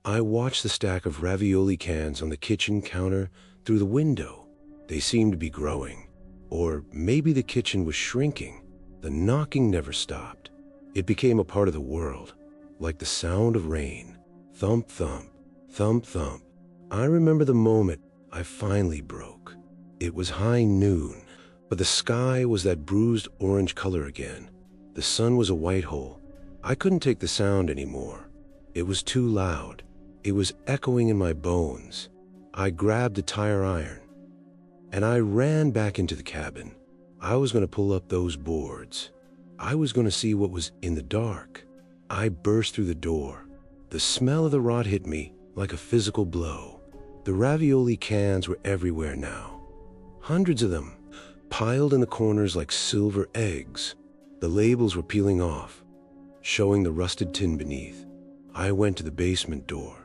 I watched the stack of ravioli cans on the kitchen counter through the window. They seemed to be growing, or maybe the kitchen was shrinking. The knocking never stopped. It became a part of the world, like the sound of rain. Thump, thump, thump, thump. I remember the moment I finally broke. It was high noon, but the sky was that bruised orange color again. The sun was a white hole. I couldn't take the sound anymore. It was too loud. It was echoing in my bones. I grabbed a tire iron, and I ran back into the cabin. I was going to pull up those boards. I was going to see what was in the dark. I burst through the door. The smell of the rot hit me like a physical blow. The ravioli cans were everywhere now. Hundreds of them, piled in the corners like silver eggs. The labels were peeling off, showing the rusted tin beneath. I went to the basement door.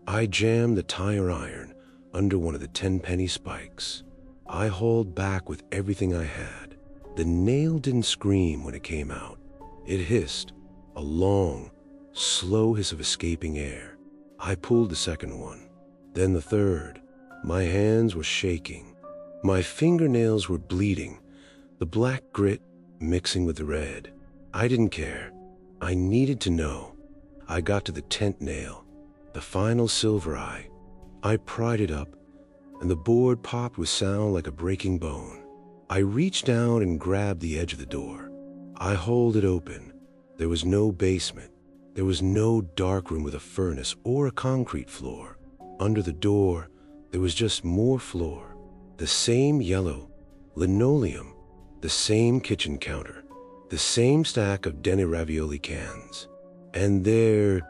I jammed the tire iron under one of the 10-penny spikes. I hauled back with everything I had. The nail didn't scream when it came out. It hissed, a long, slow hiss of escaping air. I pulled the second one, then the third. My hands were shaking. My fingernails were bleeding, the black grit mixing with the red. I didn't care. I needed to know. I got to the 10th nail, the final silver eye. I pried it up, and the board popped with sound like a breaking bone. I reached down and grabbed the edge of the door. I hauled it open. There was no basement. There was no dark room with a furnace or a concrete floor. Under the door, there was just more floor. The same yellow linoleum, the same kitchen counter, the same stack of Denny ravioli cans. And there,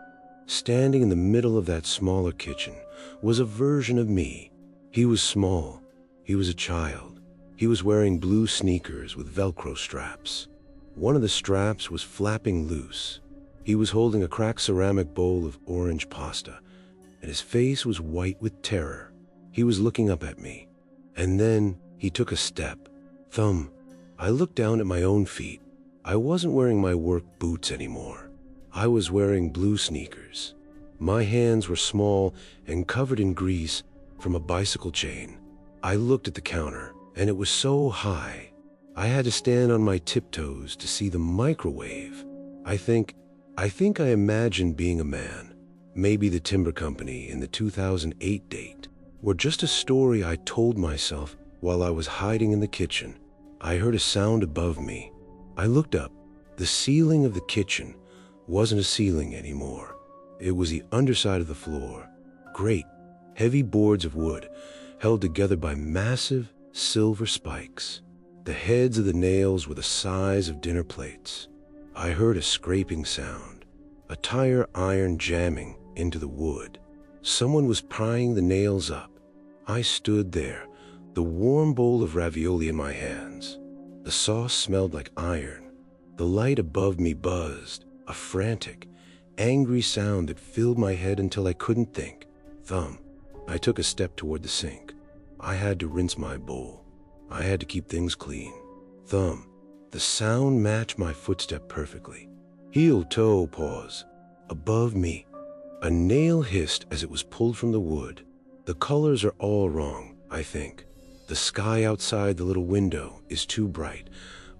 standing in the middle of that smaller kitchen, was a version of me. He was small. He was a child. He was wearing blue sneakers with Velcro straps. One of the straps was flapping loose. He was holding a cracked ceramic bowl of orange pasta, and his face was white with terror. He was looking up at me, and then he took a step. Thumb. I looked down at my own feet. I wasn't wearing my work boots anymore. I was wearing blue sneakers. My hands were small and covered in grease from a bicycle chain. I looked at the counter, and it was so high. I had to stand on my tiptoes to see the microwave. I think I imagined being a man. Maybe the timber company in the 2008 date, or just a story I told myself while I was hiding in the kitchen. I heard a sound above me. I looked up. The ceiling of the kitchen wasn't a ceiling anymore. It was the underside of the floor. Great, heavy boards of wood held together by massive silver spikes. The heads of the nails were the size of dinner plates. I heard a scraping sound, a tire iron jamming into the wood. Someone was prying the nails up. I stood there, the warm bowl of ravioli in my hands. The sauce smelled like iron. The light above me buzzed, a frantic, angry sound that filled my head until I couldn't think. Thumb. I took a step toward the sink. I had to rinse my bowl. I had to keep things clean. Thumb. The sound matched my footstep perfectly. Heel, toe, pause. Above me, a nail hissed as it was pulled from the wood. The colors are all wrong, I think. The sky outside the little window is too bright,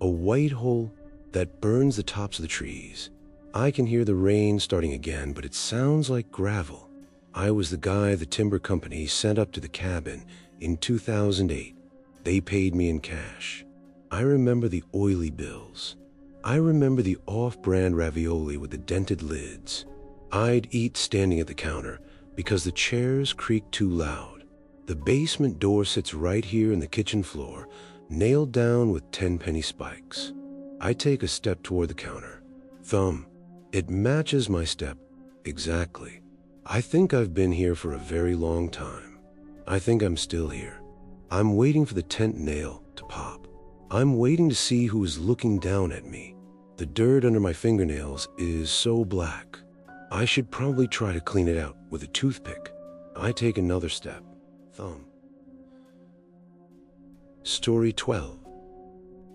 a white hole that burns the tops of the trees. I can hear the rain starting again, but it sounds like gravel. I was the guy the timber company sent up to the cabin in 2008. They paid me in cash. I remember the oily bills. I remember the off-brand ravioli with the dented lids. I'd eat standing at the counter because the chairs creaked too loud. The basement door sits right here in the kitchen floor, nailed down with 10-penny spikes. I take a step toward the counter. Thumb. It matches my step exactly. I think I've been here for a very long time. I think I'm still here. I'm waiting for the tent nail to pop. I'm waiting to see who is looking down at me. The dirt under my fingernails is so black. I should probably try to clean it out with a toothpick. I take another step. Thumb. Story 12.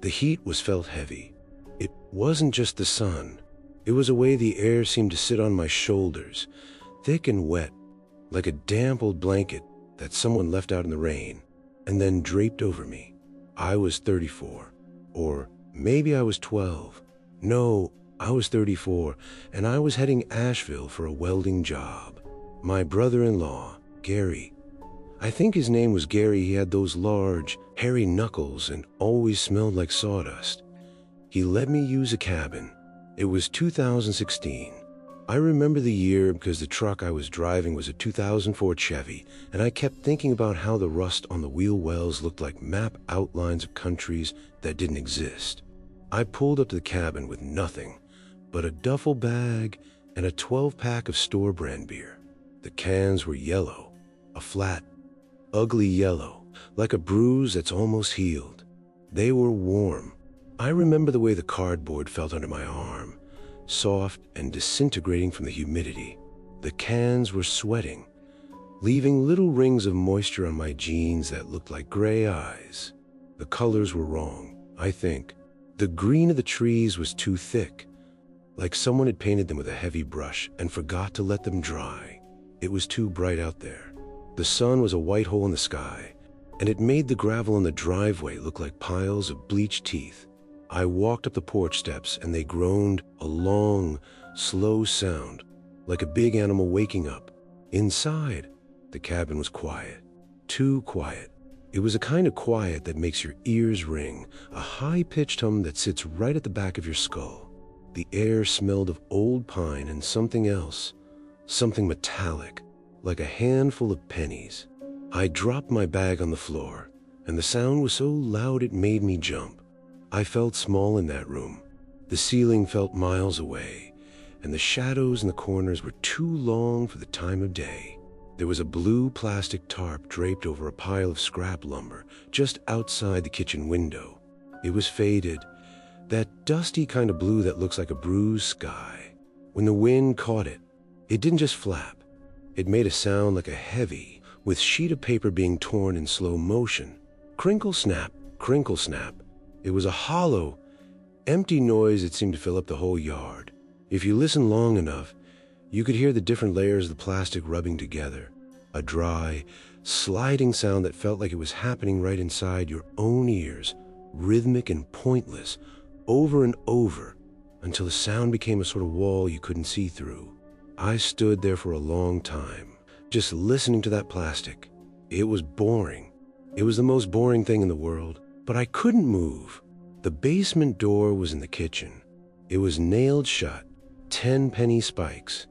The heat was felt heavy. It wasn't just the sun. It was a way the air seemed to sit on my shoulders, thick and wet, like a damp old blanket that someone left out in the rain, and then draped over me. I was 34, or maybe I was 12. No, I was 34, and I was heading Asheville for a welding job. My brother-in-law, Gary, I think his name was Gary, he had those large, hairy knuckles and always smelled like sawdust. He let me use a cabin. It was 2016. I remember the year because the truck I was driving was a 2004 Chevy, and I kept thinking about how the rust on the wheel wells looked like map outlines of countries that didn't exist. I pulled up to the cabin with nothing but a duffel bag and a 12-pack of store brand beer. The cans were yellow, a flat, ugly yellow, like a bruise that's almost healed. They were warm. I remember the way the cardboard felt under my arm, soft and disintegrating from the humidity. The cans were sweating, leaving little rings of moisture on my jeans that looked like gray eyes. The colors were wrong, I think. The green of the trees was too thick, like someone had painted them with a heavy brush and forgot to let them dry. It was too bright out there. The sun was a white hole in the sky, and it made the gravel in the driveway look like piles of bleached teeth. I walked up the porch steps, and they groaned, a long, slow sound, like a big animal waking up. Inside, the cabin was quiet. Too quiet. It was a kind of quiet that makes your ears ring, a high-pitched hum that sits right at the back of your skull. The air smelled of old pine and something else, something metallic, like a handful of pennies. I dropped my bag on the floor, and the sound was so loud it made me jump. I felt small in that room. The ceiling felt miles away, and the shadows in the corners were too long for the time of day. There was a blue plastic tarp draped over a pile of scrap lumber just outside the kitchen window. It was faded, that dusty kind of blue that looks like a bruised sky. When the wind caught it, it didn't just flap. It made a sound like a heavy, with sheet of paper being torn in slow motion. Crinkle snap, crinkle snap. It was a hollow, empty noise that seemed to fill up the whole yard. If you listened long enough, you could hear the different layers of the plastic rubbing together. A dry, sliding sound that felt like it was happening right inside your own ears, rhythmic and pointless, over and over, until the sound became a sort of wall you couldn't see through. I stood there for a long time, just listening to that plastic. It was boring. It was the most boring thing in the world, but I couldn't move. The basement door was in the kitchen. It was nailed shut, 10-penny spikes,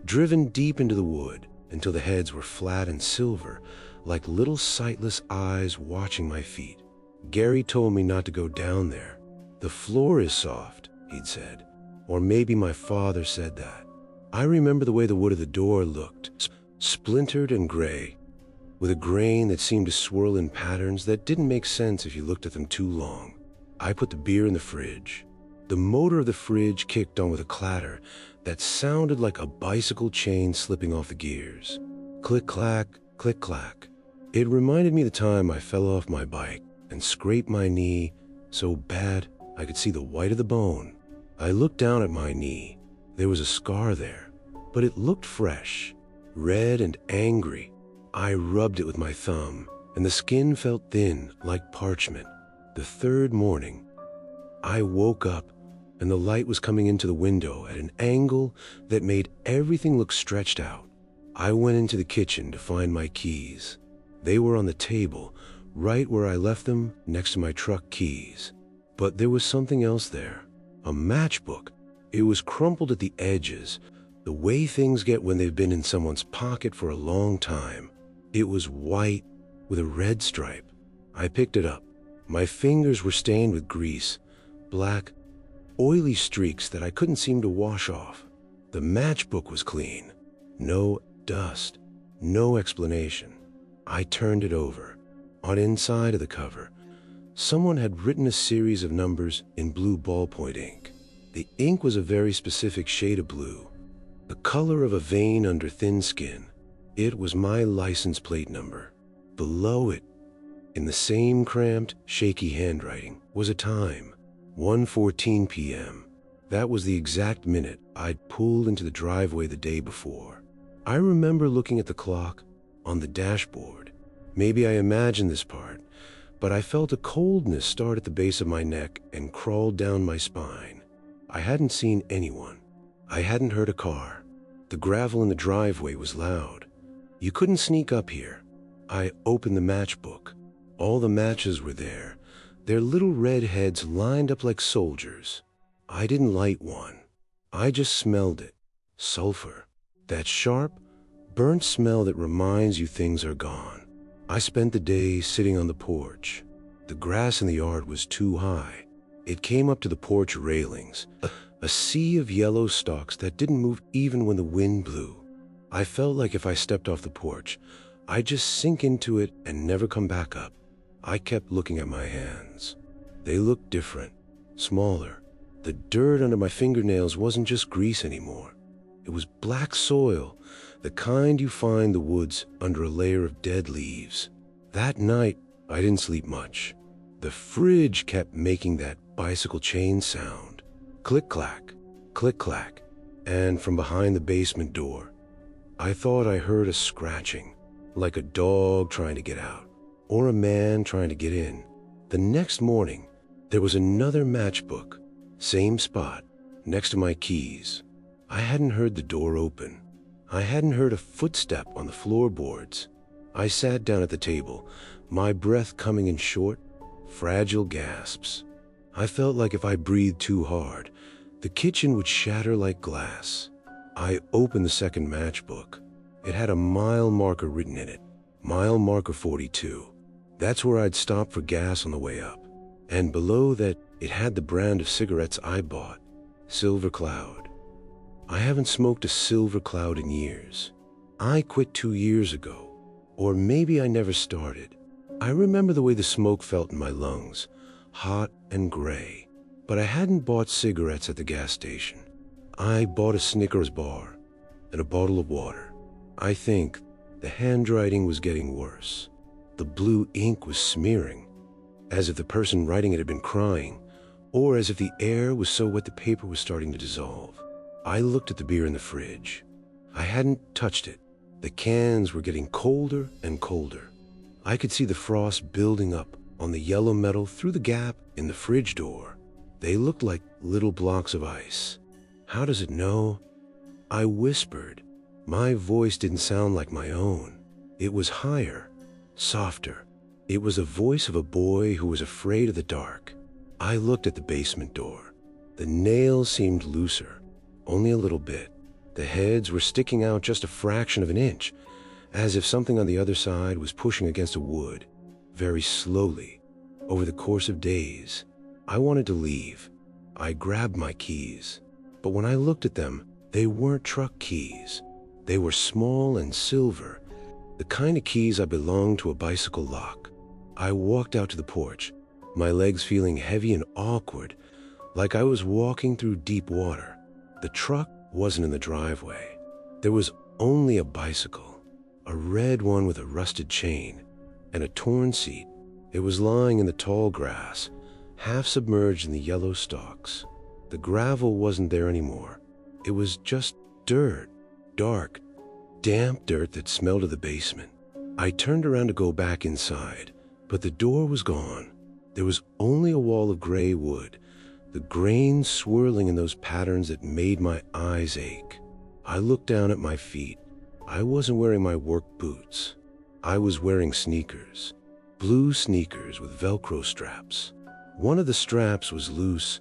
driven deep into the wood until the heads were flat and silver, like little sightless eyes watching my feet. Gary told me not to go down there. The floor is soft, he'd said. Or maybe my father said that. I remember the way the wood of the door looked, splintered and gray, with a grain that seemed to swirl in patterns that didn't make sense if you looked at them too long. I put the beer in the fridge. The motor of the fridge kicked on with a clatter that sounded like a bicycle chain slipping off the gears. Click-clack, click-clack. It reminded me of the time I fell off my bike and scraped my knee so bad I could see the white of the bone. I looked down at my knee. There was a scar there, but it looked fresh, red and angry. I rubbed it with my thumb, and the skin felt thin like parchment. The third morning, I woke up, and the light was coming into the window at an angle that made everything look stretched out. I went into the kitchen to find my keys. They were on the table, right where I left them, next to my truck keys. But there was something else there, a matchbook. It was crumpled at the edges, the way things get when they've been in someone's pocket for a long time. It was white with a red stripe. I picked it up. My fingers were stained with grease, black, oily streaks that I couldn't seem to wash off. The matchbook was clean. No dust, no explanation. I turned it over. On inside of the cover, someone had written a series of numbers in blue ballpoint ink. The ink was a very specific shade of blue, the color of a vein under thin skin. It was my license plate number. Below it, in the same cramped, shaky handwriting, was a time, 1:14 p.m. That was the exact minute I'd pulled into the driveway the day before. I remember looking at the clock on the dashboard. Maybe I imagined this part, but I felt a coldness start at the base of my neck and crawl down my spine. I hadn't seen anyone. I hadn't heard a car. The gravel in the driveway was loud. You couldn't sneak up here. I opened the matchbook. All the matches were there, their little red heads lined up like soldiers. I didn't light one. I just smelled it. Sulfur. That sharp, burnt smell that reminds you things are gone. I spent the day sitting on the porch. The grass in the yard was too high. It came up to the porch railings, a sea of yellow stalks that didn't move even when the wind blew. I felt like if I stepped off the porch, I'd just sink into it and never come back up. I kept looking at my hands. They looked different, smaller. The dirt under my fingernails wasn't just grease anymore. It was black soil, the kind you find in the woods under a layer of dead leaves. That night, I didn't sleep much. The fridge kept making that bicycle chain sound. Click-clack, click-clack. And from behind the basement door, I thought I heard a scratching, like a dog trying to get out, or a man trying to get in. The next morning, there was another matchbook, same spot, next to my keys. I hadn't heard the door open. I hadn't heard a footstep on the floorboards. I sat down at the table, my breath coming in short, fragile gasps. I felt like if I breathed too hard, the kitchen would shatter like glass. I opened the second matchbook. It had a mile marker written in it, mile marker 42. That's where I'd stop for gas on the way up. And below that, it had the brand of cigarettes I bought, Silver Cloud. I haven't smoked a Silver Cloud in years. I quit 2 years ago, or maybe I never started. I remember the way the smoke felt in my lungs, hot and gray. But I hadn't bought cigarettes at the gas station. I bought a Snickers bar and a bottle of water. I think the handwriting was getting worse. The blue ink was smearing, as if the person writing it had been crying, or as if the air was so wet the paper was starting to dissolve. I looked at the beer in the fridge. I hadn't touched it. The cans were getting colder and colder. I could see the frost building up on the yellow metal through the gap in the fridge door. They looked like little blocks of ice. How does it know? I whispered. My voice didn't sound like my own. It was higher, softer. It was a voice of a boy who was afraid of the dark. I looked at the basement door. The nails seemed looser, only a little bit. The heads were sticking out just a fraction of an inch, as if something on the other side was pushing against a wood, very slowly, over the course of days. I wanted to leave. I grabbed my keys, but when I looked at them, they weren't truck keys. They were small and silver, the kind of keys that belonged to a bicycle lock. I walked out to the porch, my legs feeling heavy and awkward, like I was walking through deep water. The truck wasn't in the driveway. There was only a bicycle, a red one with a rusted chain, and a torn seat. It was lying in the tall grass, half submerged in the yellow stalks. The gravel wasn't there anymore. It was just dirt, dark, damp dirt that smelled of the basement. I turned around to go back inside, but the door was gone. There was only a wall of gray wood, the grain swirling in those patterns that made my eyes ache. I looked down at my feet. I wasn't wearing my work boots. I was wearing sneakers, blue sneakers with Velcro straps. One of the straps was loose,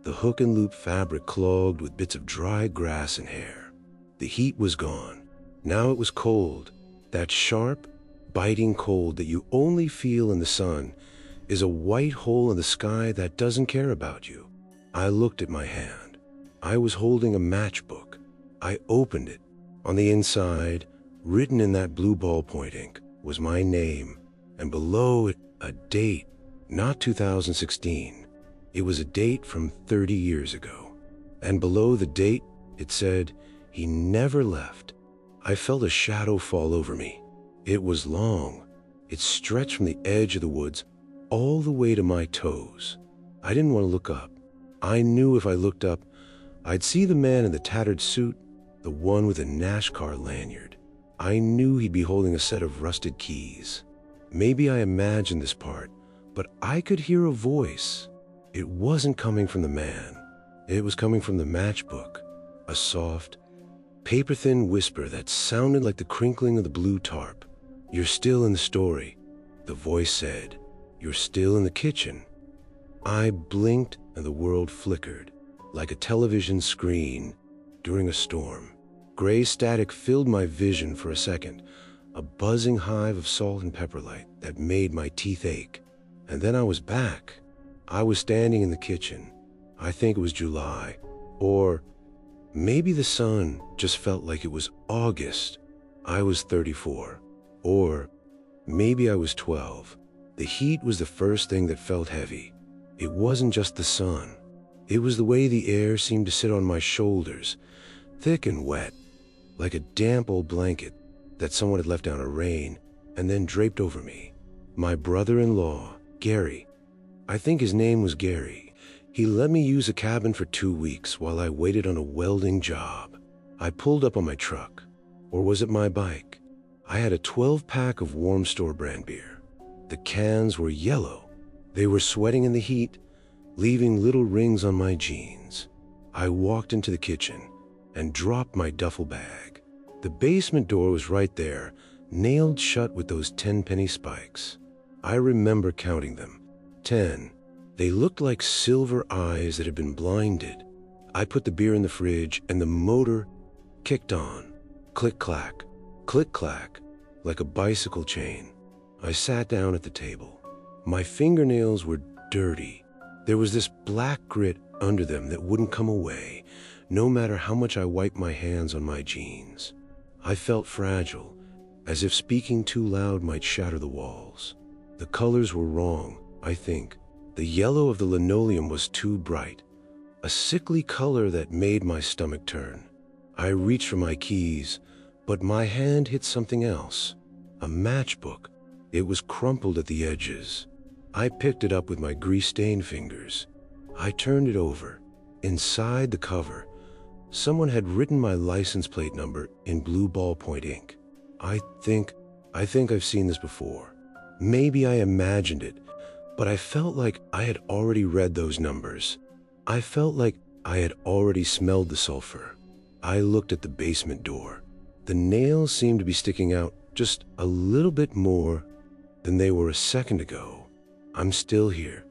the hook and loop fabric clogged with bits of dry grass and hair. The heat was gone. Now it was cold. That sharp, biting cold that you only feel in the sun is a white hole in the sky that doesn't care about you. I looked at my hand. I was holding a matchbook. I opened it. On the inside, written in that blue ballpoint ink, was my name, and below it, a date, not 2016. It was a date from 30 years ago. And below the date, it said, "He never left." I felt a shadow fall over me. It was long. It stretched from the edge of the woods all the way to my toes. I didn't want to look up. I knew if I looked up, I'd see the man in the tattered suit, the one with a NASCAR lanyard. I knew he'd be holding a set of rusted keys. Maybe I imagined this part, but I could hear a voice. It wasn't coming from the man. It was coming from the matchbook, a soft, paper-thin whisper that sounded like the crinkling of the blue tarp. "You're still in the story," the voice said. "You're still in the kitchen." I blinked and the world flickered, like a television screen during a storm. Gray static filled my vision for a second, a buzzing hive of salt and pepper light that made my teeth ache. And then I was back. I was standing in the kitchen. I think it was July, or maybe the sun just felt like it was August. I was 34, or maybe I was 12. The heat was the first thing that felt heavy. It wasn't just the sun. It was the way the air seemed to sit on my shoulders, thick and wet, like a damp old blanket that someone had left down a rain and then draped over me. My brother-in-law, Gary, I think his name was Gary, he let me use a cabin for 2 weeks while I waited on a welding job. I pulled up on my truck, or was it my bike? I had a 12-pack of warm store brand beer. The cans were yellow. They were sweating in the heat, leaving little rings on my jeans. I walked into the kitchen and dropped my duffel bag. The basement door was right there, nailed shut with those 10-penny spikes. I remember counting them. 10. They looked like silver eyes that had been blinded. I put the beer in the fridge and the motor kicked on. Click-clack, click-clack, like a bicycle chain. I sat down at the table. My fingernails were dirty. There was this black grit under them that wouldn't come away, no matter how much I wiped my hands on my jeans. I felt fragile, as if speaking too loud might shatter the walls. The colors were wrong, I think. The yellow of the linoleum was too bright, a sickly color that made my stomach turn. I reached for my keys, but my hand hit something else. A matchbook. It was crumpled at the edges. I picked it up with my grease-stained fingers. I turned it over. Inside the cover, someone had written my license plate number in blue ballpoint ink. I think I've seen this before. Maybe I imagined it, but I felt like I had already read those numbers. I felt like I had already smelled the sulfur. I looked at the basement door. The nails seemed to be sticking out just a little bit more than they were a second ago. I'm still here.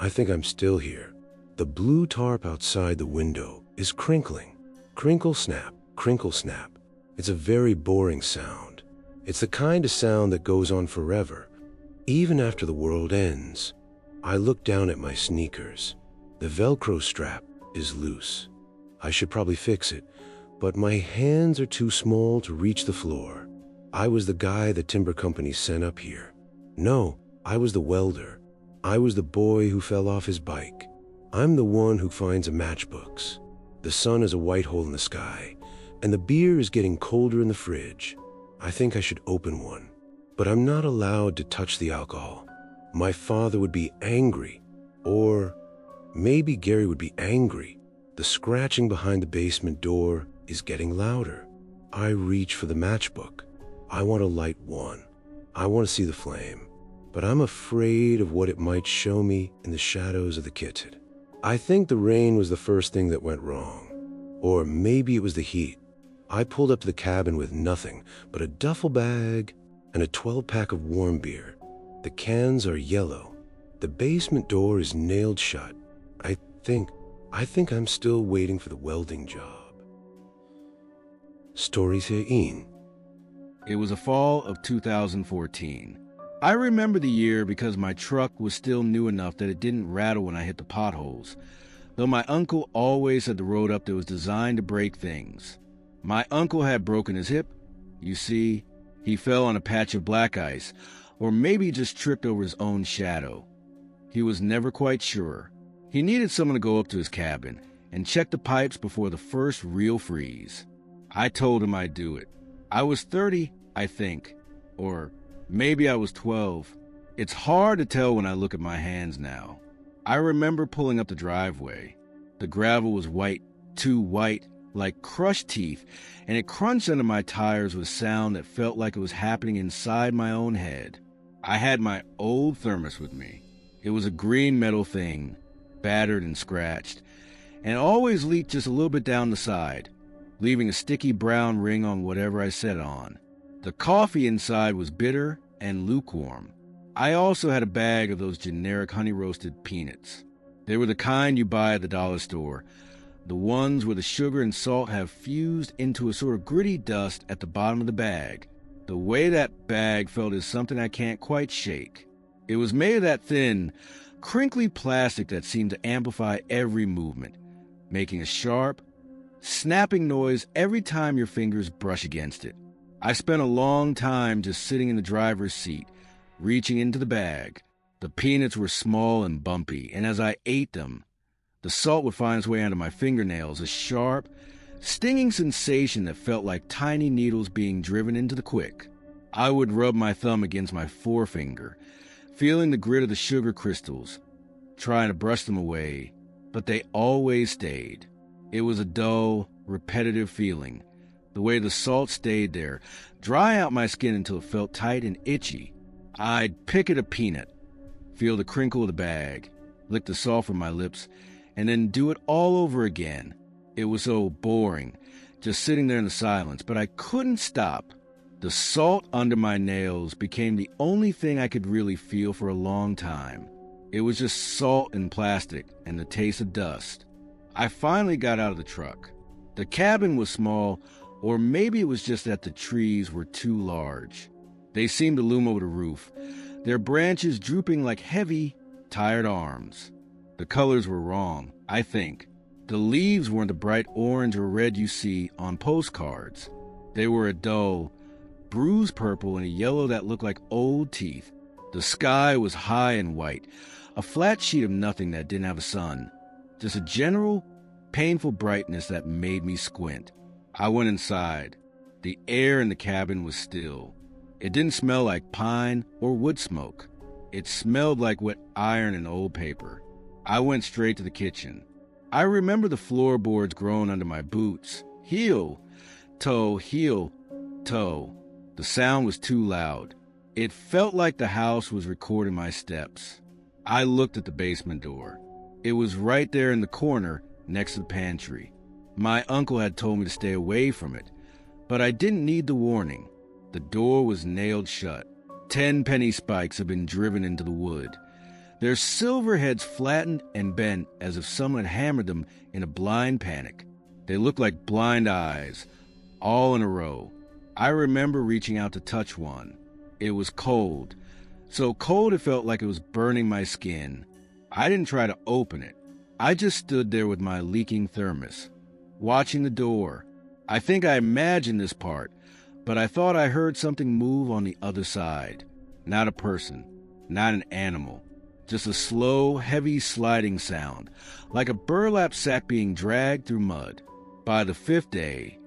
I think I'm still here. The blue tarp outside the window is crinkling. Crinkle snap, crinkle snap. It's a very boring sound. It's the kind of sound that goes on forever, even after the world ends. I look down at my sneakers. The Velcro strap is loose. I should probably fix it, but my hands are too small to reach the floor. I was the guy the timber company sent up here. No, I was the welder. I was the boy who fell off his bike. I'm the one who finds a matchbooks. The sun is a white hole in the sky, and the beer is getting colder in the fridge. I think I should open one, but I'm not allowed to touch the alcohol. My father would be angry, or maybe Gary would be angry. The scratching behind the basement door is getting louder. I reach for the matchbook. I want to light one. I want to see the flame, but I'm afraid of what it might show me in the shadows of the kitchen. I think the rain was the first thing that went wrong, or maybe it was the heat. I pulled up to the cabin with nothing but a duffel bag and a 12-pack of warm beer. The cans are yellow. The basement door is nailed shut. I think I'm still waiting for the welding job. Stories hierin. It was a fall of 2014. I remember the year because my truck was still new enough that it didn't rattle when I hit the potholes, though my uncle always had the road up that was designed to break things. My uncle had broken his hip. You see, he fell on a patch of black ice, or maybe he just tripped over his own shadow. He was never quite sure. He needed someone to go up to his cabin and check the pipes before the first real freeze. I told him I'd do it. I was 30, I think, or maybe I was 12. It's hard to tell when I look at my hands now. I remember pulling up the driveway. The gravel was white, too white, like crushed teeth, and it crunched under my tires with a sound that felt like it was happening inside my own head. I had my old thermos with me. It was a green metal thing, battered and scratched, and it always leaked just a little bit down the side, leaving a sticky brown ring on whatever I set it on. The coffee inside was bitter and lukewarm. I also had a bag of those generic honey-roasted peanuts. They were the kind you buy at the dollar store, the ones where the sugar and salt have fused into a sort of gritty dust at the bottom of the bag. The way that bag felt is something I can't quite shake. It was made of that thin, crinkly plastic that seemed to amplify every movement, making a sharp, snapping noise every time your fingers brush against it. I spent a long time just sitting in the driver's seat, reaching into the bag. The peanuts were small and bumpy, and as I ate them, the salt would find its way under my fingernails, a sharp, stinging sensation that felt like tiny needles being driven into the quick. I would rub my thumb against my forefinger, feeling the grit of the sugar crystals, trying to brush them away, but they always stayed. It was a dull, repetitive feeling, the way the salt stayed there, dry out my skin until it felt tight and itchy. I'd pick at a peanut, feel the crinkle of the bag, lick the salt from my lips, and then do it all over again. It was so boring, just sitting there in the silence, but I couldn't stop. The salt under my nails became the only thing I could really feel for a long time. It was just salt and plastic and the taste of dust. I finally got out of the truck. The cabin was small, or maybe it was just that the trees were too large. They seemed to loom over the roof, their branches drooping like heavy, tired arms. The colors were wrong, I think. The leaves weren't the bright orange or red you see on postcards. They were a dull, bruised purple and a yellow that looked like old teeth. The sky was high and white, a flat sheet of nothing that didn't have a sun. Just a general, painful brightness that made me squint. I went inside. The air in the cabin was still. It didn't smell like pine or wood smoke. It smelled like wet iron and old paper. I went straight to the kitchen. I remember the floorboards growing under my boots. Heel, toe, heel, toe. The sound was too loud. It felt like the house was recording my steps. I looked at the basement door. It was right there in the corner next to the pantry. My uncle had told me to stay away from it, but I didn't need the warning. The door was nailed shut. 10 penny spikes had been driven into the wood. Their silver heads flattened and bent as if someone had hammered them in a blind panic. They looked like blind eyes, all in a row. I remember reaching out to touch one. It was cold, so cold it felt like it was burning my skin. I didn't try to open it. I just stood there with my leaking thermos, watching the door. I think I imagined this part, but I thought I heard something move on the other side. Not a person, not an animal. Just a slow, heavy sliding sound, like a burlap sack being dragged through mud. By the 5th day,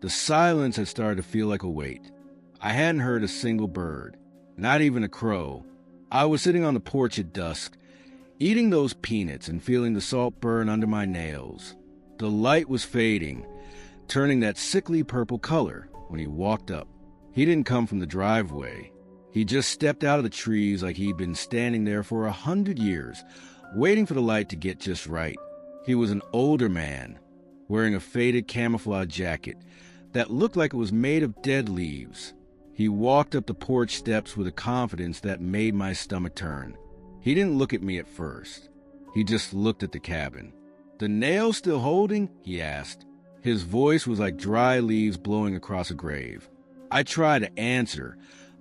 the silence had started to feel like a weight. I hadn't heard a single bird, not even a crow. I was sitting on the porch at dusk, eating those peanuts and feeling the salt burn under my nails. The light was fading, turning that sickly purple color when he walked up. He didn't come from the driveway. He just stepped out of the trees like he'd been standing there for 100 years, waiting for the light to get just right. He was an older man, wearing a faded camouflage jacket that looked like it was made of dead leaves. He walked up the porch steps with a confidence that made my stomach turn. He didn't look at me at first. He just looked at the cabin. "The nails still holding?" he asked. His voice was like dry leaves blowing across a grave. I tried to answer,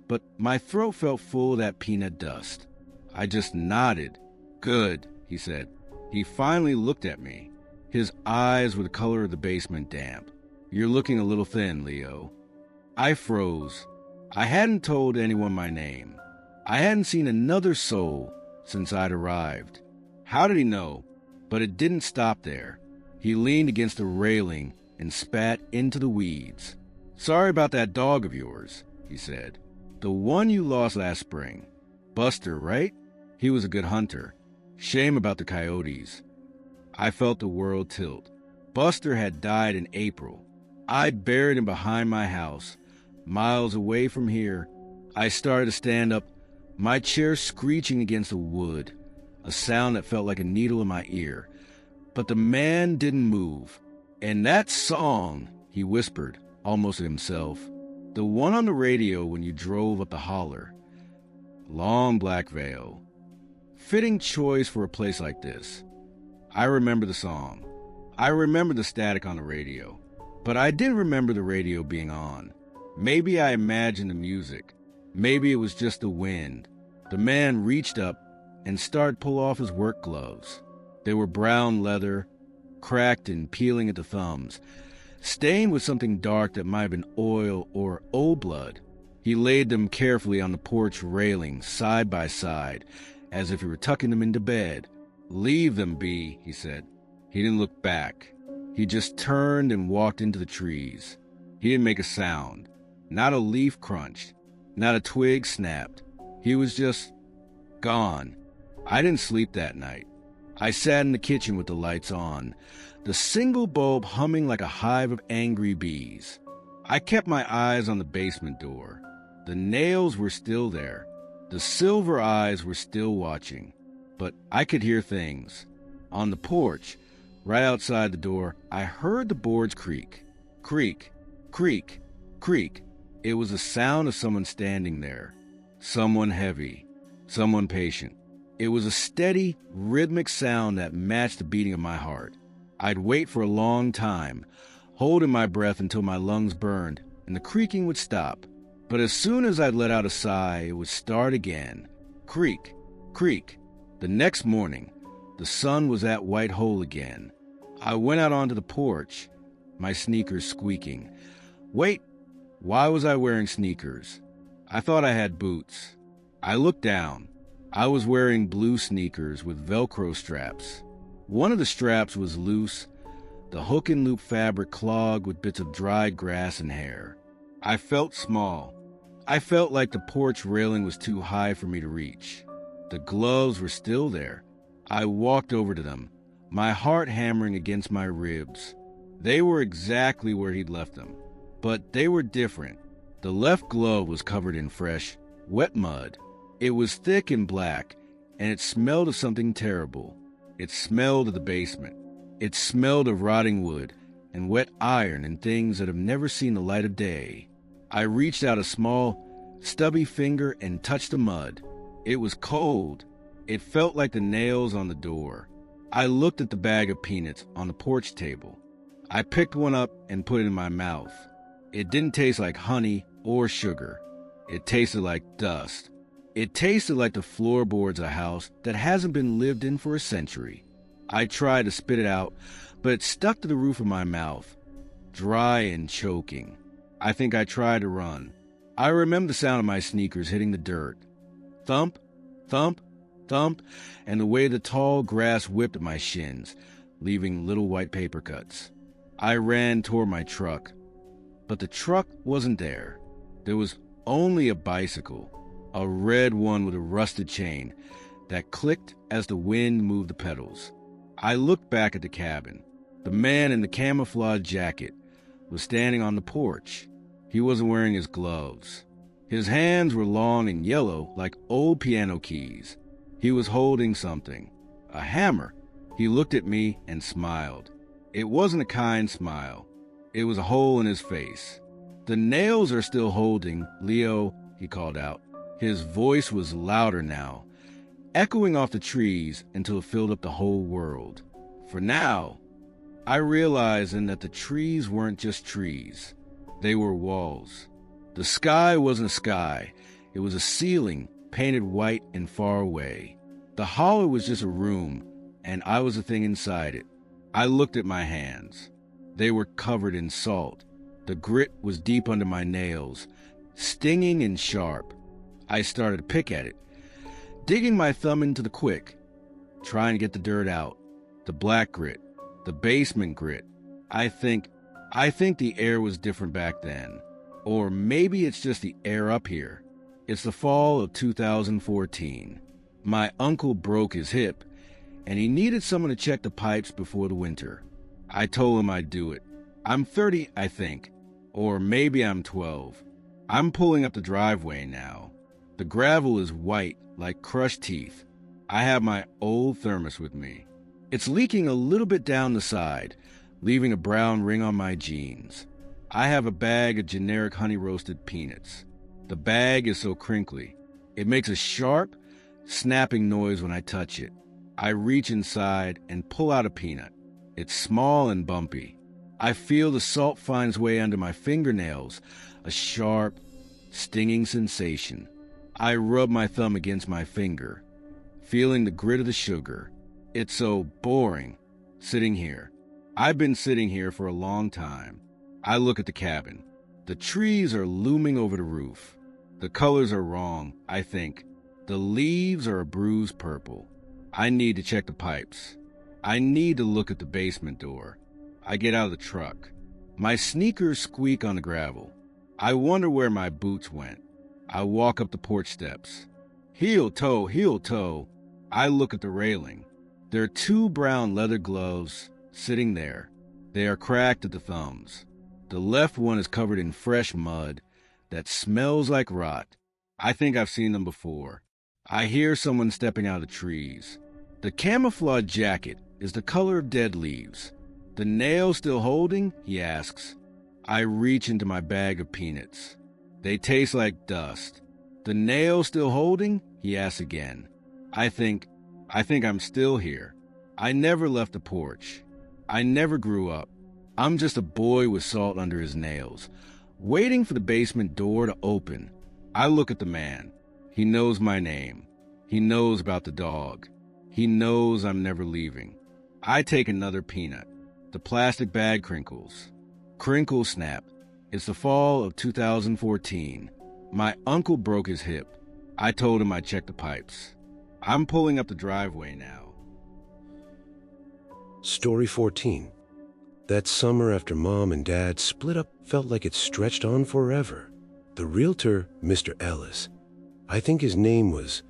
but my throat felt full of that peanut dust. I just nodded. "Good," he said. He finally looked at me. His eyes were the color of the basement damp. "You're looking a little thin, Leo." I froze. I hadn't told anyone my name. I hadn't seen another soul since I'd arrived. How did he know? But it didn't stop there. He leaned against the railing and spat into the weeds. "Sorry about that dog of yours," he said. "The one you lost last spring. Buster, right? He was a good hunter. Shame about the coyotes." I felt the world tilt. Buster had died in April. I'd buried him behind my house, miles away from here. I started to stand up, my chair screeching against the wood, a sound that felt like a needle in my ear. But the man didn't move. "And that song," he whispered, almost to himself, "the one on the radio when you drove up the holler. Long black veil. Fitting choice for a place like this." I remember the song. I remember the static on the radio. But I didn't remember the radio being on. Maybe I imagined the music. Maybe it was just the wind. The man reached up and started to pull off his work gloves. They were brown leather, cracked and peeling at the thumbs, stained with something dark that might have been oil or old blood. He laid them carefully on the porch railing, side by side, as if he were tucking them into bed. "Leave them be," he said. He didn't look back. He just turned and walked into the trees. He didn't make a sound. Not a leaf crunched. Not a twig snapped. He was just gone. I didn't sleep that night. I sat in the kitchen with the lights on, the single bulb humming like a hive of angry bees. I kept my eyes on the basement door. The nails were still there. The silver eyes were still watching. But I could hear things. On the porch, right outside the door, I heard the boards creak. Creak, creak, creak. It was the sound of someone standing there. Someone heavy. Someone patient. It was a steady, rhythmic sound that matched the beating of my heart. I'd wait for a long time, holding my breath until my lungs burned, and the creaking would stop. But as soon as I'd let out a sigh, it would start again. Creak, creak. The next morning, the sun was at White Hole again. I went out onto the porch, my sneakers squeaking. Wait, why was I wearing sneakers? I thought I had boots. I looked down. I was wearing blue sneakers with Velcro straps. One of the straps was loose, the hook and loop fabric clogged with bits of dried grass and hair. I felt small. I felt like the porch railing was too high for me to reach. The gloves were still there. I walked over to them, my heart hammering against my ribs. They were exactly where he'd left them, but they were different. The left glove was covered in fresh, wet mud. It was thick and black, and it smelled of something terrible. It smelled of the basement. It smelled of rotting wood and wet iron and things that have never seen the light of day. I reached out a small, stubby finger and touched the mud. It was cold. It felt like the nails on the door. I looked at the bag of peanuts on the porch table. I picked one up and put it in my mouth. It didn't taste like honey or sugar. It tasted like dust. It tasted like the floorboards of a house that hasn't been lived in for a century. I tried to spit it out, but it stuck to the roof of my mouth, dry and choking. I think I tried to run. I remember the sound of my sneakers hitting the dirt. Thump, thump, thump, and the way the tall grass whipped at my shins, leaving little white paper cuts. I ran toward my truck, but the truck wasn't there. There was only a bicycle, a red one with a rusted chain that clicked as the wind moved the pedals. I looked back at the cabin. The man in the camouflage jacket was standing on the porch. He wasn't wearing his gloves. His hands were long and yellow like old piano keys. He was holding something, a hammer. He looked at me and smiled. It wasn't a kind smile. It was a hole in his face. "The nails are still holding, Leo," he called out. His voice was louder now, echoing off the trees until it filled up the whole world. For now, I realized then that the trees weren't just trees. They were walls. The sky wasn't a sky. It was a ceiling, painted white and far away. The hollow was just a room, and I was the thing inside it. I looked at my hands. They were covered in salt. The grit was deep under my nails, stinging and sharp. I started to pick at it, digging my thumb into the quick, trying to get the dirt out, the black grit, the basement grit. I think the air was different back then. Or maybe it's just the air up here. It's the fall of 2014. My uncle broke his hip, and he needed someone to check the pipes before the winter. I told him I'd do it. I'm 30, I think. Or maybe I'm 12. I'm pulling up the driveway now. The gravel is white, like crushed teeth. I have my old thermos with me. It's leaking a little bit down the side, leaving a brown ring on my jeans. I have a bag of generic honey-roasted peanuts. The bag is so crinkly. It makes a sharp, snapping noise when I touch it. I reach inside and pull out a peanut. It's small and bumpy. I feel the salt find its way under my fingernails, a sharp, stinging sensation. I rub my thumb against my finger, feeling the grit of the sugar. It's so boring, sitting here. I've been sitting here for a long time. I look at the cabin. The trees are looming over the roof. The colors are wrong, I think. The leaves are a bruised purple. I need to check the pipes. I need to look at the basement door. I get out of the truck. My sneakers squeak on the gravel. I wonder where my boots went. I walk up the porch steps. Heel toe, heel toe. I look at the railing. There are 2 brown leather gloves sitting there. They are cracked at the thumbs. The left one is covered in fresh mud that smells like rot. I think I've seen them before. I hear someone stepping out of the trees. The camouflage jacket is the color of dead leaves. The nail still holding? He asks. I reach into my bag of peanuts. They taste like dust. The nail still holding? He asks again. I think I'm still here. I never left the porch. I never grew up. I'm just a boy with salt under his nails, waiting for the basement door to open. I look at the man. He knows my name. He knows about the dog. He knows I'm never leaving. I take another peanut. The plastic bag crinkles. Crinkles snap. It's the fall of 2014. My uncle broke his hip. I told him I'd check the pipes. I'm pulling up the driveway now. Story 14. That summer after Mom and Dad split up felt like it stretched on forever. The realtor, Mr. Ellis, I think his name was,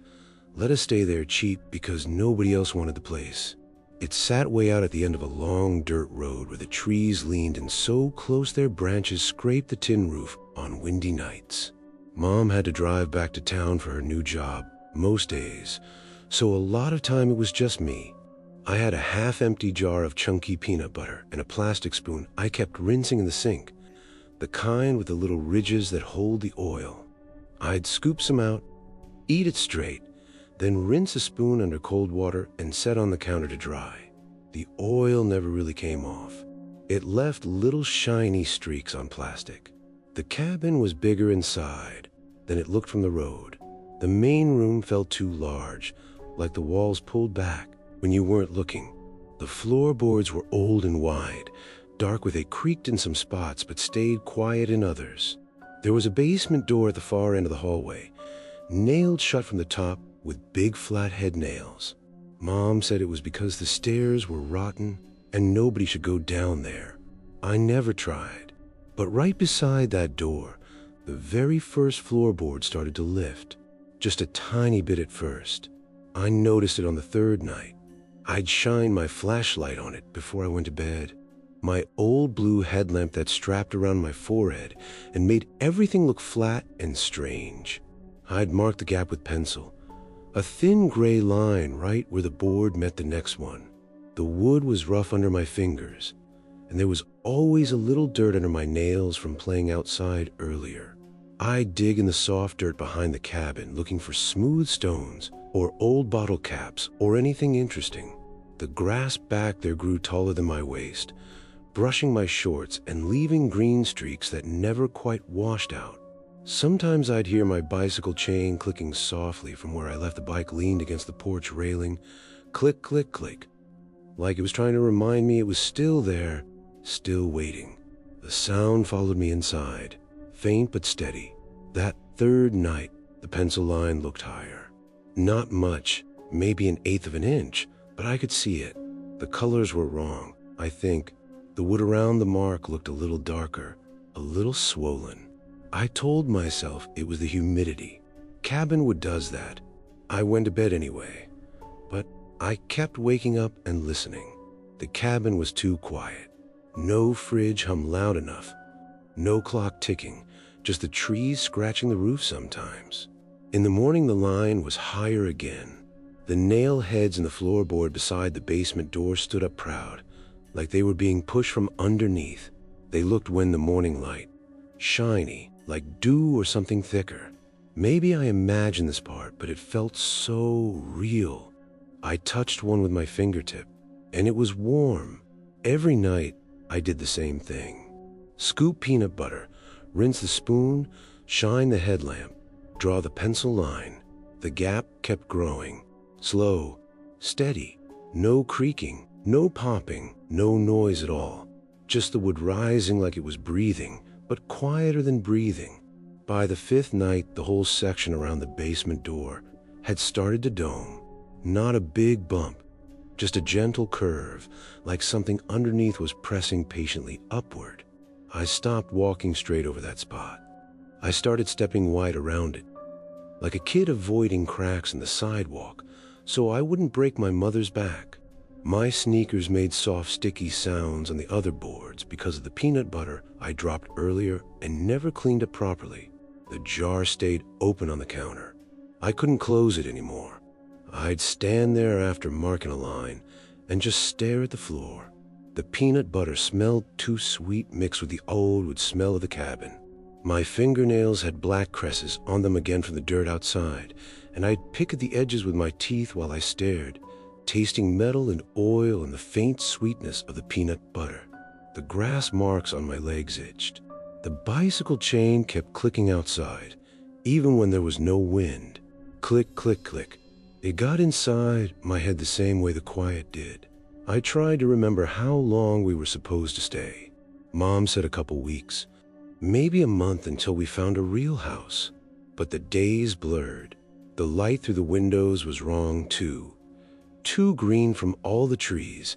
let us stay there cheap because nobody else wanted the place. It sat way out at the end of a long dirt road where the trees leaned in so close their branches scraped the tin roof on windy nights. Mom had to drive back to town for her new job most days, so a lot of time it was just me. I had a half-empty jar of chunky peanut butter and a plastic spoon I kept rinsing in the sink, the kind with the little ridges that hold the oil. I'd scoop some out, eat it straight, then rinse a spoon under cold water and set on the counter to dry. The oil never really came off. It left little shiny streaks on plastic. The cabin was bigger inside than it looked from the road. The main room felt too large, like the walls pulled back when you weren't looking. The floorboards were old and wide, dark where they creaked in some spots but stayed quiet in others. There was a basement door at the far end of the hallway, nailed shut from the top with big flat head nails. Mom said it was because the stairs were rotten and nobody should go down there. I never tried. But right beside that door, the very first floorboard started to lift. Just a tiny bit at first. I noticed it on the 3rd night. I'd shine my flashlight on it before I went to bed. My old blue headlamp that strapped around my forehead and made everything look flat and strange. I'd marked the gap with pencil, a thin gray line right where the board met the next one. The wood was rough under my fingers, and there was always a little dirt under my nails from playing outside earlier. I'd dig in the soft dirt behind the cabin looking for smooth stones or old bottle caps or anything interesting. The grass back there grew taller than my waist, brushing my shorts and leaving green streaks that never quite washed out. Sometimes I'd hear my bicycle chain clicking softly from where I left the bike leaned against the porch railing. Click, click, click. Like it was trying to remind me it was still there, still waiting. The sound followed me inside, faint but steady. That 3rd night, The pencil line looked higher. Not much, maybe an eighth of an inch, but I could see it. The colors were wrong, I think. The wood around the mark looked a little darker, a little swollen. I told myself it was the humidity. Cabin wood does that. I went to bed anyway, but I kept waking up and listening. The cabin was too quiet. No fridge hummed loud enough. No clock ticking, just the trees scratching the roof sometimes. In the morning, the line was higher again. The nail heads in the floorboard beside the basement door stood up proud, like they were being pushed from underneath. They looked when the morning light, shiny, like dew or something thicker. Maybe I imagined this part, but it felt so real. I touched one with my fingertip, and it was warm. Every night, I did the same thing. Scoop peanut butter, rinse the spoon, shine the headlamp, draw the pencil line. The gap kept growing. Slow, steady, no creaking, no popping, no noise at all. Just the wood rising like it was breathing, but quieter than breathing. By the fifth night, the whole section around the basement door had started to dome. Not a big bump, just a gentle curve, like something underneath was pressing patiently upward. I stopped walking straight over that spot. I started stepping wide around it, like a kid avoiding cracks in the sidewalk, so I wouldn't break my mother's back. My sneakers made soft, sticky sounds on the other boards because of the peanut butter I dropped earlier and never cleaned up properly. The jar stayed open on the counter. I couldn't close it anymore. I'd stand there after marking a line and just stare at the floor. The peanut butter smelled too sweet mixed with the old smell of the cabin. My fingernails had black cresses on them again from the dirt outside, and I'd pick at the edges with my teeth while I stared, tasting metal and oil and the faint sweetness of the peanut butter. The grass marks on my legs itched. The bicycle chain kept clicking outside, even when there was no wind. Click, click, click. It got inside my head the same way the quiet did. I tried to remember how long we were supposed to stay. Mom said a couple weeks, maybe a month until we found a real house. But the days blurred. The light through the windows was wrong too. Too green from all the trees,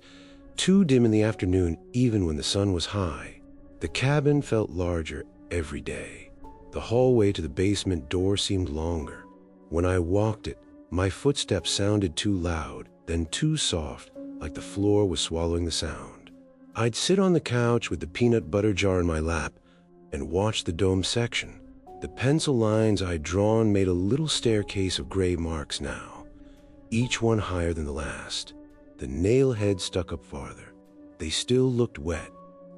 too dim in the afternoon even when the sun was high. The cabin felt larger every day. The hallway to the basement door seemed longer. When I walked it, my footsteps sounded too loud, then too soft, like the floor was swallowing the sound. I'd sit on the couch with the peanut butter jar in my lap and watch the dome section. The pencil lines I'd drawn made a little staircase of gray marks now, each one higher than the last. The nail heads stuck up farther. They still looked wet.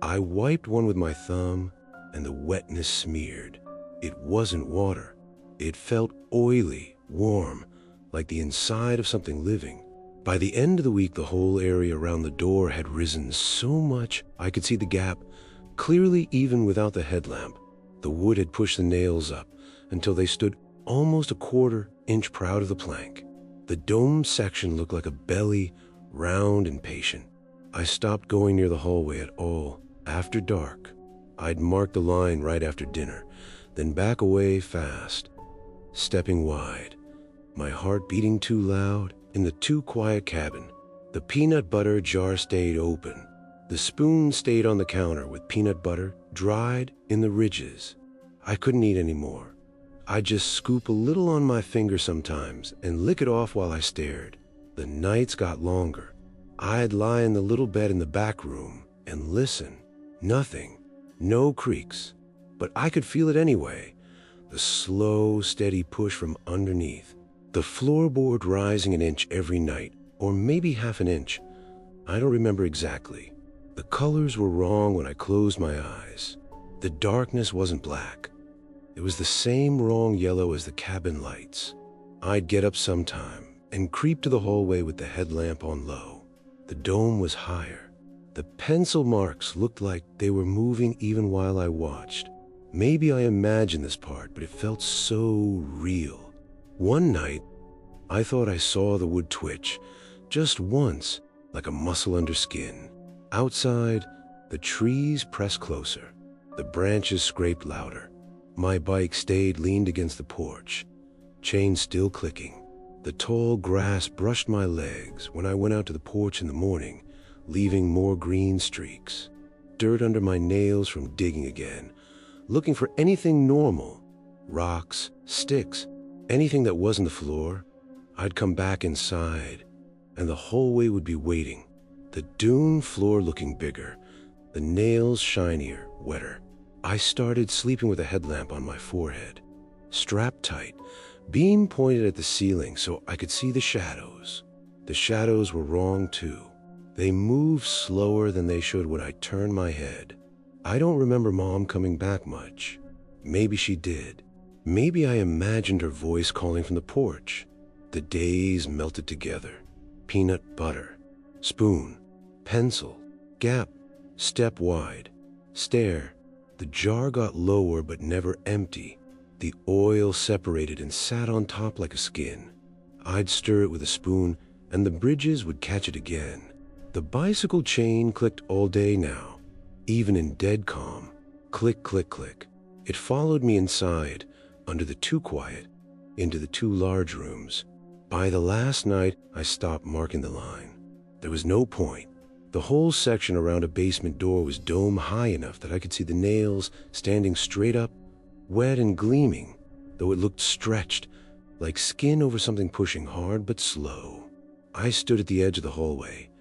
I wiped one with my thumb, and the wetness smeared. It wasn't water. It felt oily, warm, like the inside of something living. By the end of the week, the whole area around the door had risen so much I could see the gap clearly even without the headlamp. The wood had pushed the nails up until they stood almost a quarter-inch proud of the plank. The dome section looked like a belly, round and patient. I stopped going near the hallway at all. After dark, I'd mark the line right after dinner, then back away fast, stepping wide, my heart beating too loud in the too quiet cabin. The peanut butter jar stayed open. The spoon stayed on the counter with peanut butter dried in the ridges. I couldn't eat anymore. I'd just scoop a little on my finger sometimes and lick it off while I stared. The nights got longer. I'd lie in the little bed in the back room and listen. Nothing, no creaks, but I could feel it anyway. The slow, steady push from underneath. The floorboard rising an inch every night, or maybe half an inch. I don't remember exactly. The colors were wrong when I closed my eyes. The darkness wasn't black. It was the same wrong yellow as the cabin lights. I'd get up sometime and creep to the hallway with the headlamp on low. The dome was higher. The pencil marks looked like they were moving even while I watched. Maybe I imagined this part, but it felt so real. One night, I thought I saw the wood twitch, just once, like a muscle under skin. Outside, the trees pressed closer. The branches scraped louder. My bike stayed leaned against the porch. chain still clicking. The tall grass brushed my legs when I went out to the porch in the morning, leaving more green streaks. Dirt under my nails from digging again, looking for anything normal. Rocks, sticks, anything that wasn't the floor. I'd come back inside, and the hallway would be waiting. The dune floor looking bigger, the nails shinier, wetter. I started sleeping with a headlamp on my forehead, strapped tight, beam pointed at the ceiling so I could see the shadows. The shadows were wrong too. They moved slower than they should when I turned my head. I don't remember Mom coming back much. Maybe she did. Maybe I imagined her voice calling from the porch. The days melted together. Peanut butter, spoon, pencil, gap, step wide, stare. The jar got lower but never empty. The oil separated and sat on top like a skin. I'd stir it with a spoon and the bridges would catch it again. The bicycle chain clicked all day now, even in dead calm. Click, click, click. It followed me inside, under the too quiet, into the too large rooms. By the last night, I stopped marking the line. There was no point. The whole section around a basement door was dome high enough that I could see the nails standing straight up, wet and gleaming, though it looked stretched, like skin over something pushing hard but slow. I stood at the edge of the hallway,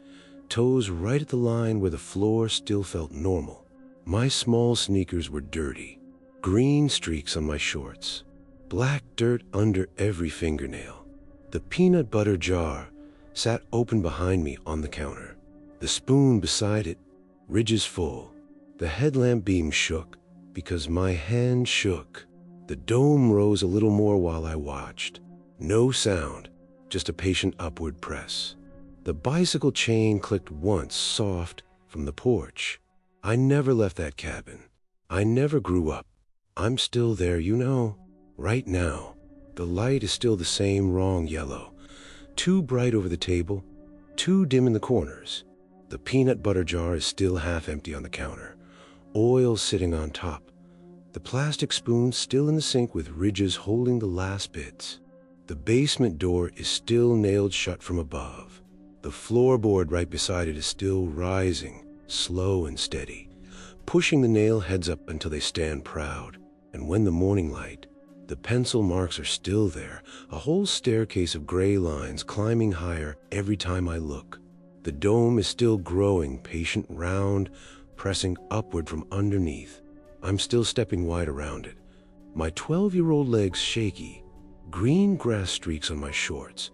toes right at the line where the floor still felt normal. My small sneakers were dirty, green streaks on my shorts, black dirt under every fingernail. The peanut butter jar sat open behind me on the counter, the spoon beside it, ridges full. The headlamp beam shook because my hand shook. The dome rose a little more while I watched. No sound, just a patient upward press. The bicycle chain clicked once, soft, from the porch. I never left that cabin. I never grew up. I'm still there, you know. Right now, the light is still the same wrong yellow. Too bright over the table, too dim in the corners. The peanut butter jar is still half empty on the counter, oil sitting on top. The plastic spoon still in the sink with ridges holding the last bits. The basement door is still nailed shut from above. The floorboard right beside it is still rising, slow and steady, pushing the nail heads up until they stand proud. And when the morning light, the pencil marks are still there, a whole staircase of gray lines climbing higher every time I look. The dome is still growing, patient, round, pressing upward from underneath. I'm still stepping wide around it. My 12-year-old legs shaky, green grass streaks on my shorts,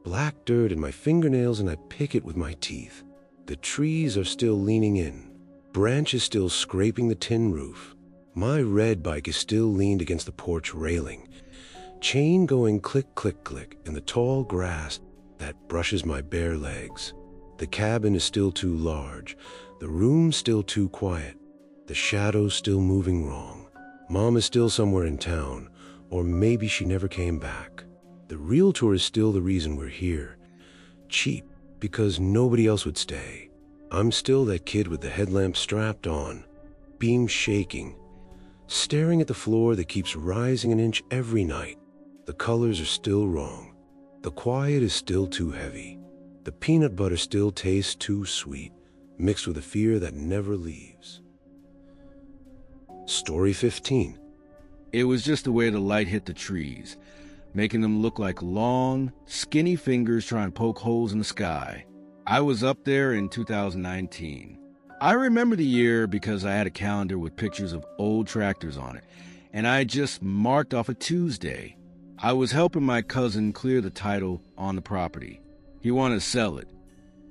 black dirt in my fingernails, and I pick it with my teeth. The trees are still leaning in, branches still scraping the tin roof. My red bike is still leaned against the porch railing, chain going click, click, click in the tall grass that brushes my bare legs. The cabin is still too large, the room still too quiet, the shadows still moving wrong. Mom is still somewhere in town, or maybe she never came back. The realtor is still the reason we're here. Cheap, because nobody else would stay. I'm still that kid with the headlamp strapped on, beam shaking, staring at the floor that keeps rising an inch every night. The colors are still wrong. The quiet is still too heavy. The peanut butter still tastes too sweet, mixed with a fear that never leaves. Story 15. It was just the way the light hit the trees, making them look like long, skinny fingers trying to poke holes in the sky. I was up there in 2019. I remember the year because I had a calendar with pictures of old tractors on it, and I just marked off a Tuesday. I was helping my cousin clear the title on the property. He wanted to sell it,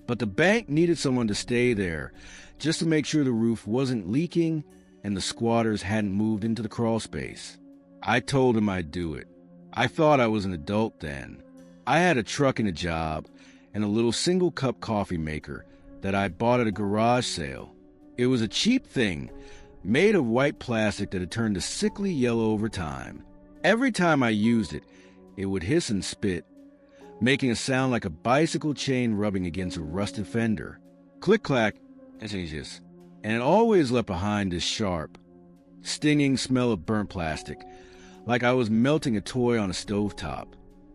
but the bank needed someone to stay there just to make sure the roof wasn't leaking and the squatters hadn't moved into the crawl space. I told him I'd do it. I thought I was an adult then. I had a truck and a job and a little single-cup coffee maker that I bought at a garage sale. It was a cheap thing, made of white plastic that had turned a sickly yellow over time. Every time I used it, it would hiss and spit, making a sound like a bicycle chain rubbing against a rusted fender. Click-clack, and it always left behind this sharp, stinging smell of burnt plastic, like I was melting a toy on a stovetop.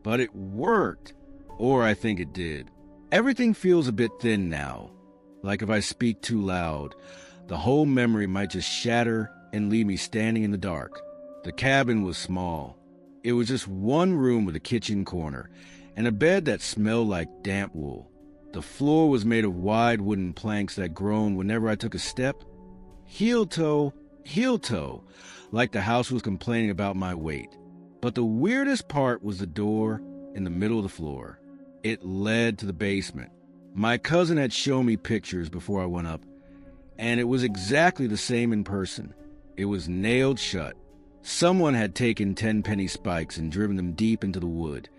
But it worked, or I think it did. Everything feels a bit thin now, like if I speak too loud, the whole memory might just shatter and leave me standing in the dark. The cabin was small. It was just one room with a kitchen corner and a bed that smelled like damp wool. The floor was made of wide wooden planks that groaned whenever I took a step. Heel toe, like the house was complaining about my weight. But the weirdest part was the door in the middle of the floor. It led to the basement. My cousin had shown me pictures before I went up, and it was exactly the same in person. It was nailed shut. Someone had taken 10-penny spikes and driven them deep into the wood.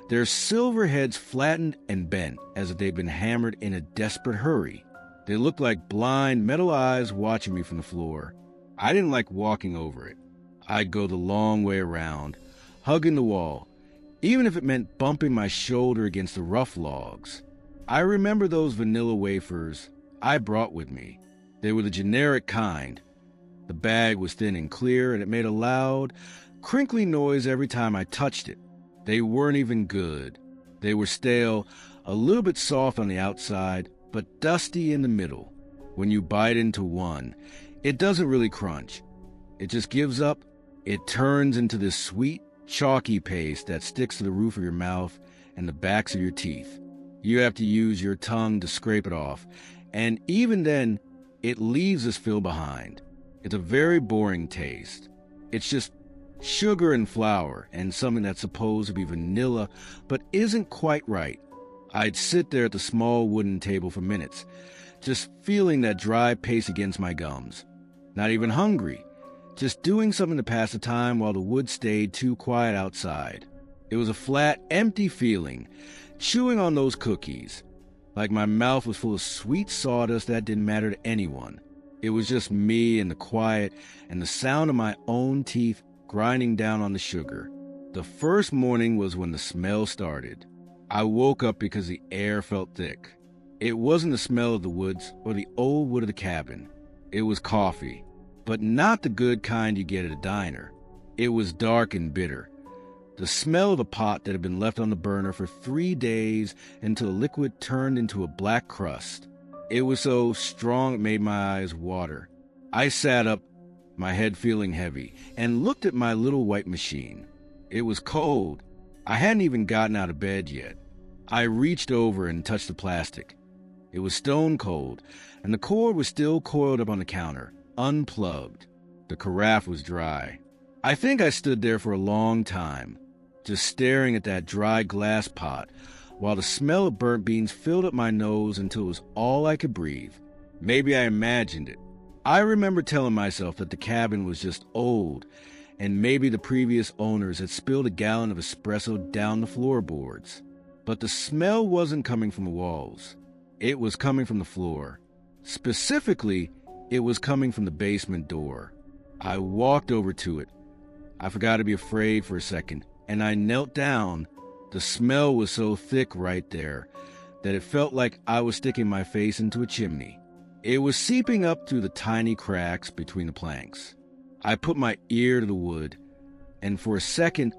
Their silver heads flattened and bent as if they'd been hammered in a desperate hurry. They looked like blind metal eyes watching me from the floor. I didn't like walking over it. I'd go the long way around, hugging the wall, even if it meant bumping my shoulder against the rough logs. I remember those vanilla wafers I brought with me. They were the generic kind. The bag was thin and clear, and it made a loud, crinkly noise every time I touched it. They weren't even good. They were stale, a little bit soft on the outside, but dusty in the middle. When you bite into one, it doesn't really crunch. It just gives up. It turns into this sweet, chalky paste that sticks to the roof of your mouth and the backs of your teeth. You have to use your tongue to scrape it off, and even then, it leaves this feel behind. It's a very boring taste. It's just sugar and flour and something that's supposed to be vanilla but isn't quite right. I'd sit there at the small wooden table for minutes, just feeling that dry paste against my gums. Not even hungry, just doing something to pass the time while the wood stayed too quiet outside. It was a flat, empty feeling, chewing on those cookies, like my mouth was full of sweet sawdust that didn't matter to anyone. It was just me and the quiet and the sound of my own teeth grinding down on the sugar. The first morning was when the smell started. I woke up because the air felt thick. It wasn't the smell of the woods or the old wood of the cabin. It was coffee, but not the good kind you get at a diner. It was dark and bitter. The smell of a pot that had been left on the burner for 3 days until the liquid turned into a black crust. It was so strong it made my eyes water. I sat up, my head feeling heavy, and looked at my little white machine. It was cold. I hadn't even gotten out of bed yet. I reached over and touched the plastic. It was stone cold, and the cord was still coiled up on the counter, unplugged. The carafe was dry. I think I stood there for a long time, just staring at that dry glass pot, while the smell of burnt beans filled up my nose until it was all I could breathe. Maybe I imagined it. I remember telling myself that the cabin was just old, and maybe the previous owners had spilled a gallon of espresso down the floorboards. But the smell wasn't coming from the walls. It was coming from the floor. Specifically, it was coming from the basement door. I walked over to it. I forgot to be afraid for a second, and I knelt down. The smell was so thick right there that it felt like I was sticking my face into a chimney. It was seeping up through the tiny cracks between the planks. I put my ear to the wood, and for a second,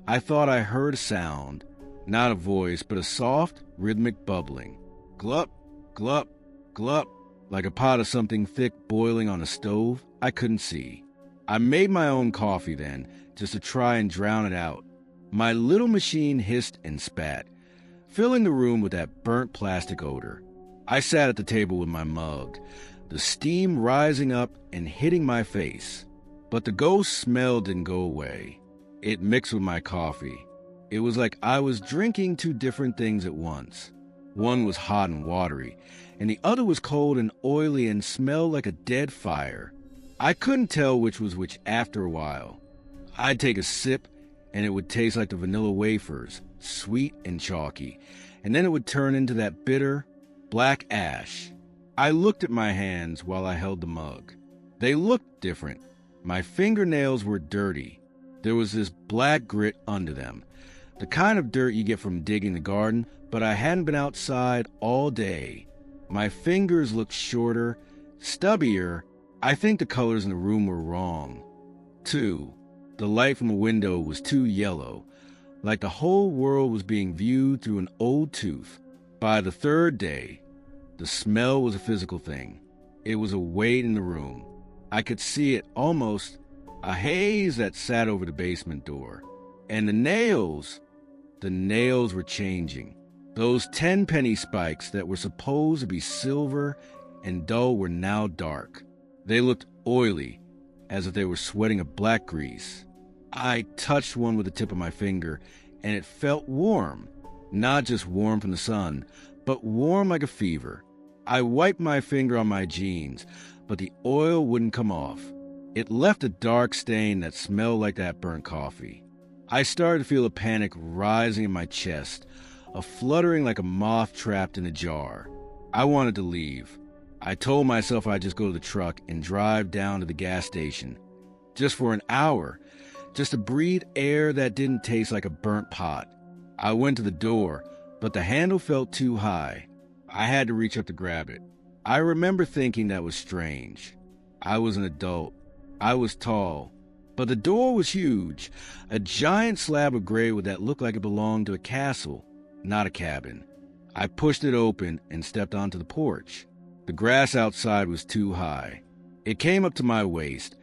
I thought I heard a sound. Not a voice, but a soft, rhythmic bubbling. Glup, glup, glup, like a pot of something thick boiling on a stove I couldn't see. I made my own coffee then, just to try and drown it out. My little machine hissed and spat, filling the room with that burnt plastic odor. I sat at the table with my mug, the steam rising up and hitting my face. But the ghost smell didn't go away. It mixed with my coffee. It was like I was drinking two different things at once. One was hot and watery, and the other was cold and oily and smelled like a dead fire. I couldn't tell which was which after a while. I'd take a sip, and it would taste like the vanilla wafers, sweet and chalky, and then it would turn into that bitter, black ash. I looked at my hands while I held the mug. They looked different. My fingernails were dirty. There was this black grit under them, the kind of dirt you get from digging the garden, but I hadn't been outside all day. My fingers looked shorter, stubbier. I think the colors in the room were wrong, too. The light from a window was too yellow, like the whole world was being viewed through an old tooth. By the third day, the smell was a physical thing. It was a weight in the room. I could see it almost, a haze that sat over the basement door. And the nails were changing. Those 10-penny spikes that were supposed to be silver and dull were now dark. They looked oily, as if they were sweating a black grease. I touched one with the tip of my finger, and it felt warm. Not just warm from the sun, but warm like a fever. I wiped my finger on my jeans, but the oil wouldn't come off. It left a dark stain that smelled like that burnt coffee. I started to feel a panic rising in my chest, a fluttering like a moth trapped in a jar. I wanted to leave. I told myself I'd just go to the truck and drive down to the gas station. Just for an hour, just to breathe air that didn't taste like a burnt pot. I went to the door, but the handle felt too high. I had to reach up to grab it. I remember thinking that was strange. I was an adult. I was tall. But the door was huge, a giant slab of gray that looked like it belonged to a castle, not a cabin. I pushed it open and stepped onto the porch. The grass outside was too high. It came up to my waist,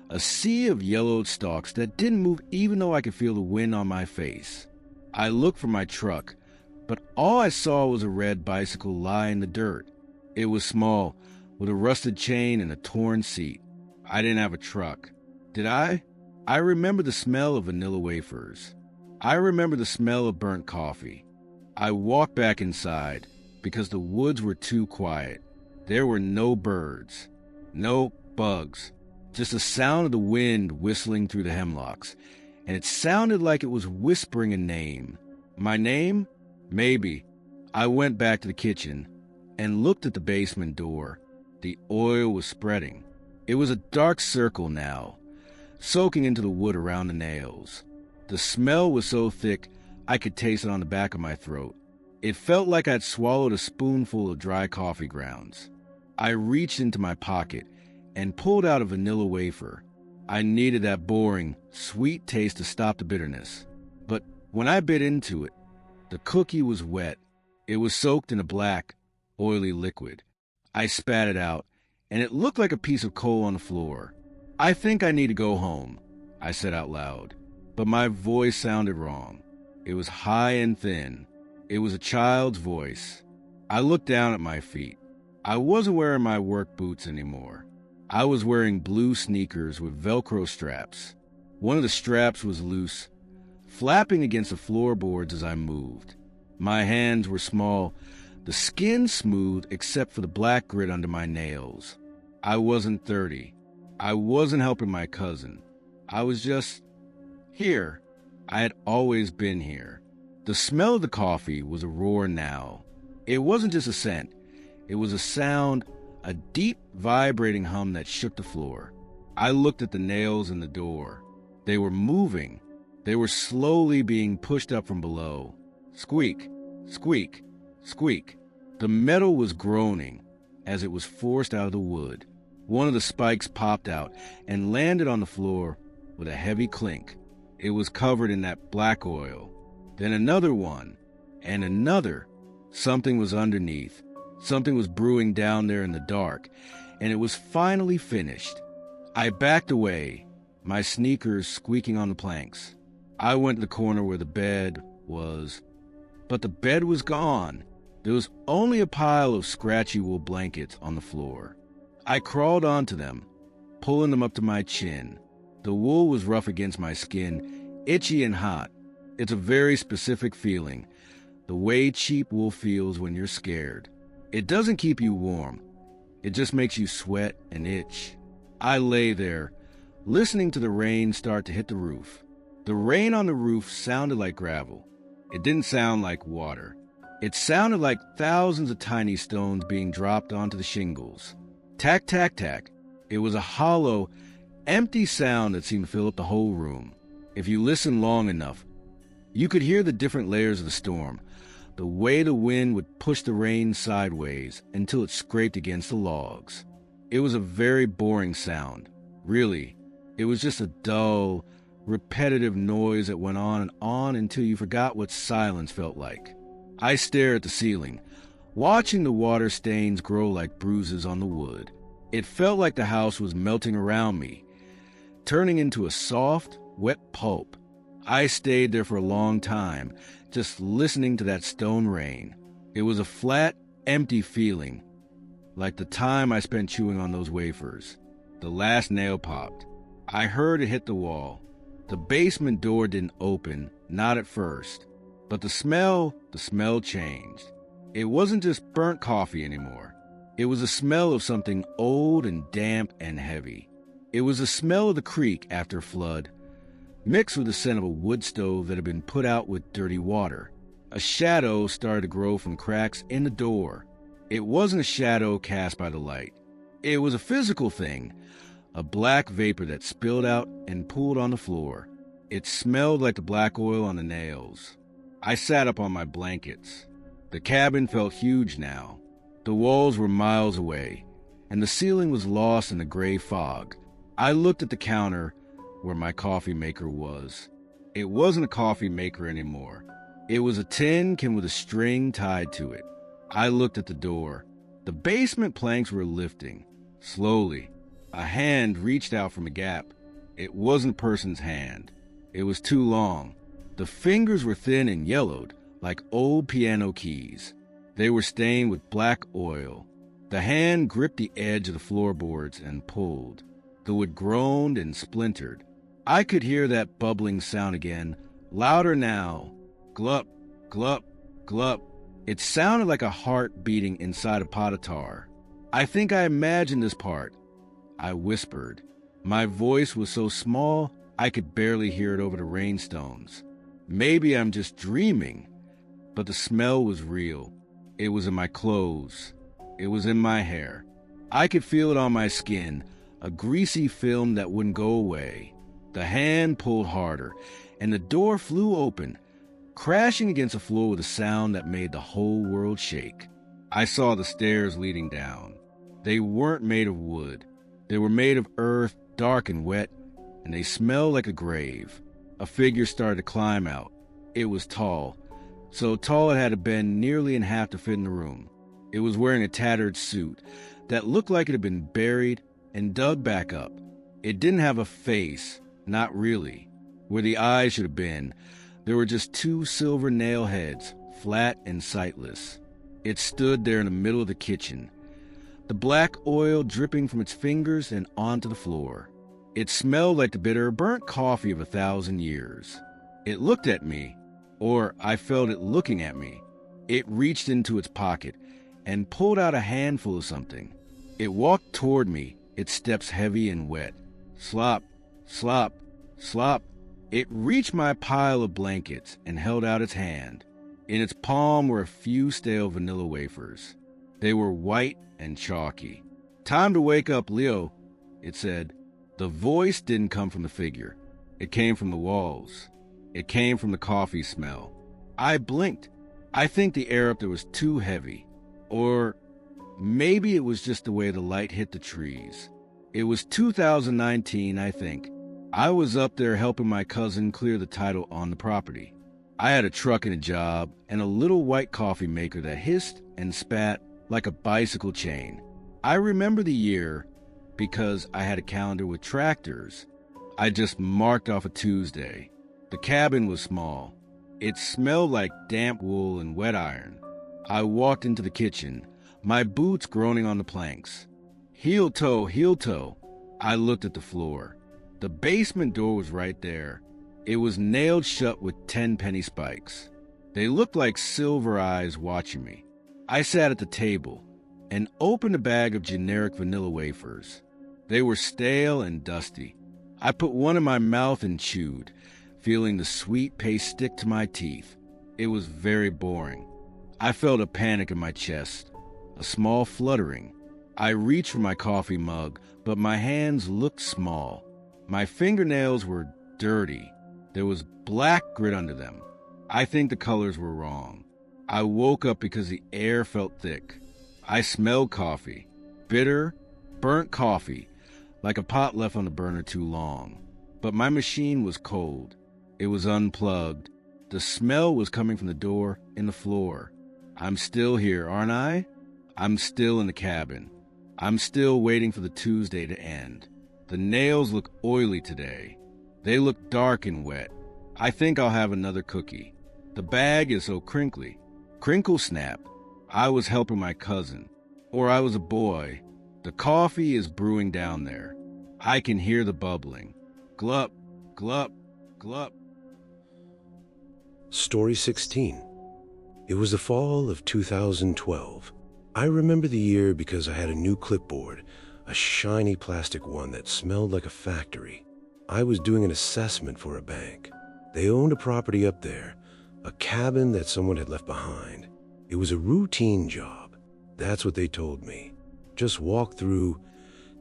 a sea of yellowed stalks that didn't move even though I could feel the wind on my face. I looked for my truck, but all I saw was a red bicycle lie in the dirt. It was small, with a rusted chain and a torn seat. I didn't have a truck. Did I? I remember the smell of vanilla wafers. I remember the smell of burnt coffee. I walked back inside because the woods were too quiet. There were no birds, no bugs, just the sound of the wind whistling through the hemlocks, and it sounded like it was whispering a name. My name? Maybe. I went back to the kitchen and looked at the basement door. The oil was spreading. It was a dark circle now, soaking into the wood around the nails. The smell was so thick I could taste it on the back of my throat. It felt like I'd swallowed a spoonful of dry coffee grounds. I reached into my pocket and pulled out a vanilla wafer. I needed that boring, sweet taste to stop the bitterness. But when I bit into it, the cookie was wet. It was soaked in a black, oily liquid. I spat it out, and it looked like a piece of coal on the floor. I think I need to go home, I said out loud. But my voice sounded wrong. It was high and thin. It was a child's voice. I looked down at my feet. I wasn't wearing my work boots anymore. I was wearing blue sneakers with Velcro straps. One of the straps was loose, flapping against the floorboards as I moved. My hands were small, the skin smooth except for the black grit under my nails. I wasn't 30. I wasn't helping my cousin. I was just here. I had always been here. The smell of the coffee was a roar now. It wasn't just a scent. It was a sound, a deep, vibrating hum that shook the floor. I looked at the nails in the door. They were moving. They were slowly being pushed up from below. Squeak, squeak, squeak. The metal was groaning as it was forced out of the wood. One of the spikes popped out and landed on the floor with a heavy clink. It was covered in that black oil. Then another one, and another. Something was underneath. Something was brewing down there in the dark, and it was finally finished. I backed away, my sneakers squeaking on the planks. I went to the corner where the bed was, but the bed was gone. There was only a pile of scratchy wool blankets on the floor. I crawled onto them, pulling them up to my chin. The wool was rough against my skin, itchy and hot. It's a very specific feeling, the way cheap wool feels when you're scared. It doesn't keep you warm. It just makes you sweat and itch. I lay there, listening to the rain start to hit the roof. The rain on the roof sounded like gravel. It didn't sound like water. It sounded like thousands of tiny stones being dropped onto the shingles. Tack, tack, tack. It was a hollow, empty sound that seemed to fill up the whole room. If you listened long enough, you could hear the different layers of the storm, the way the wind would push the rain sideways until it scraped against the logs. It was a very boring sound. Really, it was just a dull, repetitive noise that went on and on until you forgot what silence felt like. I stared at the ceiling, watching the water stains grow like bruises on the wood. It felt like the house was melting around me, turning into a soft, wet pulp. I stayed there for a long time, just listening to that stone rain. It was a flat, empty feeling, like the time I spent chewing on those wafers. The last nail popped. I heard it hit the wall. The basement door didn't open, not at first. But the smell changed. It wasn't just burnt coffee anymore. It was a smell of something old and damp and heavy. It was the smell of the creek after flood, mixed with the scent of a wood stove that had been put out with dirty water. A shadow started to grow from cracks in the door. It wasn't a shadow cast by the light. It was a physical thing, a black vapor that spilled out and pooled on the floor. It smelled like the black oil on the nails. I sat up on my blankets. The cabin felt huge now. The walls were miles away, and the ceiling was lost in the gray fog. I looked at the counter where my coffee maker was. It wasn't a coffee maker anymore. It was a tin can with a string tied to it. I looked at the door. The basement planks were lifting. Slowly, a hand reached out from a gap. It wasn't a person's hand. It was too long. The fingers were thin and yellowed, like old piano keys. They were stained with black oil. The hand gripped the edge of the floorboards and pulled. The wood groaned and splintered. I could hear that bubbling sound again, louder now. Glup, glup, glup. It sounded like a heart beating inside a pot of tar. I think I imagined this part. I whispered. My voice was so small I could barely hear it over the rainstones. Maybe I'm just dreaming, but the smell was real. It was in my clothes. It was in my hair. I could feel it on my skin, a greasy film that wouldn't go away. The hand pulled harder, and the door flew open, crashing against the floor with a sound that made the whole world shake. I saw the stairs leading down. They weren't made of wood. They were made of earth, dark and wet, and they smelled like a grave. A figure started to climb out. It was tall, so tall it had to bend nearly in half to fit in the room. It was wearing a tattered suit that looked like it had been buried and dug back up. It didn't have a face, not really. Where the eyes should have been, there were just two silver nail heads, flat and sightless. It stood there in the middle of the kitchen, the black oil dripping from its fingers and onto the floor. It smelled like the bitter, burnt coffee of 1,000 years. It looked at me, or I felt it looking at me. It reached into its pocket and pulled out a handful of something. It walked toward me, its steps heavy and wet. Slop, slop, slop. It reached my pile of blankets and held out its hand. In its palm were a few stale vanilla wafers. They were white and chalky. "Time to wake up, Leo," it said. The voice didn't come from the figure. It came from the walls. It came from the coffee smell. I blinked. I think the air up there was too heavy. Or maybe it was just the way the light hit the trees. It was 2019, I think. I was up there helping my cousin clear the title on the property. I had a truck and a job and a little white coffee maker that hissed and spat like a bicycle chain. I remember the year because I had a calendar with tractors. I just marked off a Tuesday. The cabin was small. It smelled like damp wool and wet iron. I walked into the kitchen, my boots groaning on the planks. Heel toe, heel toe. I looked at the floor. The basement door was right there. It was nailed shut with 10-penny spikes. They looked like silver eyes watching me. I sat at the table and opened a bag of generic vanilla wafers. They were stale and dusty. I put one in my mouth and chewed, feeling the sweet paste stick to my teeth. It was very boring. I felt a panic in my chest, a small fluttering. I reached for my coffee mug, but my hands looked small. My fingernails were dirty. There was black grit under them. I think the colors were wrong. I woke up because the air felt thick. I smelled coffee. Bitter, burnt coffee, like a pot left on the burner too long. But my machine was cold. It was unplugged. The smell was coming from the door and the floor. I'm still here, aren't I? I'm still in the cabin. I'm still waiting for the Tuesday to end. The nails look oily today. They look dark and wet. I think I'll have another cookie. The bag is so crinkly. Crinkle snap. I was helping my cousin. Or I was a boy. The coffee is brewing down there. I can hear the bubbling. Glup, glup, glup. Story 16. It was the fall of 2012. I remember the year because I had a new clipboard, a shiny plastic one that smelled like a factory. I was doing an assessment for a bank. They owned a property up there, a cabin that someone had left behind. It was a routine job. That's what they told me. Just walk through,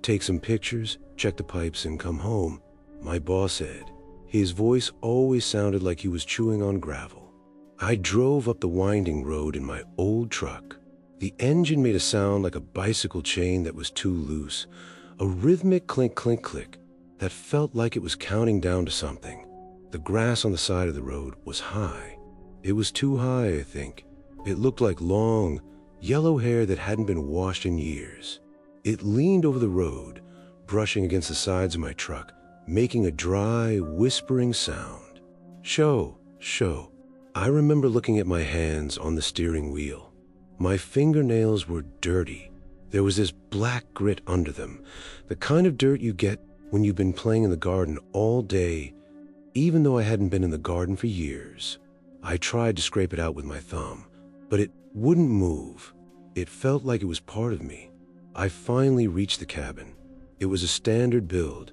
take some pictures, check the pipes, and come home. My boss said. His voice always sounded like he was chewing on gravel. I drove up the winding road in my old truck. The engine made a sound like a bicycle chain that was too loose, a rhythmic clink, clink, click that felt like it was counting down to something. The grass on the side of the road was high. It was too high, I think. It looked like long, yellow hair that hadn't been washed in years. It leaned over the road, brushing against the sides of my truck, making a dry, whispering sound. Show. I remember looking at my hands on the steering wheel. My fingernails were dirty. There was this black grit under them, the kind of dirt you get when you've been playing in the garden all day, even though I hadn't been in the garden for years. I tried to scrape it out with my thumb, but it wouldn't move. It felt like it was part of me. I finally reached the cabin. It was a standard build,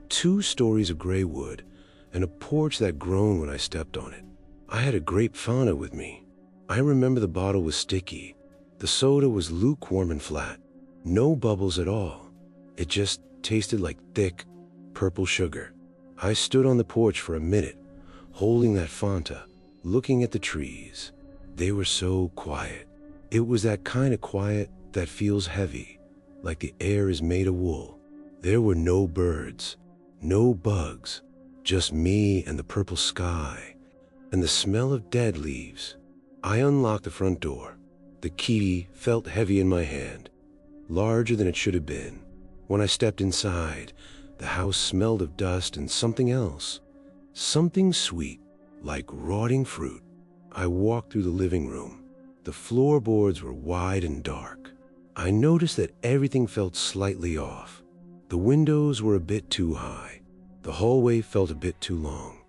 2 stories of gray wood, and a porch that groaned when I stepped on it. I had a grape Fanta with me. I remember the bottle was sticky. The soda was lukewarm and flat. No bubbles at all. It just tasted like thick, purple sugar. I stood on the porch for a minute, holding that Fanta, looking at the trees. They were so quiet. It was that kind of quiet that feels heavy, like the air is made of wool. There were no birds, no bugs, just me and the purple sky, and the smell of dead leaves. I unlocked the front door. The key felt heavy in my hand, larger than it should have been. When I stepped inside, the house smelled of dust and something else. Something sweet, like rotting fruit. I walked through the living room. The floorboards were wide and dark. I noticed that everything felt slightly off. The windows were a bit too high. The hallway felt a bit too long.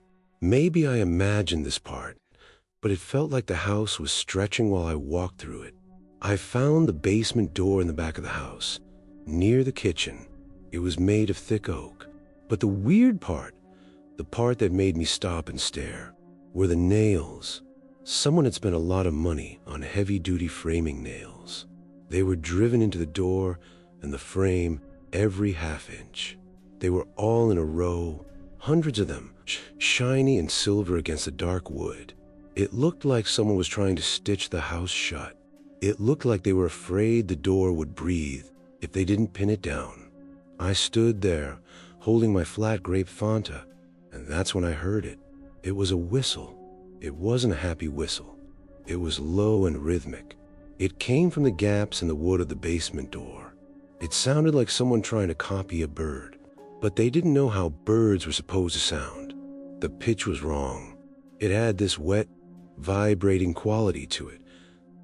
Maybe I imagined this part, but it felt like the house was stretching while I walked through it. I found the basement door in the back of the house, near the kitchen. It was made of thick oak. But the weird part, the part that made me stop and stare, were the nails. Someone had spent a lot of money on heavy-duty framing nails. They were driven into the door and the frame every half-inch. They were all in a row, hundreds of them, shiny and silver against the dark wood. It looked like someone was trying to stitch the house shut. It looked like they were afraid the door would breathe if they didn't pin it down. I stood there, holding my flat grape Fanta, and that's when I heard it. It was a whistle. It wasn't a happy whistle. It was low and rhythmic. It came from the gaps in the wood of the basement door. It sounded like someone trying to copy a bird, but they didn't know how birds were supposed to sound. The pitch was wrong. It had this wet, vibrating quality to it,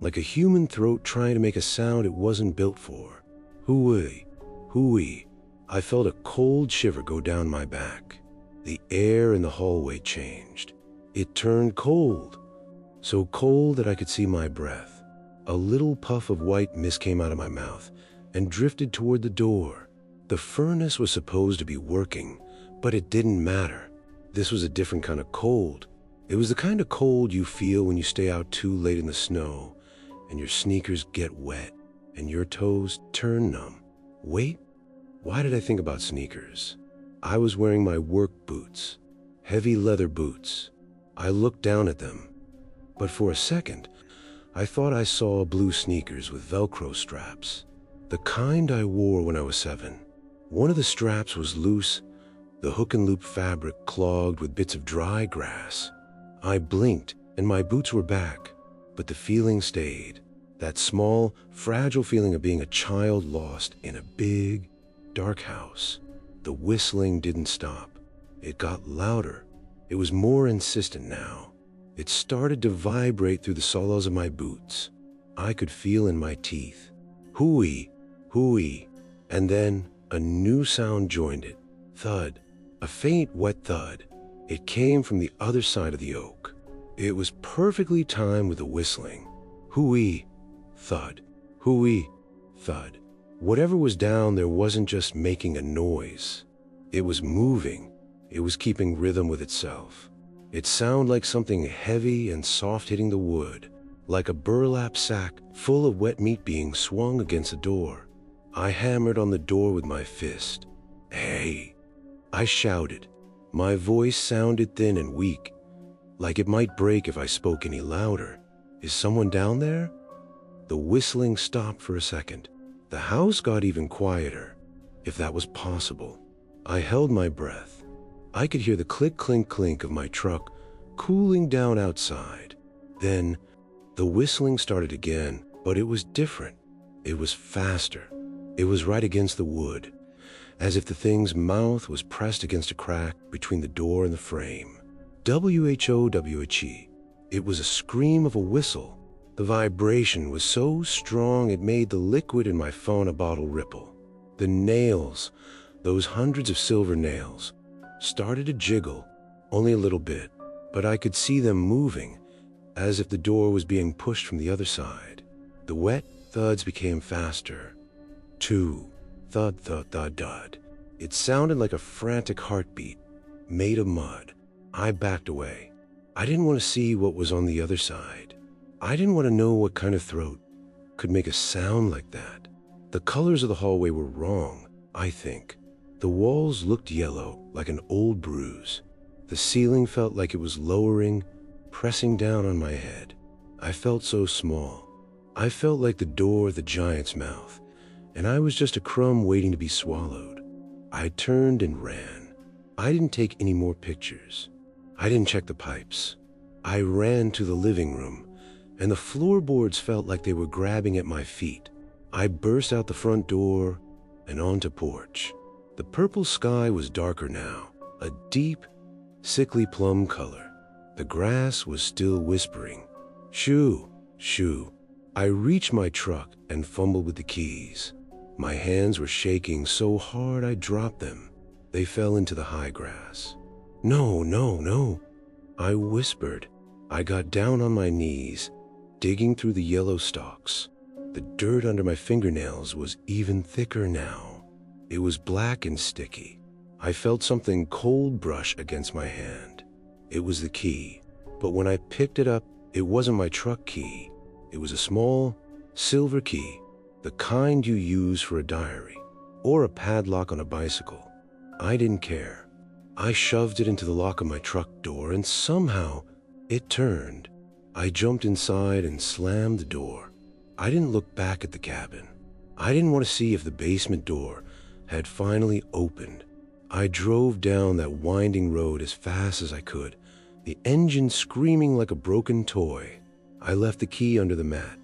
like a human throat trying to make a sound it wasn't built for. Hooey, hooey. I felt a cold shiver go down my back. The air in the hallway changed. It turned cold, so cold that I could see my breath. A little puff of white mist came out of my mouth and drifted toward the door. The furnace was supposed to be working, but it didn't matter. This was a different kind of cold. It was the kind of cold you feel when you stay out too late in the snow and your sneakers get wet and your toes turn numb. Wait, why did I think about sneakers? I was wearing my work boots, heavy leather boots. I looked down at them, but for a second, I thought I saw blue sneakers with Velcro straps, the kind I wore when I was 7. One of the straps was loose, the hook and loop fabric clogged with bits of dry grass. I blinked and my boots were back, but the feeling stayed. That small, fragile feeling of being a child lost in a big, dark house. The whistling didn't stop. It got louder. It was more insistent now. It started to vibrate through the soles of my boots. I could feel in my teeth. Hooey, hooey. And then a new sound joined it. Thud. A faint, wet thud. It came from the other side of the oak. It was perfectly timed with the whistling. Hooey, thud. Hooey, thud. Whatever was down there wasn't just making a noise. It was moving. It was keeping rhythm with itself. It sounded like something heavy and soft hitting the wood, like a burlap sack full of wet meat being swung against a door. I hammered on the door with my fist. Hey! I shouted. My voice sounded thin and weak, like it might break if I spoke any louder. Is someone down there? The whistling stopped for a second. The house got even quieter, if that was possible. I held my breath. I could hear the click, clink, clink of my truck cooling down outside. Then, the whistling started again, but it was different. It was faster. It was right against the wood, as if the thing's mouth was pressed against a crack between the door and the frame. W-H-O-W-H-E. It was a scream of a whistle. The vibration was so strong it made the liquid in my fauna bottle ripple. The nails, those hundreds of silver nails, started to jiggle, only a little bit, but I could see them moving, as if the door was being pushed from the other side. The wet thuds became faster. 2. Thud, thud, thud, thud. It sounded like a frantic heartbeat, made of mud. I backed away. I didn't want to see what was on the other side. I didn't want to know what kind of throat could make a sound like that. The colors of the hallway were wrong, I think. The walls looked yellow, like an old bruise. The ceiling felt like it was lowering, pressing down on my head. I felt so small. I felt like the door of the giant's mouth, and I was just a crumb waiting to be swallowed. I turned and ran. I didn't take any more pictures. I didn't check the pipes. I ran to the living room, and the floorboards felt like they were grabbing at my feet. I burst out the front door and onto porch. The purple sky was darker now, a deep, sickly plum color. The grass was still whispering. Shoo, shoo. I reached my truck and fumbled with the keys. My hands were shaking so hard I dropped them. They fell into the high grass. No, no, no, I whispered. I got down on my knees, digging through the yellow stalks. The dirt under my fingernails was even thicker now. It was black and sticky. I felt something cold brush against my hand. It was the key, but when I picked it up, it wasn't my truck key. It was a small, silver key, the kind you use for a diary, or a padlock on a bicycle. I didn't care. I shoved it into the lock of my truck door, and somehow it turned. I jumped inside and slammed the door. I didn't look back at the cabin. I didn't want to see if the basement door had finally opened. I drove down that winding road as fast as I could, the engine screaming like a broken toy. I left the key under the mat.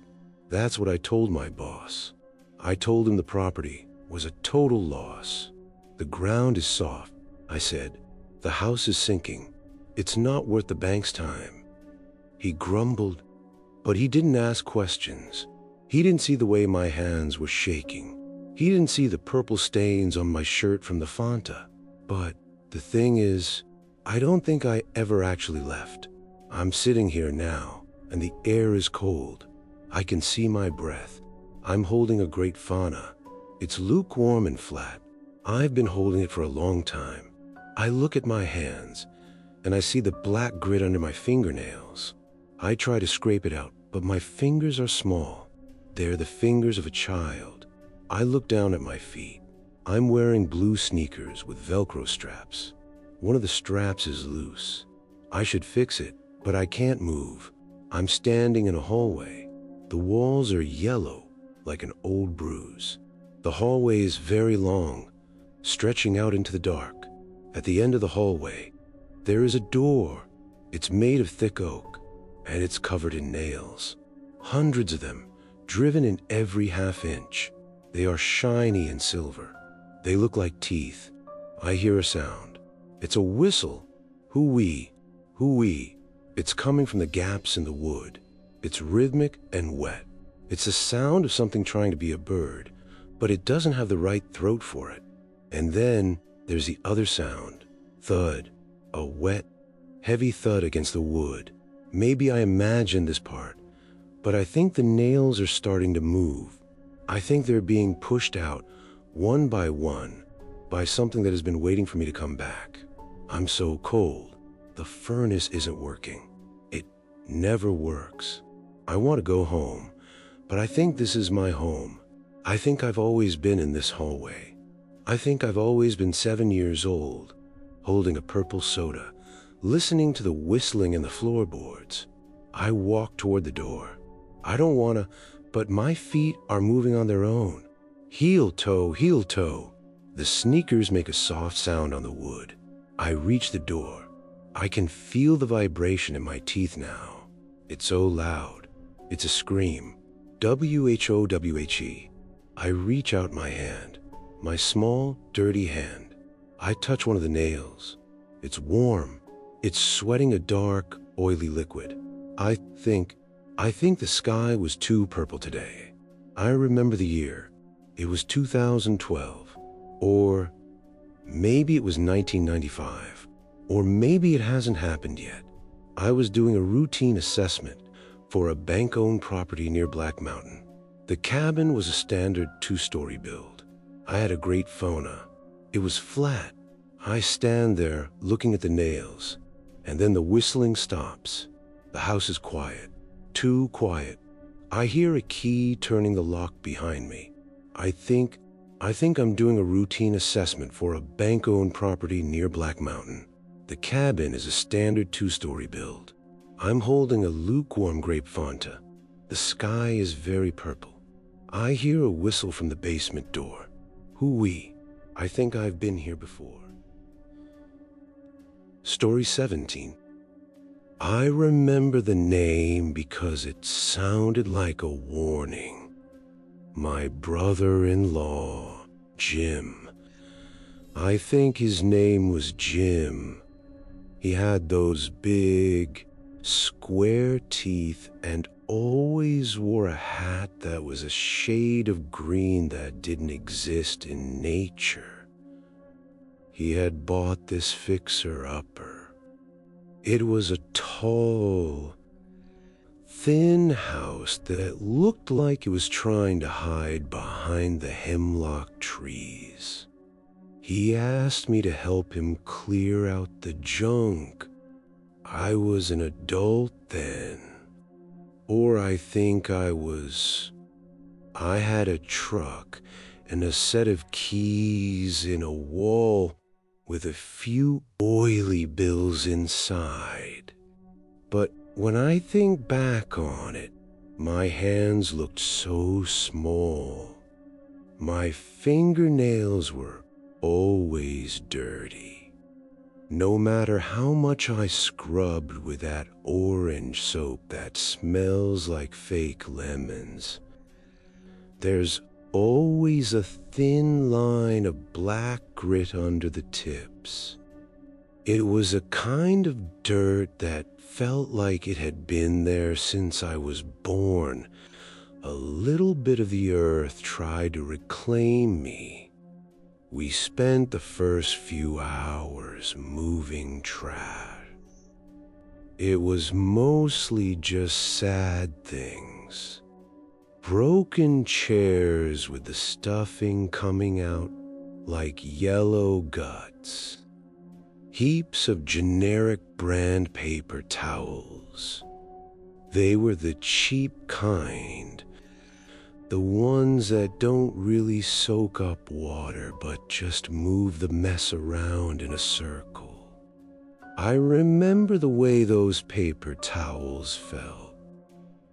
That's what I told my boss. I told him the property was a total loss. The ground is soft, I said. The house is sinking. It's not worth the bank's time. He grumbled, but he didn't ask questions. He didn't see the way my hands were shaking. He didn't see the purple stains on my shirt from the Fanta. But the thing is, I don't think I ever actually left. I'm sitting here now, and the air is cold. I can see my breath. I'm holding a great fauna. It's lukewarm and flat. I've been holding it for a long time. I look at my hands, and I see the black grit under my fingernails. I try to scrape it out, but my fingers are small. They're the fingers of a child. I look down at my feet. I'm wearing blue sneakers with Velcro straps. One of the straps is loose. I should fix it, but I can't move. I'm standing in a hallway. The walls are yellow, like an old bruise. The hallway is very long, stretching out into the dark. At the end of the hallway, there is a door. It's made of thick oak, and it's covered in nails. Hundreds of them, driven in every half-inch. They are shiny and silver. They look like teeth. I hear a sound. It's a whistle. Hoo-wee, hoo-wee. It's coming from the gaps in the wood. It's rhythmic and wet. It's the sound of something trying to be a bird, but it doesn't have the right throat for it. And then there's the other sound. Thud. A wet, heavy thud against the wood. Maybe I imagined this part, but I think the nails are starting to move. I think they're being pushed out, one by one, by something that has been waiting for me to come back. I'm so cold. The furnace isn't working. It never works. I want to go home, but I think this is my home. I think I've always been in this hallway. I think I've always been 7 years old, holding a purple soda, listening to the whistling in the floorboards. I walk toward the door. I don't want to, but my feet are moving on their own. Heel toe, heel toe. The sneakers make a soft sound on the wood. I reach the door. I can feel the vibration in my teeth now. It's so loud. It's a scream. W-H-O-W-H-E. I reach out my hand, my small, dirty hand. I touch one of the nails. It's warm. It's sweating a dark, oily liquid. I think the sky was too purple today. I remember the year. It was 2012. Or maybe it was 1995. Or maybe it hasn't happened yet. I was doing a routine assessment for a bank-owned property near Black Mountain. The cabin was a standard 2-story build. I had a great fauna. It was flat. I stand there looking at the nails, and then the whistling stops. The house is quiet. Too quiet. I hear a key turning the lock behind me. I think I'm doing a routine assessment for a bank-owned property near Black Mountain. The cabin is a standard 2-story build. I'm holding a lukewarm grape Fanta. The sky is very purple. I hear a whistle from the basement door. Hoo-wee. I think I've been here before. Story 17. I remember the name because it sounded like a warning. My brother-in-law, Jim. I think his name was Jim. He had those big, square teeth and always wore a hat that was a shade of green that didn't exist in nature. He had bought this fixer-upper. It was a tall, thin house that looked like it was trying to hide behind the hemlock trees. He asked me to help him clear out the junk. I was an adult then. Or I think I was. I had a truck and a set of keys in a wall with a few oily bills inside. But when I think back on it, my hands looked so small. My fingernails were always dirty. No matter how much I scrubbed with that orange soap that smells like fake lemons, there's always a thin line of black grit under the tips. It was a kind of dirt that felt like it had been there since I was born. A little bit of the earth tried to reclaim me. We spent the first few hours moving trash. It was mostly just sad things. Broken chairs with the stuffing coming out like yellow guts. Heaps of generic brand paper towels. They were the cheap kind. The ones that don't really soak up water but just move the mess around in a circle. I remember the way those paper towels felt.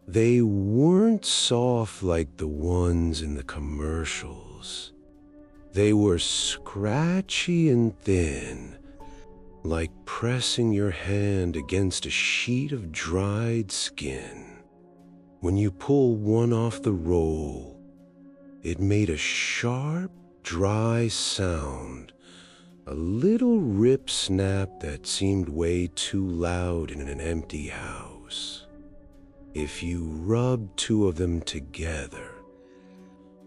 They weren't soft like the ones in the commercials. They were scratchy and thin, like pressing your hand against a sheet of dried skin. When you pull one off the roll, it made a sharp, dry sound, a little rip snap that seemed way too loud in an empty house. If you rubbed two of them together,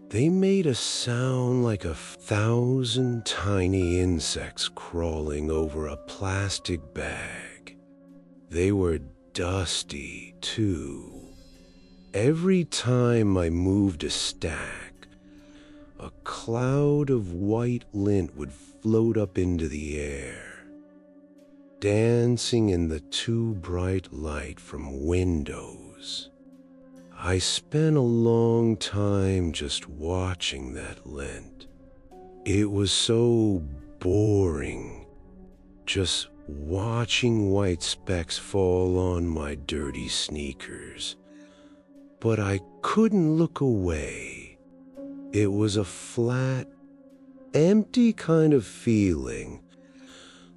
they made a sound like 1,000 tiny insects crawling over a plastic bag. They were dusty, too. Every time I moved a stack, a cloud of white lint would float up into the air, dancing in the too bright light from windows. I spent a long time just watching that lint. It was so boring, just watching white specks fall on my dirty sneakers. But I couldn't look away. It was a flat, empty kind of feeling,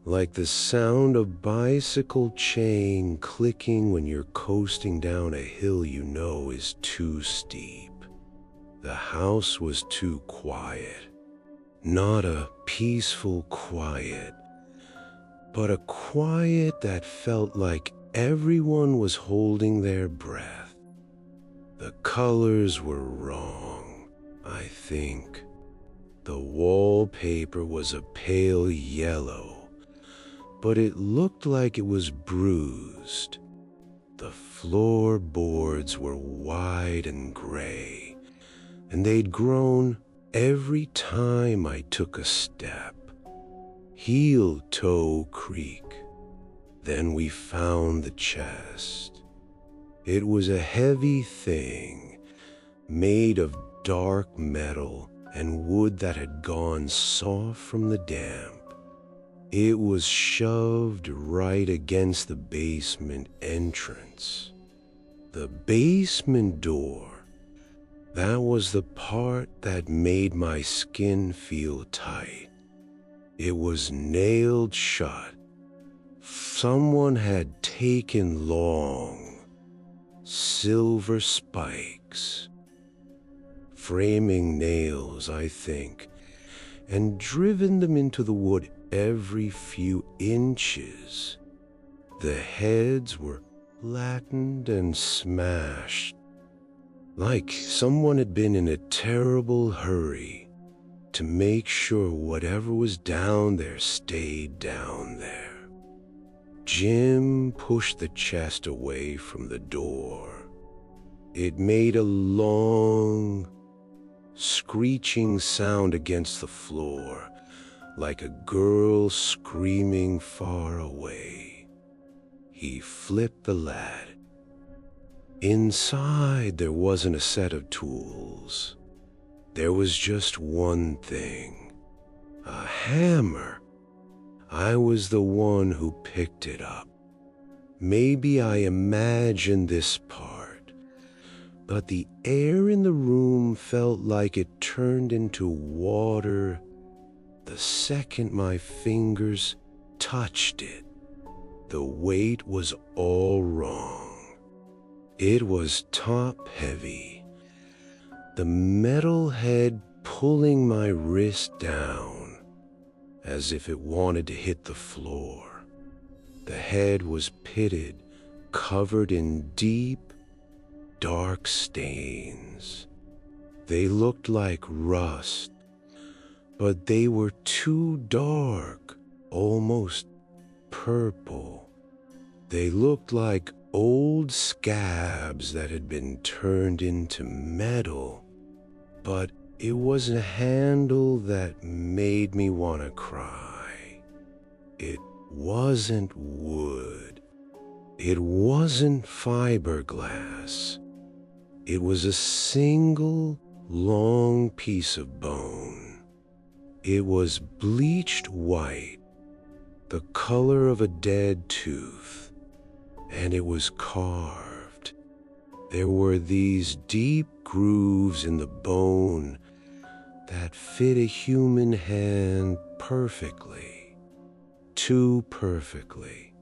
like the sound of bicycle chain clicking when you're coasting down a hill you know is too steep. The house was too quiet. Not a peaceful quiet, but a quiet that felt like everyone was holding their breath. The colors were wrong, I think. The wallpaper was a pale yellow, but it looked like it was bruised. The floorboards were wide and gray, and they'd grown every time I took a step. Heel toe creak. Then we found the chest. It was a heavy thing, made of dark metal and wood that had gone soft from the damp. It was shoved right against the basement entrance. The basement door, that was the part that made my skin feel tight. It was nailed shut. Someone had taken long, silver spikes, framing nails, I think, and driven them into the wood every few inches. The heads were flattened and smashed, like someone had been in a terrible hurry to make sure whatever was down there stayed down there. Jim pushed the chest away from the door. It made a long, screeching sound against the floor, like a girl screaming far away. He flipped the lid. Inside, there wasn't a set of tools. There was just one thing, a hammer. I was the one who picked it up. Maybe I imagined this part, but the air in the room felt like it turned into water the second my fingers touched it. The weight was all wrong. It was top-heavy, the metal head pulling my wrist down as if it wanted to hit the floor. The head was pitted, covered in deep, dark stains. They looked like rust, but they were too dark, almost purple. They looked like old scabs that had been turned into metal, but it was a handle that made me want to cry. It wasn't wood. It wasn't fiberglass. It was a single, long piece of bone. It was bleached white, the color of a dead tooth, and it was carved. There were these deep grooves in the bone that fit a human hand perfectly. too perfectly.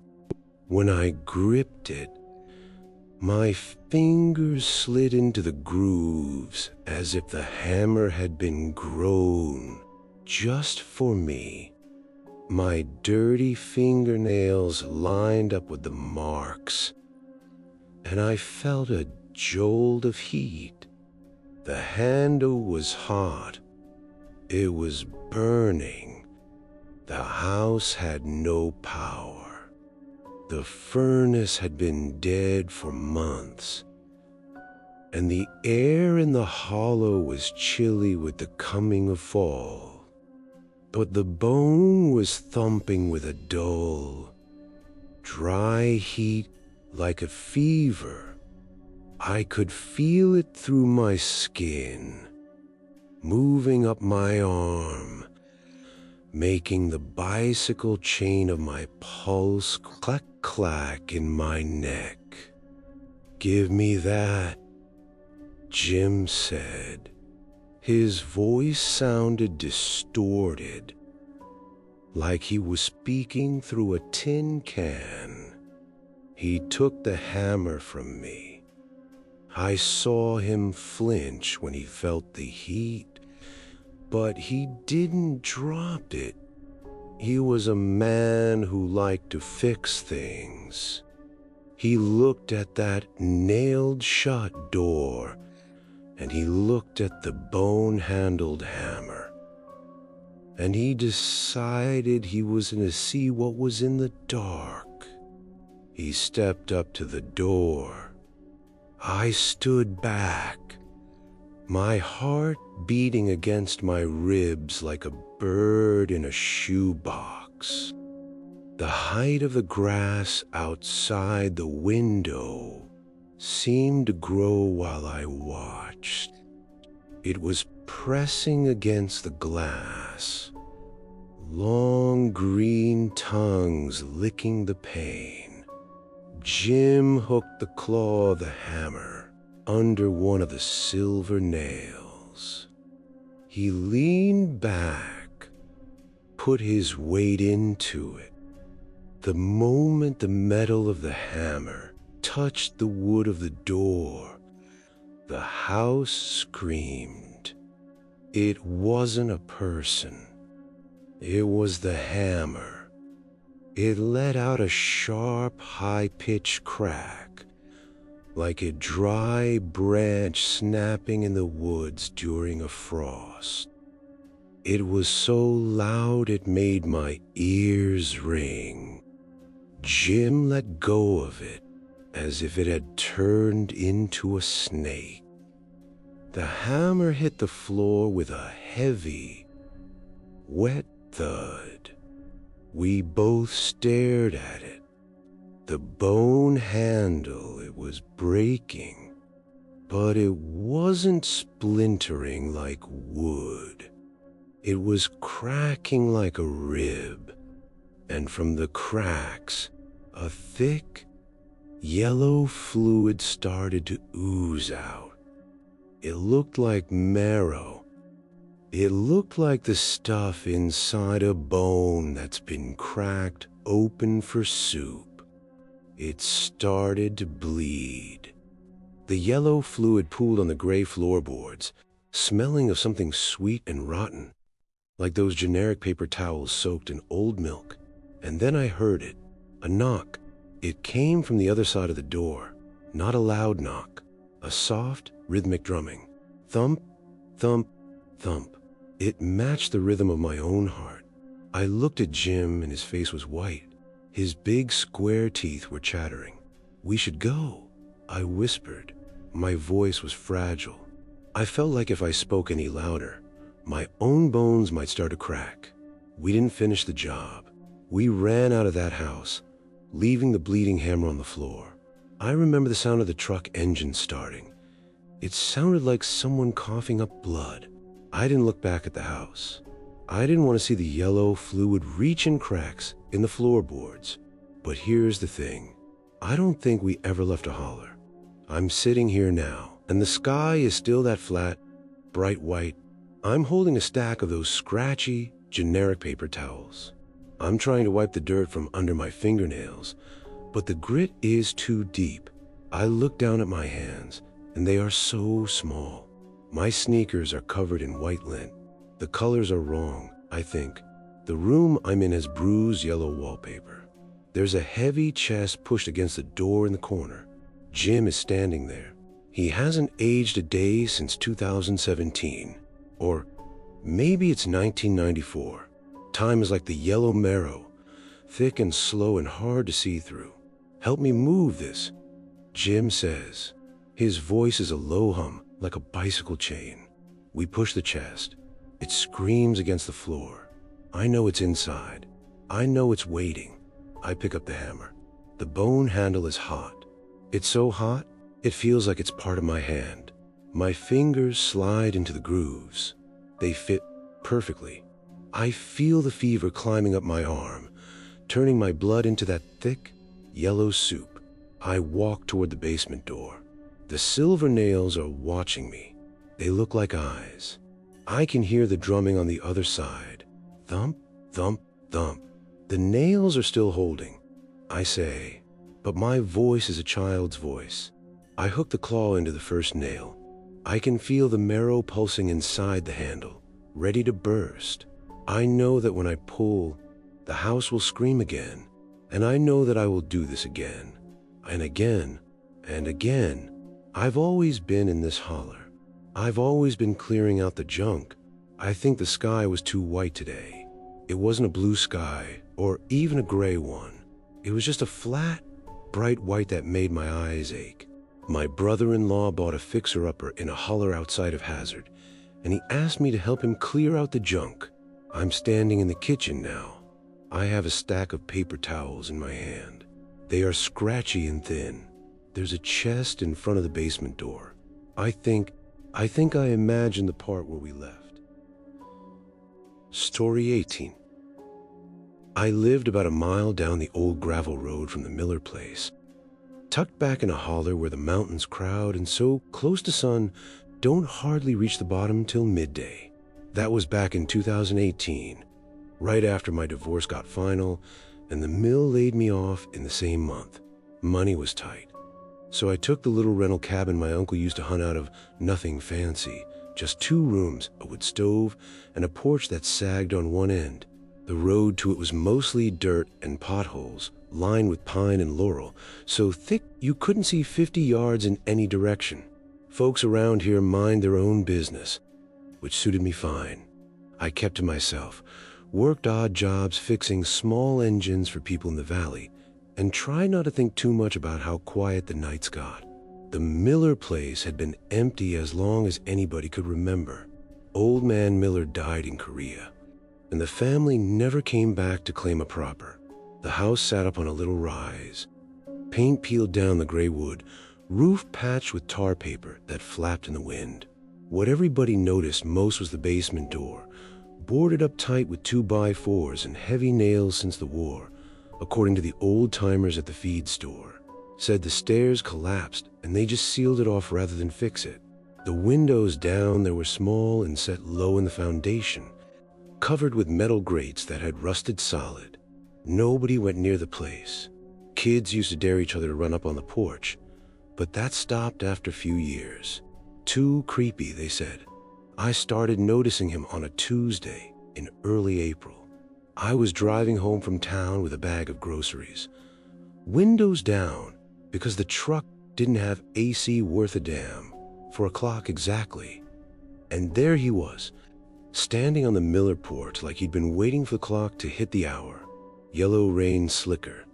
When I gripped it, my fingers slid into the grooves as if the hammer had been grown just for me. My dirty fingernails lined up with the marks, and I felt a jolt of heat. The handle was hot. It was burning. The house had no power. The furnace had been dead for months, and the air in the hollow was chilly with the coming of fall. But the bone was thumping with a dull, dry heat like a fever. I could feel it through my skin, moving up my arm, making the bicycle chain of my pulse clack in my neck. "Give me that," Jim said. His voice sounded distorted, like he was speaking through a tin can. He took the hammer from me. I saw him flinch when he felt the heat, but he didn't drop it. He was a man who liked to fix things. He looked at that nailed-shut door, and he looked at the bone-handled hammer, and he decided he was going to see what was in the dark. He stepped up to the door. I stood back, my heart beating against my ribs like a bird in a shoebox. The height of the grass outside the window seemed to grow while I watched. It was pressing against the glass, long green tongues licking the pane. Jim hooked the claw of the hammer under one of the silver nails. He leaned back, put his weight into it. The moment the metal of the hammer touched the wood of the door, the house screamed. It wasn't a person. It was the hammer. It let out a sharp, high-pitched crack, like a dry branch snapping in the woods during a frost. It was so loud it made my ears ring. Jim let go of it as if it had turned into a snake. The hammer hit the floor with a heavy, wet thud. We both stared at it. The bone handle, it was breaking, but it wasn't splintering like wood. It was cracking like a rib, and from the cracks, a thick, yellow fluid started to ooze out. It looked like marrow. It looked like the stuff inside a bone that's been cracked open for soup. It started to bleed. The yellow fluid pooled on the gray floorboards, smelling of something sweet and rotten, like those generic paper towels soaked in old milk. And then I heard it, a knock. It came from the other side of the door, not a loud knock, a soft, rhythmic drumming. Thump, thump, thump. It matched the rhythm of my own heart. I looked at Jim and his face was white. His big square teeth were chattering. "We should go," I whispered. My voice was fragile. I felt like if I spoke any louder, my own bones might start to crack. We didn't finish the job. We ran out of that house, leaving the bleeding hammer on the floor. I remember the sound of the truck engine starting. It sounded like someone coughing up blood. I didn't look back at the house. I didn't want to see the yellow fluid reach in cracks in the floorboards. But here's the thing. I don't think we ever left a holler. I'm sitting here now, and the sky is still that flat, bright white. I'm holding a stack of those scratchy, generic paper towels. I'm trying to wipe the dirt from under my fingernails, but the grit is too deep. I look down at my hands, and they are so small. My sneakers are covered in white lint. The colors are wrong, I think. The room I'm in has bruised yellow wallpaper. There's a heavy chest pushed against the door in the corner. Jim is standing there. He hasn't aged a day since 2017. Or maybe it's 1994. Time is like the yellow marrow, thick and slow and hard to see through. Help me move this, Jim says. His voice is a low hum, like a bicycle chain. We push the chest. It screams against the floor. I know it's inside. I know it's waiting. I pick up the hammer. The bone handle is hot. It's so hot, it feels like it's part of my hand. My fingers slide into the grooves. They fit perfectly. I feel the fever climbing up my arm, turning my blood into that thick, yellow soup. I walk toward the basement door. The silver nails are watching me. They look like eyes. I can hear the drumming on the other side. Thump, thump, thump. The nails are still holding, I say, but my voice is a child's voice. I hook the claw into the first nail. I can feel the marrow pulsing inside the handle, ready to burst. I know that when I pull, the house will scream again, and I know that I will do this again, and again, and again. I've always been in this holler. I've always been clearing out the junk. I think the sky was too white today. It wasn't a blue sky, or even a gray one. It was just a flat, bright white that made my eyes ache. My brother-in-law bought a fixer-upper in a holler outside of Hazard, and he asked me to help him clear out the junk. I'm standing in the kitchen now. I have a stack of paper towels in my hand. They are scratchy and thin. There's a chest in front of the basement door. I think I imagine the part where we left. Story 18. I lived about a mile down the old gravel road from the Miller place, tucked back in a holler where the mountains crowd and so close to sun don't hardly reach the bottom till midday. That was back in 2018, right after my divorce got final and the mill laid me off in the same month. Money was tight, so I took the little rental cabin my uncle used to hunt out of. Nothing fancy, just 2 rooms, a wood stove, and a porch that sagged on one end. The road to it was mostly dirt and potholes, lined with pine and laurel, so thick you couldn't see 50 yards in any direction. Folks around here mind their own business, which suited me fine. I kept to myself, worked odd jobs fixing small engines for people in the valley, and tried not to think too much about how quiet the nights got. The Miller place had been empty as long as anybody could remember. Old man Miller died in Korea, and the family never came back to claim a proper. The house sat up on a little rise, paint peeled down the gray wood, roof patched with tar paper that flapped in the wind. What everybody noticed most was the basement door, boarded up tight with 2x4s and heavy nails since the war, according to the old-timers at the feed store. Said the stairs collapsed and they just sealed it off rather than fix it. The windows down there were small and set low in the foundation, covered with metal grates that had rusted solid. Nobody went near the place. Kids used to dare each other to run up on the porch, but that stopped after a few years. Too creepy, they said. I started noticing him on a Tuesday in early April. I was driving home from town with a bag of groceries. Windows down, because the truck didn't have AC worth a damn, for a clock exactly. And there he was, standing on the Miller porch like he'd been waiting for the clock to hit the hour. Yellow rain slicker,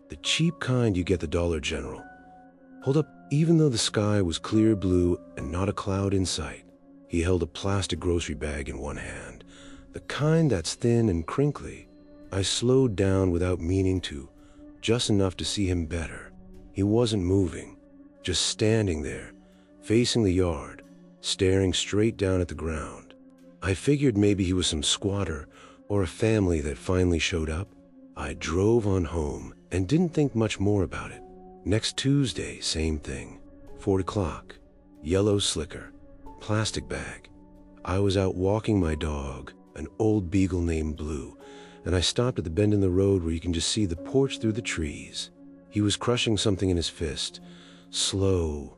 the cheap kind you get at the Dollar General. Hold up, even though the sky was clear blue and not a cloud in sight. He held a plastic grocery bag in one hand, the kind that's thin and crinkly. I slowed down without meaning to, just enough to see him better. He wasn't moving, just standing there, facing the yard, staring straight down at the ground. I figured maybe he was some squatter or a family that finally showed up. I drove on home and didn't think much more about it. Next Tuesday, same thing. 4 o'clock, yellow slicker, plastic bag. I was out walking my dog, an old beagle named Blue, and I stopped at the bend in the road where you can just see the porch through the trees. He was crushing something in his fist. Slow,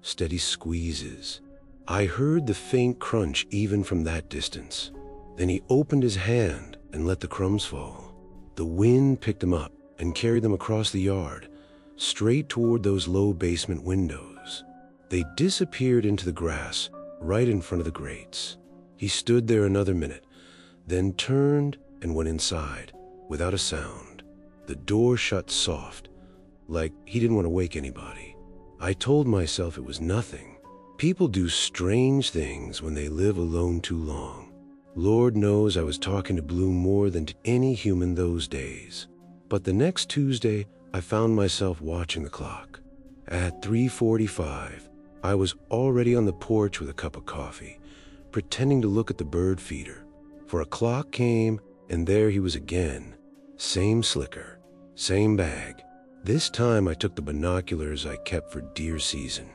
steady squeezes. I heard the faint crunch even from that distance. Then he opened his hand and let the crumbs fall. The wind picked them up and carried them across the yard, straight toward those low basement windows. They disappeared into the grass right in front of the grates. He stood there another minute, then turned and went inside without a sound. The door shut soft, like he didn't want to wake anybody. I told myself it was nothing. People do strange things when they live alone too long. Lord knows I was talking to Blue more than to any human those days. But the next Tuesday, I found myself watching the clock. At 3:45, I was already on the porch with a cup of coffee, pretending to look at the bird feeder. For a clock came, and there he was again. Same slicker, same bag. This time I took the binoculars I kept for deer season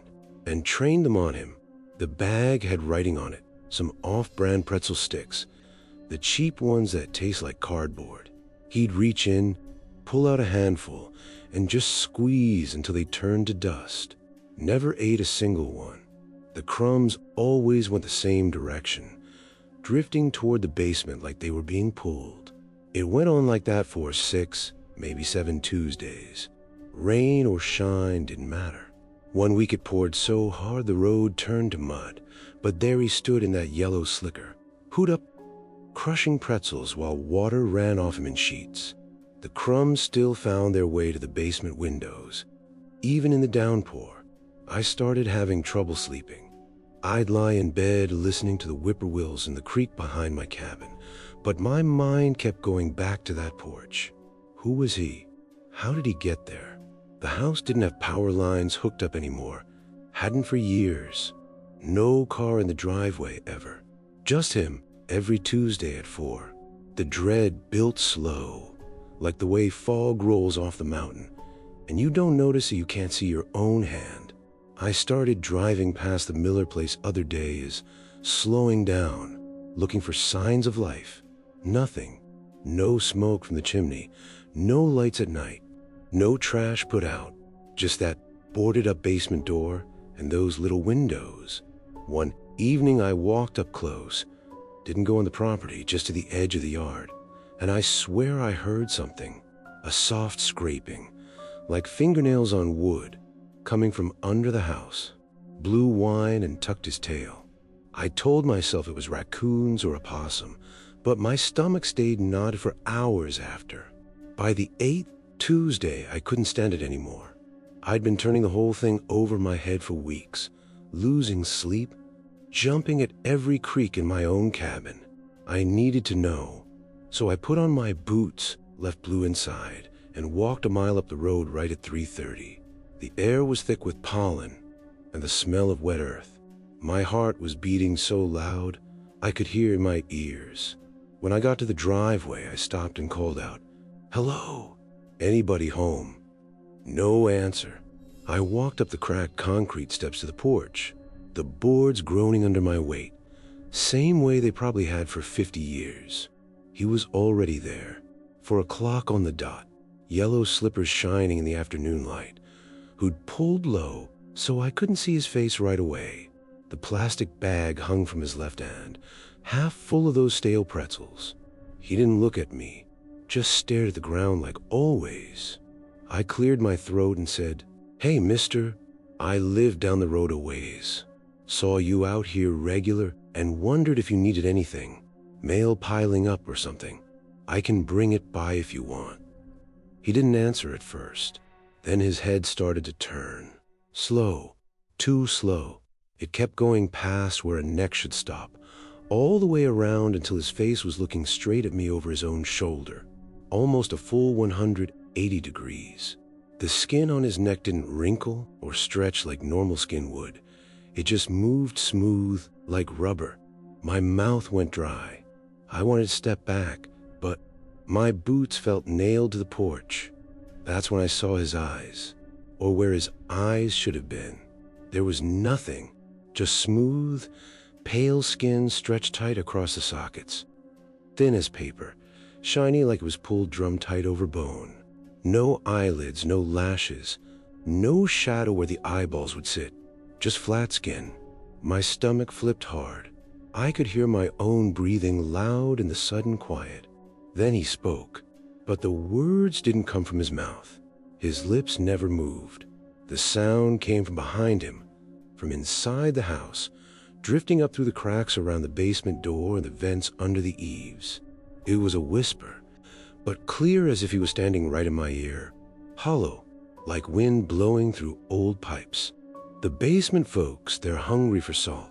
and trained them on him. The bag had writing on it, some off-brand pretzel sticks, the cheap ones that taste like cardboard. He'd reach in, pull out a handful, and just squeeze until they turned to dust. Never ate a single one. The crumbs always went the same direction, drifting toward the basement like they were being pulled. It went on like that for 6, maybe 7 Tuesdays. Rain or shine didn't matter. One week it poured so hard the road turned to mud, but there he stood in that yellow slicker, hood up, crushing pretzels while water ran off him in sheets. The crumbs still found their way to the basement windows. Even in the downpour, I started having trouble sleeping. I'd lie in bed listening to the whippoorwills in the creek behind my cabin, but my mind kept going back to that porch. Who was he? How did he get there? The house didn't have power lines hooked up anymore. Hadn't for years. No car in the driveway ever. Just him every Tuesday at 4. The dread built slow, like the way fog rolls off the mountain, and you don't notice that you can't see your own hand. I started driving past the Miller place other days, slowing down, looking for signs of life. Nothing. No smoke from the chimney, no lights at night, no trash put out, just that boarded up basement door and those little windows. One evening I walked up close, didn't go on the property, just to the edge of the yard, and I swear I heard something, a soft scraping, like fingernails on wood, coming from under the house. Blue whined and tucked his tail. I told myself it was raccoons or a possum, but my stomach stayed knotted for hours after. By the 8th Tuesday, I couldn't stand it anymore. I'd been turning the whole thing over my head for weeks, losing sleep, jumping at every creak in my own cabin. I needed to know, so I put on my boots, left Blue inside, and walked a mile up the road right at 3:30. The air was thick with pollen and the smell of wet earth. My heart was beating so loud I could hear in my ears. When I got to the driveway, I stopped and called out, "Hello? Anybody home?" No answer. I walked up the cracked concrete steps to the porch, the boards groaning under my weight, same way they probably had for 50 years. He was already there, 4 o'clock on the dot, yellow slippers shining in the afternoon light, who'd pulled low so I couldn't see his face right away. The plastic bag hung from his left hand, half full of those stale pretzels. He didn't look at me, just stared at the ground like always. I cleared my throat and said, "Hey, mister, I live down the road a ways. Saw you out here regular and wondered if you needed anything. Mail piling up or something. I can bring it by if you want." He didn't answer at first. Then his head started to turn. Slow, too slow. It kept going past where a neck should stop, all the way around until his face was looking straight at me over his own shoulder, almost a full 180 degrees. The skin on his neck didn't wrinkle or stretch like normal skin would. It just moved smooth like rubber. My mouth went dry. I wanted to step back, but my boots felt nailed to the porch. That's when I saw his eyes, or where his eyes should have been. There was nothing, just smooth, pale skin stretched tight across the sockets, thin as paper, shiny like it was pulled drum tight over bone. No eyelids, no lashes, no shadow where the eyeballs would sit, just flat skin. My stomach flipped hard. I could hear my own breathing loud in the sudden quiet. Then he spoke, but the words didn't come from his mouth. His lips never moved. The sound came from behind him, from inside the house, drifting up through the cracks around the basement door and the vents under the eaves. It was a whisper, but clear as if he was standing right in my ear, hollow, like wind blowing through old pipes. The basement folks, they're hungry for salt.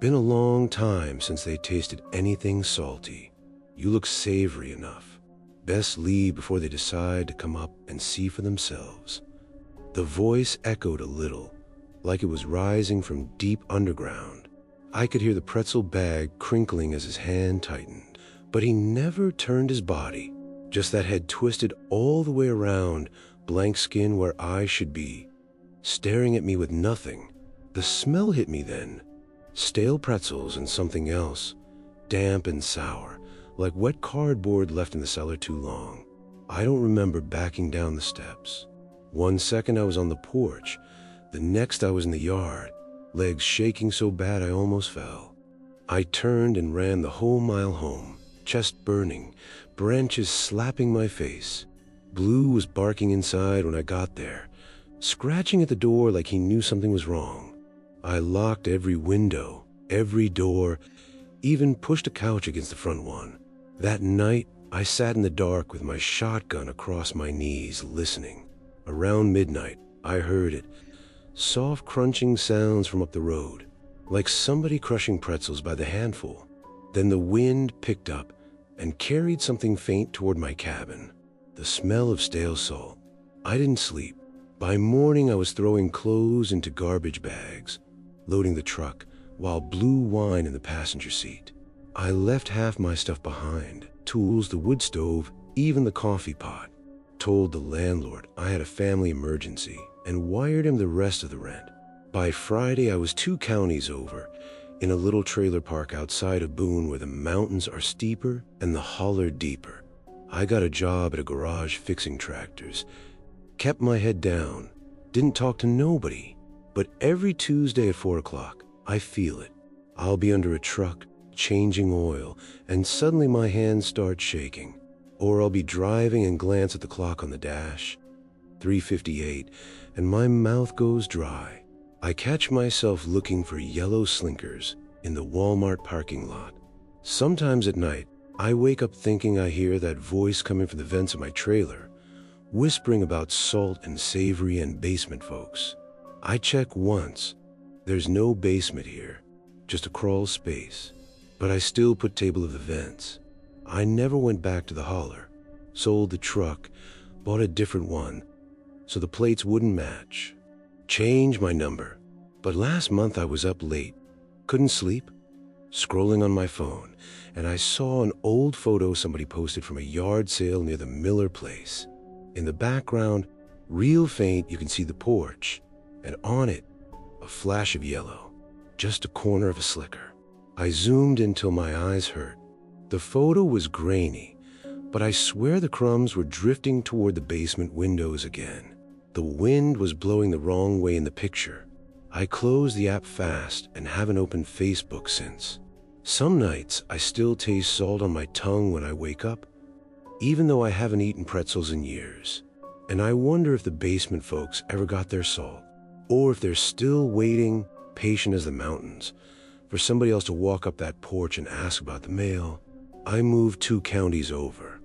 Been a long time since they tasted anything salty. You look savory enough. Best leave before they decide to come up and see for themselves. The voice echoed a little, like it was rising from deep underground. I could hear the pretzel bag crinkling as his hand tightened, but he never turned his body, just that head twisted all the way around, blank skin where I should be, staring at me with nothing. The smell hit me then. Stale pretzels and something else, damp and sour, like wet cardboard left in the cellar too long. I don't remember backing down the steps. One second I was on the porch, the next I was in the yard, legs shaking so bad I almost fell. I turned and ran the whole mile home, chest burning, branches slapping my face. Blue was barking inside when I got there, scratching at the door like he knew something was wrong. I locked every window, every door, even pushed a couch against the front one. That night, I sat in the dark with my shotgun across my knees, listening. Around midnight, I heard it. Soft crunching sounds from up the road, like somebody crushing pretzels by the handful. Then the wind picked up and carried something faint toward my cabin. The smell of stale salt. I didn't sleep. By morning, I was throwing clothes into garbage bags, loading the truck, while blue wine in the passenger seat. I left half my stuff behind, tools, the wood stove, even the coffee pot. Told the landlord I had a family emergency and wired him the rest of the rent. By Friday, I was 2 counties over, in a little trailer park outside of Boone where the mountains are steeper and the holler deeper. I got a job at a garage fixing tractors, kept my head down, didn't talk to nobody. But every Tuesday at 4 o'clock, I feel it. I'll be under a truck, changing oil, and suddenly my hands start shaking. Or I'll be driving and glance at the clock on the dash, 3:58, and my mouth goes dry. I catch myself looking for yellow slinkers in the Walmart parking lot. Sometimes at night, I wake up thinking I hear that voice coming from the vents of my trailer, whispering about salt and savory and basement folks. I check once. There's no basement here, just a crawl space. But I still put table of the vents. I never went back to the holler. Sold the truck, bought a different one, so the plates wouldn't match. Changed my number. But last month I was up late, couldn't sleep, scrolling on my phone, and I saw an old photo somebody posted from a yard sale near the Miller place. In the background, real faint, you can see the porch. And on it, a flash of yellow, just a corner of a slicker. I zoomed in till my eyes hurt. The photo was grainy, but I swear the crumbs were drifting toward the basement windows again. The wind was blowing the wrong way in the picture. I closed the app fast and haven't opened Facebook since. Some nights, I still taste salt on my tongue when I wake up, even though I haven't eaten pretzels in years. And I wonder if the basement folks ever got their salt. Or if they're still waiting, patient as the mountains, for somebody else to walk up that porch and ask about the mail. I moved 2 counties over,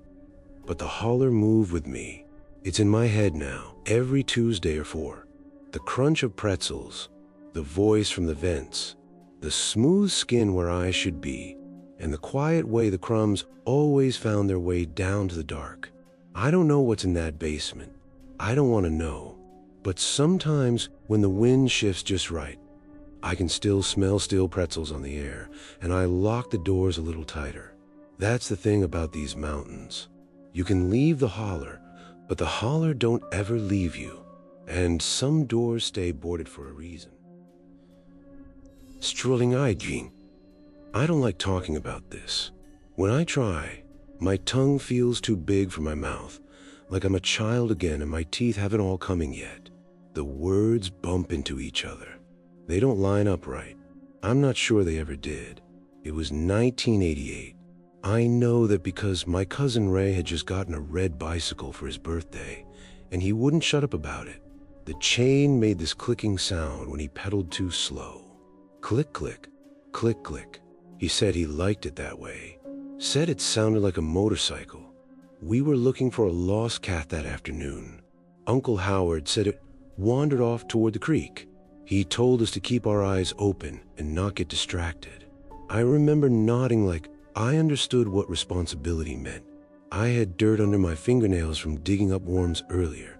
but the holler moved with me. It's in my head now, every Tuesday or 4. The crunch of pretzels, the voice from the vents, the smooth skin where I should be, and the quiet way the crumbs always found their way down to the dark. I don't know what's in that basement. I don't want to know. But sometimes, when the wind shifts just right, I can still smell stale pretzels on the air, and I lock the doors a little tighter. That's the thing about these mountains. You can leave the holler, but the holler don't ever leave you, and some doors stay boarded for a reason. Strolling hygiene. I don't like talking about this. When I try, My tongue feels too big for my mouth, like I'm a child again and my teeth haven't all coming yet. The words bump into each other. They don't line up right. I'm not sure they ever did. It was 1988. I know that because my cousin Ray had just gotten a red bicycle for his birthday, and he wouldn't shut up about it. The chain made this clicking sound when he pedaled too slow. Click, click, click, click. He said he liked it that way. Said it sounded like a motorcycle. We were looking for a lost cat that afternoon. Uncle Howard said it wandered off toward the creek. He told us to keep our eyes open and not get distracted. I remember nodding like I understood what responsibility meant. I had dirt under my fingernails from digging up worms earlier,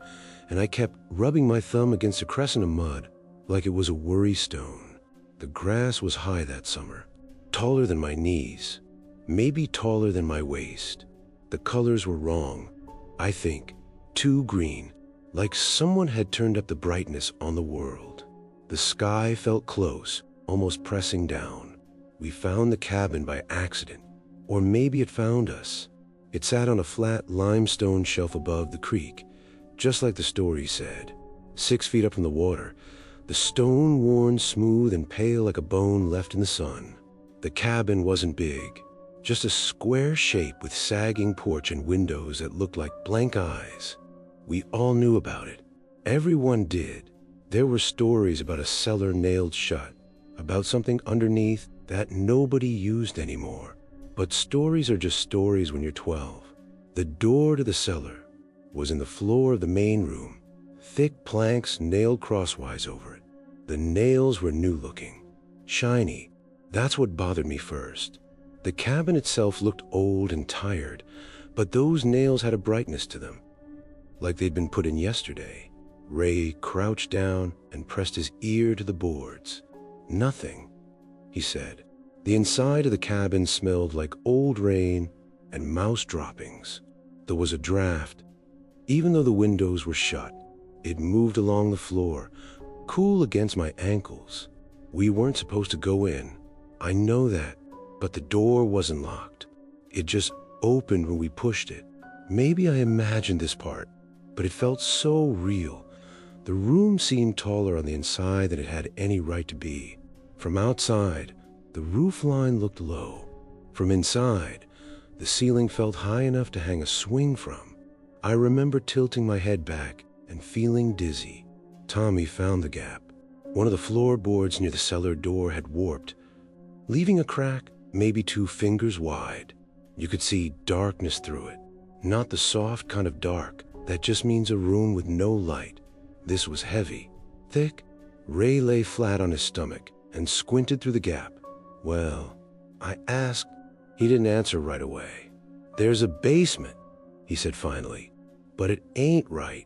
and I kept rubbing my thumb against a crescent of mud like it was a worry stone. The grass was high that summer, taller than my knees, maybe taller than my waist. The colors were wrong, I think, too green, like someone had turned up the brightness on the world. The sky felt close, almost pressing down. We found the cabin by accident, or maybe it found us. It sat on a flat limestone shelf above the creek, just like the story said. 6 feet up from the water, the stone worn smooth and pale like a bone left in the sun. The cabin wasn't big, just a square shape with sagging porch and windows that looked like blank eyes. We all knew about it. Everyone did. There were stories about a cellar nailed shut, about something underneath that nobody used anymore. But stories are just stories when you're 12. The door to the cellar was in the floor of the main room, thick planks nailed crosswise over it. The nails were new-looking, shiny. That's what bothered me first. The cabin itself looked old and tired, but those nails had a brightness to them, like they'd been put in yesterday. Ray crouched down and pressed his ear to the boards. "Nothing," he said. The inside of the cabin smelled like old rain and mouse droppings. There was a draft. Even though the windows were shut, it moved along the floor, cool against my ankles. We weren't supposed to go in. I know that, but the door wasn't locked. It just opened when we pushed it. Maybe I imagined this part, but it felt so real. The room seemed taller on the inside than it had any right to be. From outside, the roof line looked low. From inside, the ceiling felt high enough to hang a swing from. I remember tilting my head back and feeling dizzy. Tommy found the gap. One of the floorboards near the cellar door had warped, leaving a crack maybe 2 fingers wide. You could see darkness through it, not the soft kind of dark that just means a room with no light. This was heavy, thick. Ray lay flat on his stomach and squinted through the gap. "Well," I asked. He didn't answer right away. "There's a basement," he said finally, "but it ain't right."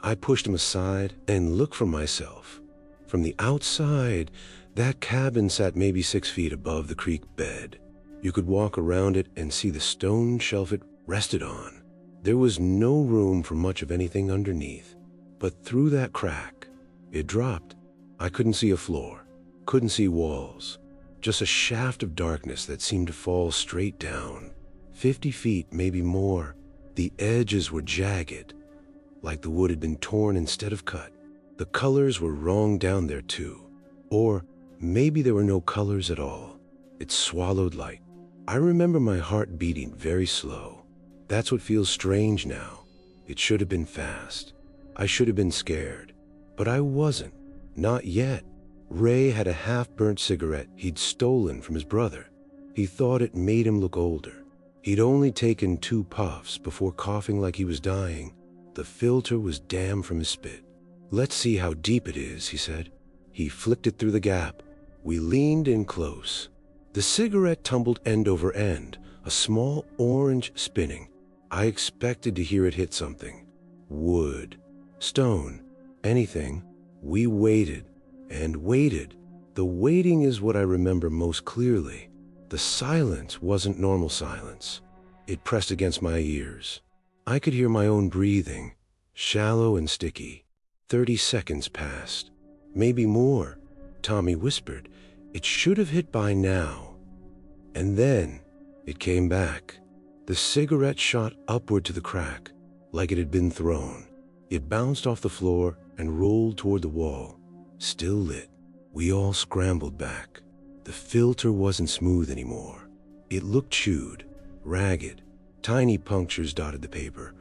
I pushed him aside and looked for myself. From the outside, that cabin sat maybe 6 feet above the creek bed. You could walk around it and see the stone shelf it rested on. There was no room for much of anything underneath, but through that crack, it dropped. I couldn't see a floor, couldn't see walls, just a shaft of darkness that seemed to fall straight down, 50 feet, maybe more. The edges were jagged, like the wood had been torn instead of cut. The colors were wrong down there too. Or maybe there were no colors at all. It swallowed light. I remember my heart beating very slow. That's what feels strange now. It should have been fast. I should have been scared. But I wasn't. Not yet. Ray had a half-burnt cigarette he'd stolen from his brother. He thought it made him look older. He'd only taken 2 puffs before coughing like he was dying. The filter was damp from his spit. "Let's see how deep it is," he said. He flicked it through the gap. We leaned in close. The cigarette tumbled end over end, a small orange spinning. I expected to hear it hit something. Wood, stone, anything. We waited and waited. The waiting is what I remember most clearly. The silence wasn't normal silence. It pressed against my ears. I could hear my own breathing, shallow and sticky. 30 seconds passed, maybe more. Tommy whispered, "It should have hit by now." And then it came back. The cigarette shot upward to the crack, like it had been thrown. It bounced off the floor and rolled toward the wall, still lit. We all scrambled back. The filter wasn't smooth anymore. It looked chewed, ragged. Tiny punctures dotted the paper,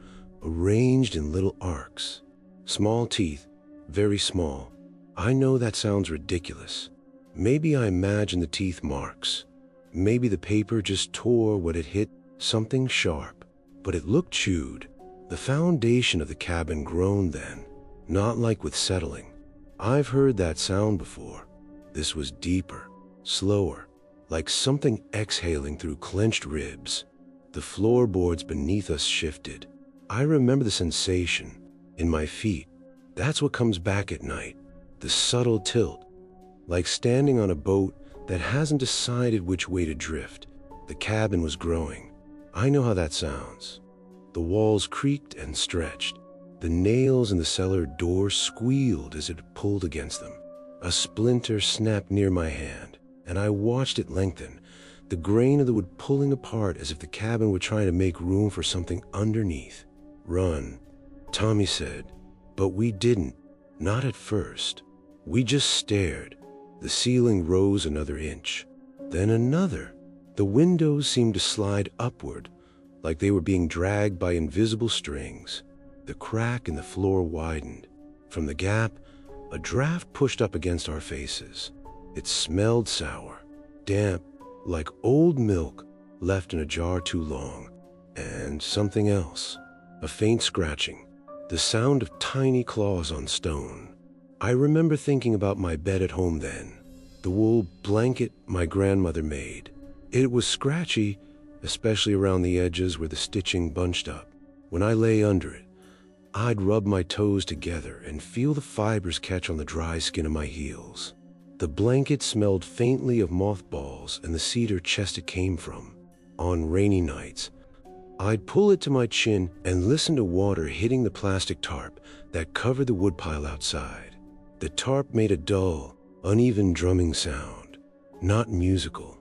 arranged in little arcs. Small teeth, very small. I know that sounds ridiculous. Maybe I imagined the teeth marks. Maybe the paper just tore when it hit something sharp, but it looked chewed. The foundation of the cabin groaned then, not like with settling. I've heard that sound before. This was deeper, slower, like something exhaling through clenched ribs. The floorboards beneath us shifted. I remember the sensation in my feet. That's what comes back at night, the subtle tilt, like standing on a boat that hasn't decided which way to drift. The cabin was growing. I know how that sounds. The walls creaked and stretched. The nails in the cellar door squealed as it pulled against them. A splinter snapped near my hand, and I watched it lengthen, the grain of the wood pulling apart as if the cabin were trying to make room for something underneath. "Run," Tommy said, but we didn't, not at first. We just stared. The ceiling rose another inch, then another. The windows seemed to slide upward, like they were being dragged by invisible strings. The crack in the floor widened. From the gap, a draft pushed up against our faces. It smelled sour, damp, like old milk left in a jar too long. And something else, a faint scratching, the sound of tiny claws on stone. I remember thinking about my bed at home then, the wool blanket my grandmother made. It was scratchy, especially around the edges where the stitching bunched up. When I lay under it, I'd rub my toes together and feel the fibers catch on the dry skin of my heels. The blanket smelled faintly of mothballs and the cedar chest it came from. On rainy nights, I'd pull it to my chin and listen to water hitting the plastic tarp that covered the woodpile outside. The tarp made a dull, uneven drumming sound, not musical,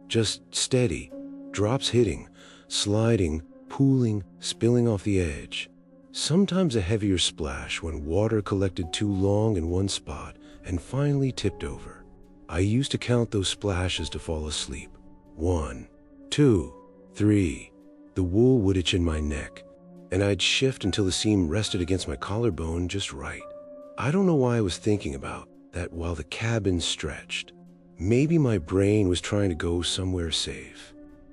just steady, drops hitting, sliding, pooling, spilling off the edge. Sometimes a heavier splash when water collected too long in one spot and finally tipped over. I used to count those splashes to fall asleep. 1, 2, 3. The wool would itch in my neck, and I'd shift until the seam rested against my collarbone just right. I don't know why I was thinking about that while the cabin stretched. Maybe my brain was trying to go somewhere safe.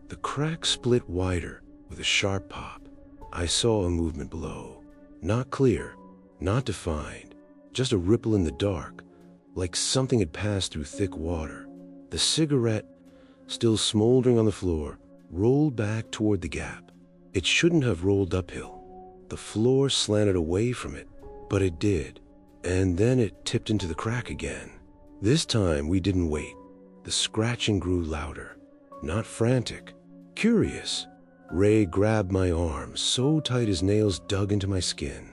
The crack split wider with a sharp pop. I saw a movement below. Not clear, not defined, just a ripple in the dark, like something had passed through thick water. The cigarette, still smoldering on the floor, rolled back toward the gap. It shouldn't have rolled uphill. The floor slanted away from it, but it did. And then it tipped into the crack again. This time we didn't wait. The scratching grew louder, not frantic, curious. Ray grabbed my arm so tight his nails dug into my skin.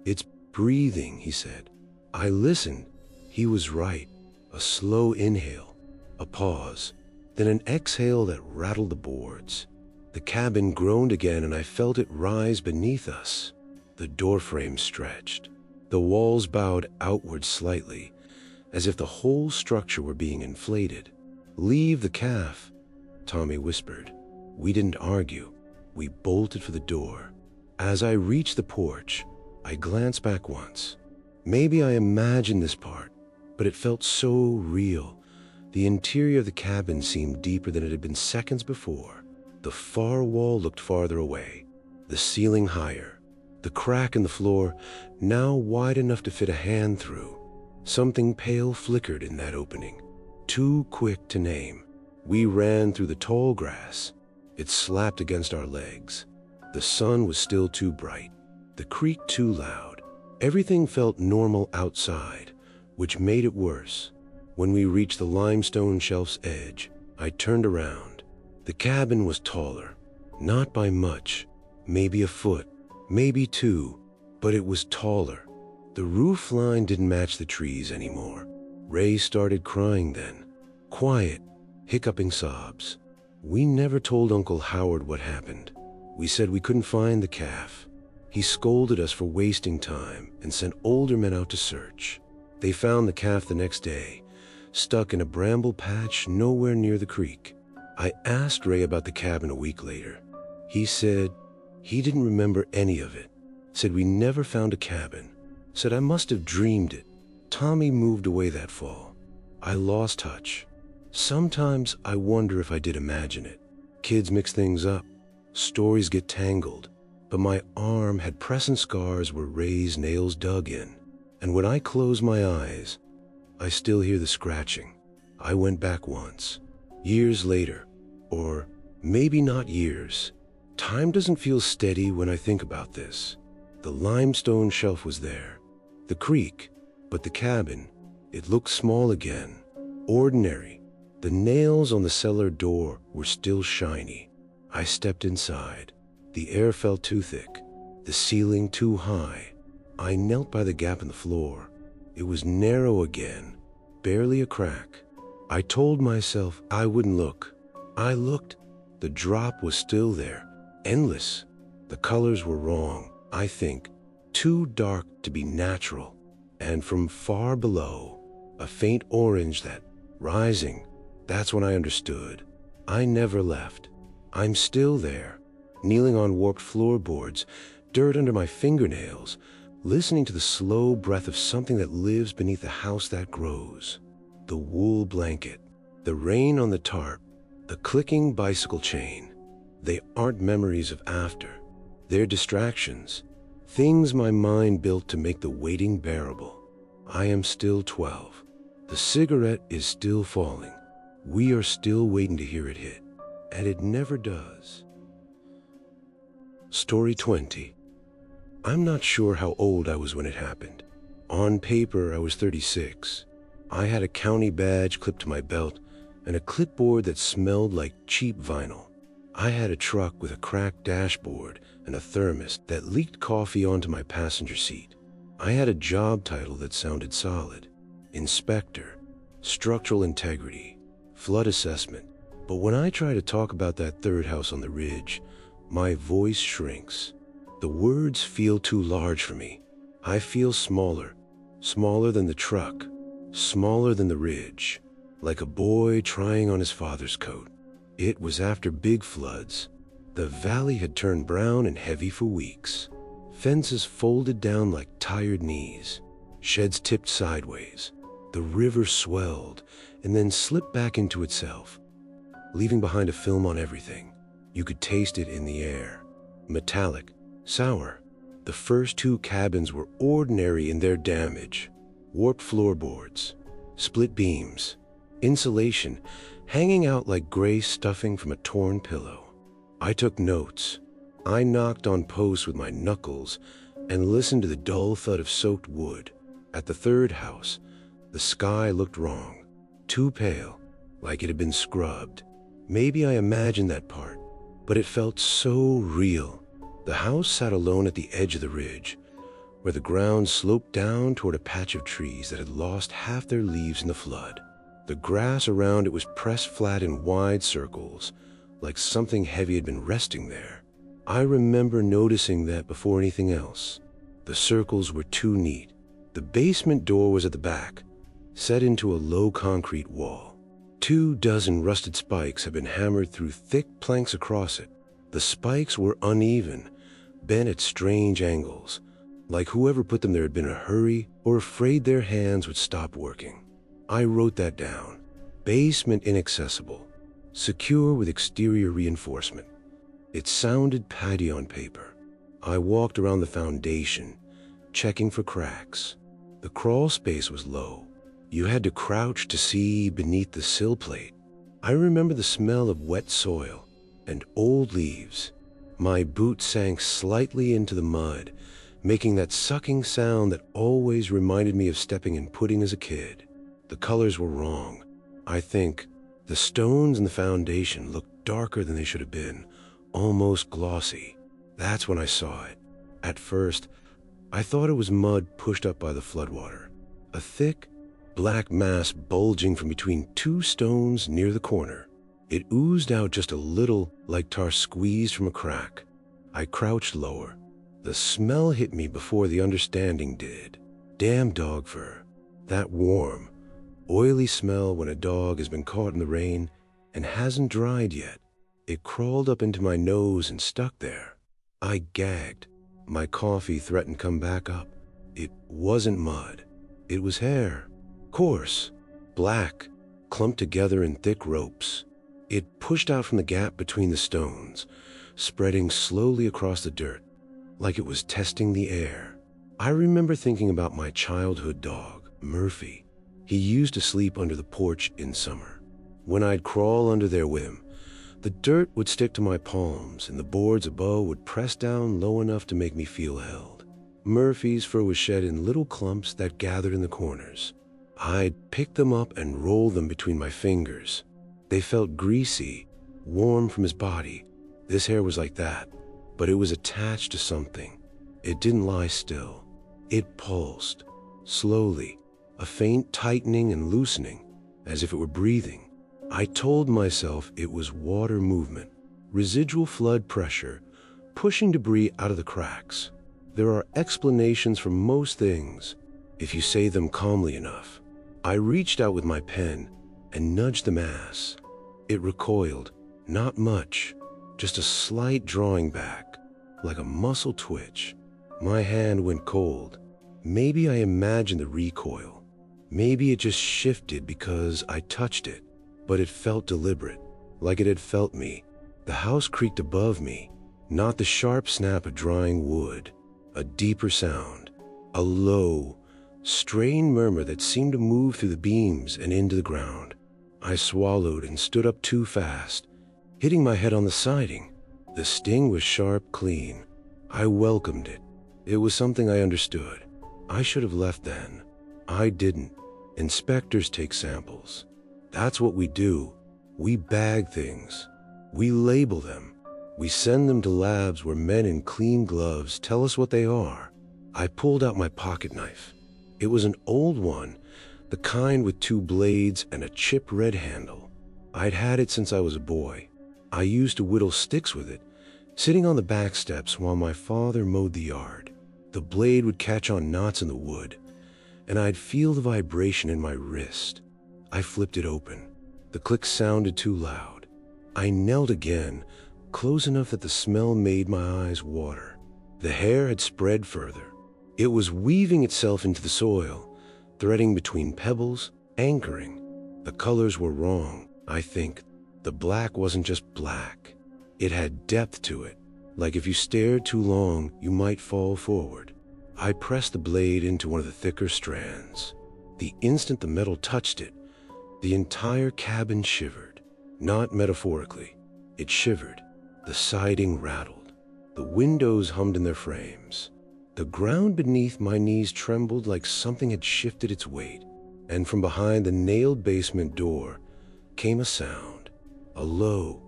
"It's breathing," he said. I listened. He was right. A slow inhale, a pause, then an exhale that rattled the boards. The cabin groaned again and I felt it rise beneath us. The doorframe stretched. The walls bowed outward slightly, as if the whole structure were being inflated. "Leave the calf," Tommy whispered. We didn't argue. We bolted for the door. As I reached the porch, I glanced back once. Maybe I imagined this part, but it felt so real. The interior of the cabin seemed deeper than it had been seconds before. The far wall looked farther away, the ceiling higher. The crack in the floor, now wide enough to fit a hand through. Something pale flickered in that opening, too quick to name. We ran through the tall grass. It slapped against our legs. The sun was still too bright, the creak too loud. Everything felt normal outside, which made it worse. When we reached the limestone shelf's edge, I turned around. The cabin was taller, not by much, maybe a foot, maybe 2, but it was taller. The roof line didn't match the trees anymore. Ray started crying then, quiet, hiccuping sobs. We never told Uncle Howard what happened. We said we couldn't find the calf. He scolded us for wasting time and sent older men out to search. They found the calf the next day, stuck in a bramble patch nowhere near the creek. I asked Ray about the cabin a week later. He said he didn't remember any of it. Said we never found a cabin. Said I must have dreamed it. Tommy moved away that fall. I lost touch. Sometimes I wonder if I did imagine it. Kids mix things up. Stories get tangled. But my arm had crescent scars where Ray's nails dug in. And when I close my eyes, I still hear the scratching. I went back once. Years later, or maybe not years. Time doesn't feel steady when I think about this. The limestone shelf was there. The creek, but the cabin, it looked small again. Ordinary. The nails on the cellar door were still shiny. I stepped inside. The air felt too thick. The ceiling too high. I knelt by the gap in the floor. It was narrow again, barely a crack. I told myself I wouldn't look. I looked. The drop was still there, endless. The colors were wrong, I think, too dark to be natural. And from far below, a faint orange that, rising, that's when I understood. I never left. I'm still there, kneeling on warped floorboards, dirt under my fingernails, listening to the slow breath of something that lives beneath the house that grows. The wool blanket, the rain on the tarp, the clicking bicycle chain. They aren't memories of after. They're distractions, things my mind built to make the waiting bearable. I am still 12. The cigarette is still falling. We are still waiting to hear it hit, and it never does. Story 20. I'm not sure how old I was when it happened. On paper, I was 36. I had a county badge clipped to my belt and a clipboard that smelled like cheap vinyl. I had a truck with a cracked dashboard and a thermos that leaked coffee onto my passenger seat. I had a job title that sounded solid. Inspector, structural integrity, flood assessment. But when I try to talk about that third house on the ridge, my voice shrinks. The words feel too large for me. I feel smaller, smaller than the truck, smaller than the ridge, like a boy trying on his father's coat. It was after big floods. The valley had turned brown and heavy for weeks. Fences folded down like tired knees. Sheds tipped sideways. The river swelled and then slipped back into itself, leaving behind a film on everything. You could taste it in the air. Metallic, sour. The first two cabins were ordinary in their damage. Warped floorboards, split beams, insulation hanging out like gray stuffing from a torn pillow. I took notes. I knocked on posts with my knuckles and listened to the dull thud of soaked wood. At the third house, the sky looked wrong, too pale, like it had been scrubbed. Maybe I imagined that part, but it felt so real. The house sat alone at the edge of the ridge, where the ground sloped down toward a patch of trees that had lost half their leaves in the flood. The grass around it was pressed flat in wide circles, like something heavy had been resting there. I remember noticing that before anything else. The circles were too neat. The basement door was at the back, set into a low concrete wall. 24 rusted spikes had been hammered through thick planks across it. The spikes were uneven, bent at strange angles, like whoever put them there had been in a hurry or afraid their hands would stop working. I wrote that down. Basement inaccessible, secure with exterior reinforcement. It sounded patty on paper. I walked around the foundation, checking for cracks. The crawl space was low. You had to crouch to see beneath the sill plate. I remember the smell of wet soil and old leaves. My boot sank slightly into the mud, making that sucking sound that always reminded me of stepping in pudding as a kid. The colors were wrong. I think the stones in the foundation looked darker than they should have been, almost glossy. That's when I saw it. At first, I thought it was mud pushed up by the floodwater. A thick, black mass bulging from between two stones near the corner. It oozed out just a little like tar squeezed from a crack. I crouched lower. The smell hit me before the understanding did. Damn dog fur. That warm, oily smell when a dog has been caught in the rain and hasn't dried yet. It crawled up into my nose and stuck there. I gagged. My coffee threatened to come back up. It wasn't mud. It was hair. Coarse, black, clumped together in thick ropes. It pushed out from the gap between the stones, spreading slowly across the dirt, like it was testing the air. I remember thinking about my childhood dog, Murphy. He used to sleep under the porch in summer. When I'd crawl under there with him, the dirt would stick to my palms and the boards above would press down low enough to make me feel held. Murphy's fur was shed in little clumps that gathered in the corners. I'd pick them up and roll them between my fingers. They felt greasy, warm from his body. This hair was like that, but it was attached to something. It didn't lie still. It pulsed, slowly, a faint tightening and loosening, as if it were breathing. I told myself it was water movement, residual flood pressure, pushing debris out of the cracks. There are explanations for most things, if you say them calmly enough. I reached out with my pen and nudged the mass. It recoiled, not much, just a slight drawing back, like a muscle twitch. My hand went cold. Maybe I imagined the recoil. Maybe it just shifted because I touched it, but it felt deliberate, like it had felt me. The house creaked above me, not the sharp snap of drying wood, a deeper sound, a low, strained murmur that seemed to move through the beams and into the ground. I swallowed and stood up too fast, hitting my head on the siding. The sting was sharp, clean. I welcomed it. It was something I understood. I should have left then. I didn't. Inspectors take samples. That's what we do. We bag things. We label them. We send them to labs where men in clean gloves tell us what they are. I pulled out my pocket knife. It was an old one, the kind with 2 blades and a chipped red handle. I'd had it since I was a boy. I used to whittle sticks with it, sitting on the back steps while my father mowed the yard. The blade would catch on knots in the wood, and I'd feel the vibration in my wrist. I flipped it open. The click sounded too loud. I knelt again, close enough that the smell made my eyes water. The hair had spread further. It was weaving itself into the soil, threading between pebbles, anchoring. The colors were wrong, I think. The black wasn't just black. It had depth to it, like if you stared too long, you might fall forward. I pressed the blade into one of the thicker strands. The instant the metal touched it, the entire cabin shivered. Not metaphorically. It shivered. The siding rattled. The windows hummed in their frames. The ground beneath my knees trembled like something had shifted its weight, and from behind the nailed basement door came a sound, a low,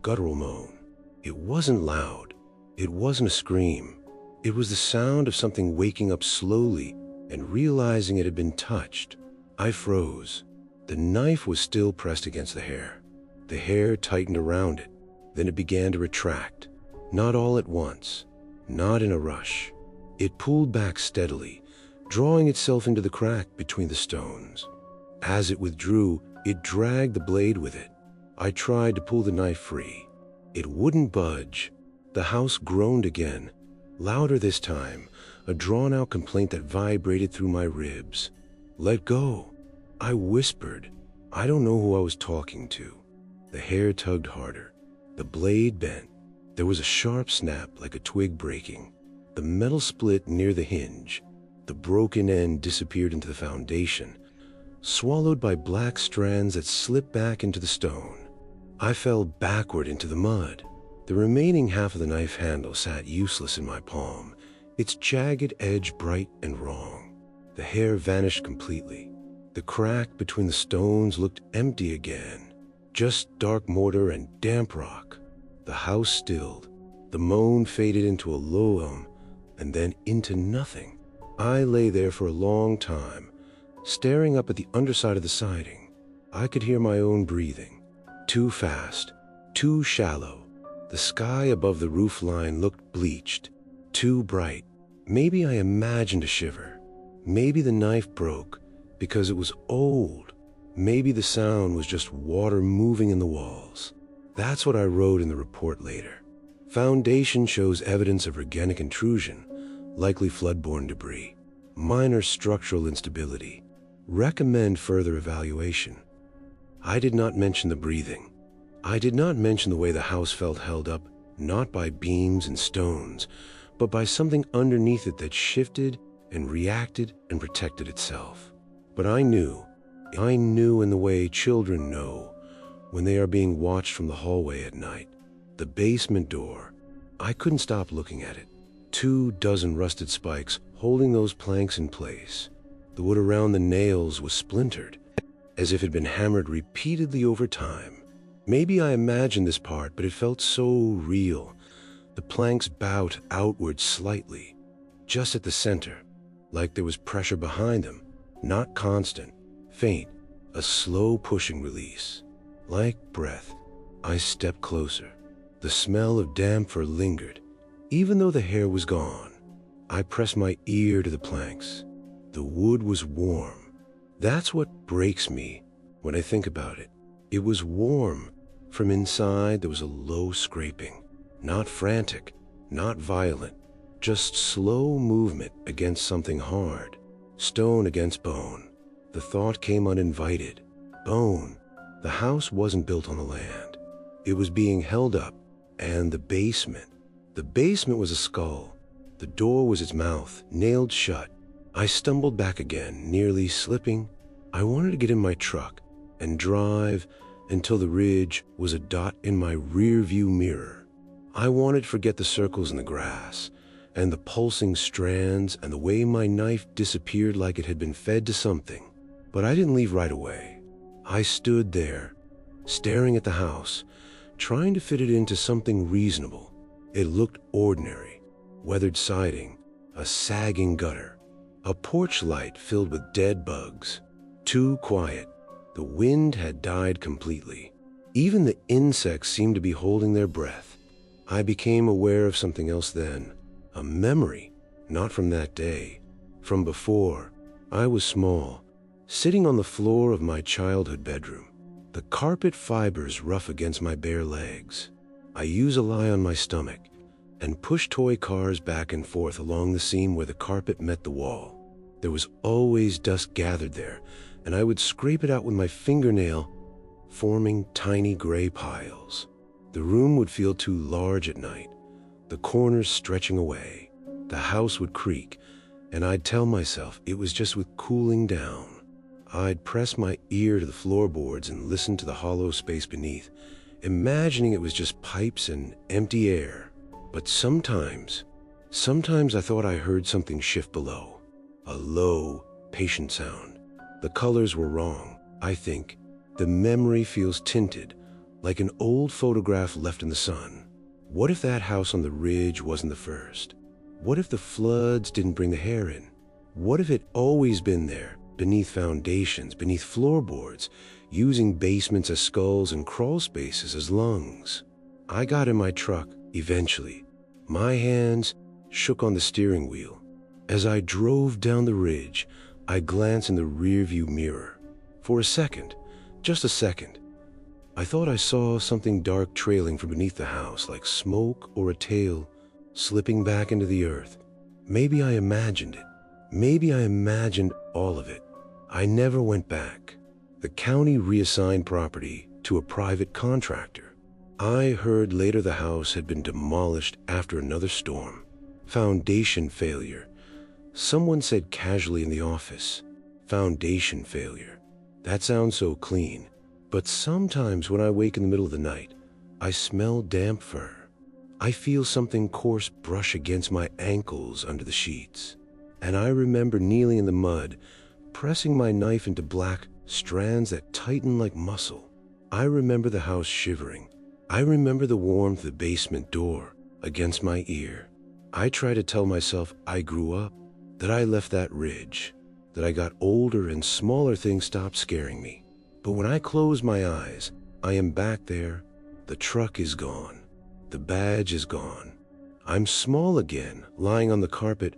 guttural moan. It wasn't loud. It wasn't a scream. It was the sound of something waking up slowly and realizing it had been touched. I froze. The knife was still pressed against the hair. The hair tightened around it. Then it began to retract. Not all at once. Not in a rush. It pulled back steadily, drawing itself into the crack between the stones. As it withdrew, it dragged the blade with it. I tried to pull the knife free. It wouldn't budge. The house groaned again, louder this time, a drawn-out complaint that vibrated through my ribs. "Let go," I whispered. I don't know who I was talking to. The hair tugged harder. The blade bent. There was a sharp snap like a twig breaking. The metal split near the hinge. The broken end disappeared into the foundation, swallowed by black strands that slipped back into the stone. I fell backward into the mud. The remaining half of the knife handle sat useless in my palm, its jagged edge bright and wrong. The hair vanished completely. The crack between the stones looked empty again, just dark mortar and damp rock. The house stilled. The moan faded into a low hum, and then into nothing. I lay there for a long time, staring up at the underside of the siding. I could hear my own breathing. Too fast, too shallow. The sky above the roofline looked bleached, too bright. Maybe I imagined a shiver. Maybe the knife broke because it was old. Maybe the sound was just water moving in the walls. That's what I wrote in the report later. Foundation shows evidence of organic intrusion, likely floodborne debris. Minor structural instability. Recommend further evaluation. I did not mention the breathing. I did not mention the way the house felt held up, not by beams and stones, but by something underneath it that shifted and reacted and protected itself. But I knew in the way children know when they are being watched from the hallway at night. The basement door. I couldn't stop looking at it. 24 rusted spikes holding those planks in place. The wood around the nails was splintered, as if it had been hammered repeatedly over time. Maybe I imagined this part, but it felt so real. The planks bowed outward slightly, just at the center, like there was pressure behind them, not constant, faint, a slow pushing release. Like breath, I stepped closer. The smell of damp fur lingered, even though the hair was gone. I pressed my ear to the planks. The wood was warm. That's what breaks me when I think about it. It was warm. From inside, there was a low scraping. Not frantic, not violent, just slow movement against something hard. Stone against bone. The thought came uninvited. Bone. The house wasn't built on the land. It was being held up. And the basement. The basement was a skull. The door was its mouth, nailed shut. I stumbled back again, nearly slipping. I wanted to get in my truck and drive until the ridge was a dot in my rear-view mirror. I wanted to forget the circles in the grass and the pulsing strands and the way my knife disappeared like it had been fed to something. But I didn't leave right away. I stood there, staring at the house, trying to fit it into something reasonable. It looked ordinary. Weathered siding, a sagging gutter, a porch light filled with dead bugs. Too quiet. The wind had died completely. Even the insects seemed to be holding their breath. I became aware of something else then. A memory, not from that day. From before. I was small, sitting on the floor of my childhood bedroom. The carpet fibers rough against my bare legs. I used to lie on my stomach and push toy cars back and forth along the seam where the carpet met the wall. There was always dust gathered there, and I would scrape it out with my fingernail, forming tiny gray piles. The room would feel too large at night, the corners stretching away. The house would creak, and I'd tell myself it was just with cooling down. I'd press my ear to the floorboards and listen to the hollow space beneath, imagining it was just pipes and empty air. But sometimes I thought I heard something shift below. A low, patient sound. The colors were wrong, I think. The memory feels tinted, like an old photograph left in the sun. What if that house on the ridge wasn't the first? What if the floods didn't bring the hair in? What if it always been there, beneath foundations, beneath floorboards, using basements as skulls and crawl spaces as lungs? I got in my truck, eventually. My hands shook on the steering wheel. As I drove down the ridge, I glanced in the rearview mirror. For a second, just a second, I thought I saw something dark trailing from beneath the house, like smoke or a tail slipping back into the earth. Maybe I imagined it. Maybe I imagined all of it. I never went back. The county reassigned property to a private contractor. I heard later the house had been demolished after another storm. Foundation failure. Someone said casually in the office, foundation failure. That sounds so clean. But sometimes when I wake in the middle of the night, I smell damp fur. I feel something coarse brush against my ankles under the sheets. And I remember kneeling in the mud, pressing my knife into black strands that tighten like muscle. I remember the house shivering. I remember the warmth of the basement door against my ear. I try to tell myself I grew up, that I left that ridge, that I got older and smaller things stopped scaring me. But when I close my eyes, I am back there. The truck is gone. The badge is gone. I'm small again, lying on the carpet,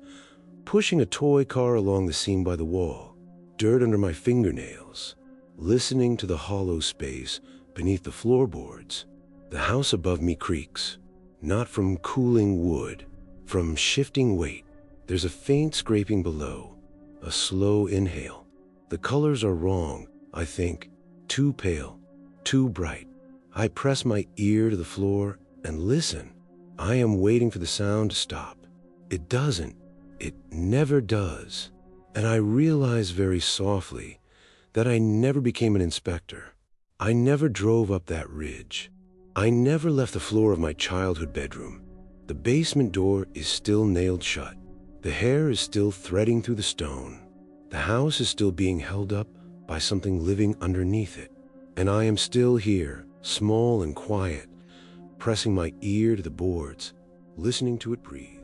pushing a toy car along the seam by the wall, dirt under my fingernails, listening to the hollow space beneath the floorboards. The house above me creaks, not from cooling wood, from shifting weight. There's a faint scraping below, a slow inhale. The colors are wrong, I think, too pale, too bright. I press my ear to the floor and listen. I am waiting for the sound to stop. It doesn't. It never does. And I realize very softly that I never became an inspector. I never drove up that ridge. I never left the floor of my childhood bedroom. The basement door is still nailed shut. The hair is still threading through the stone. The house is still being held up by something living underneath it. And I am still here, small and quiet, pressing my ear to the boards, listening to it breathe.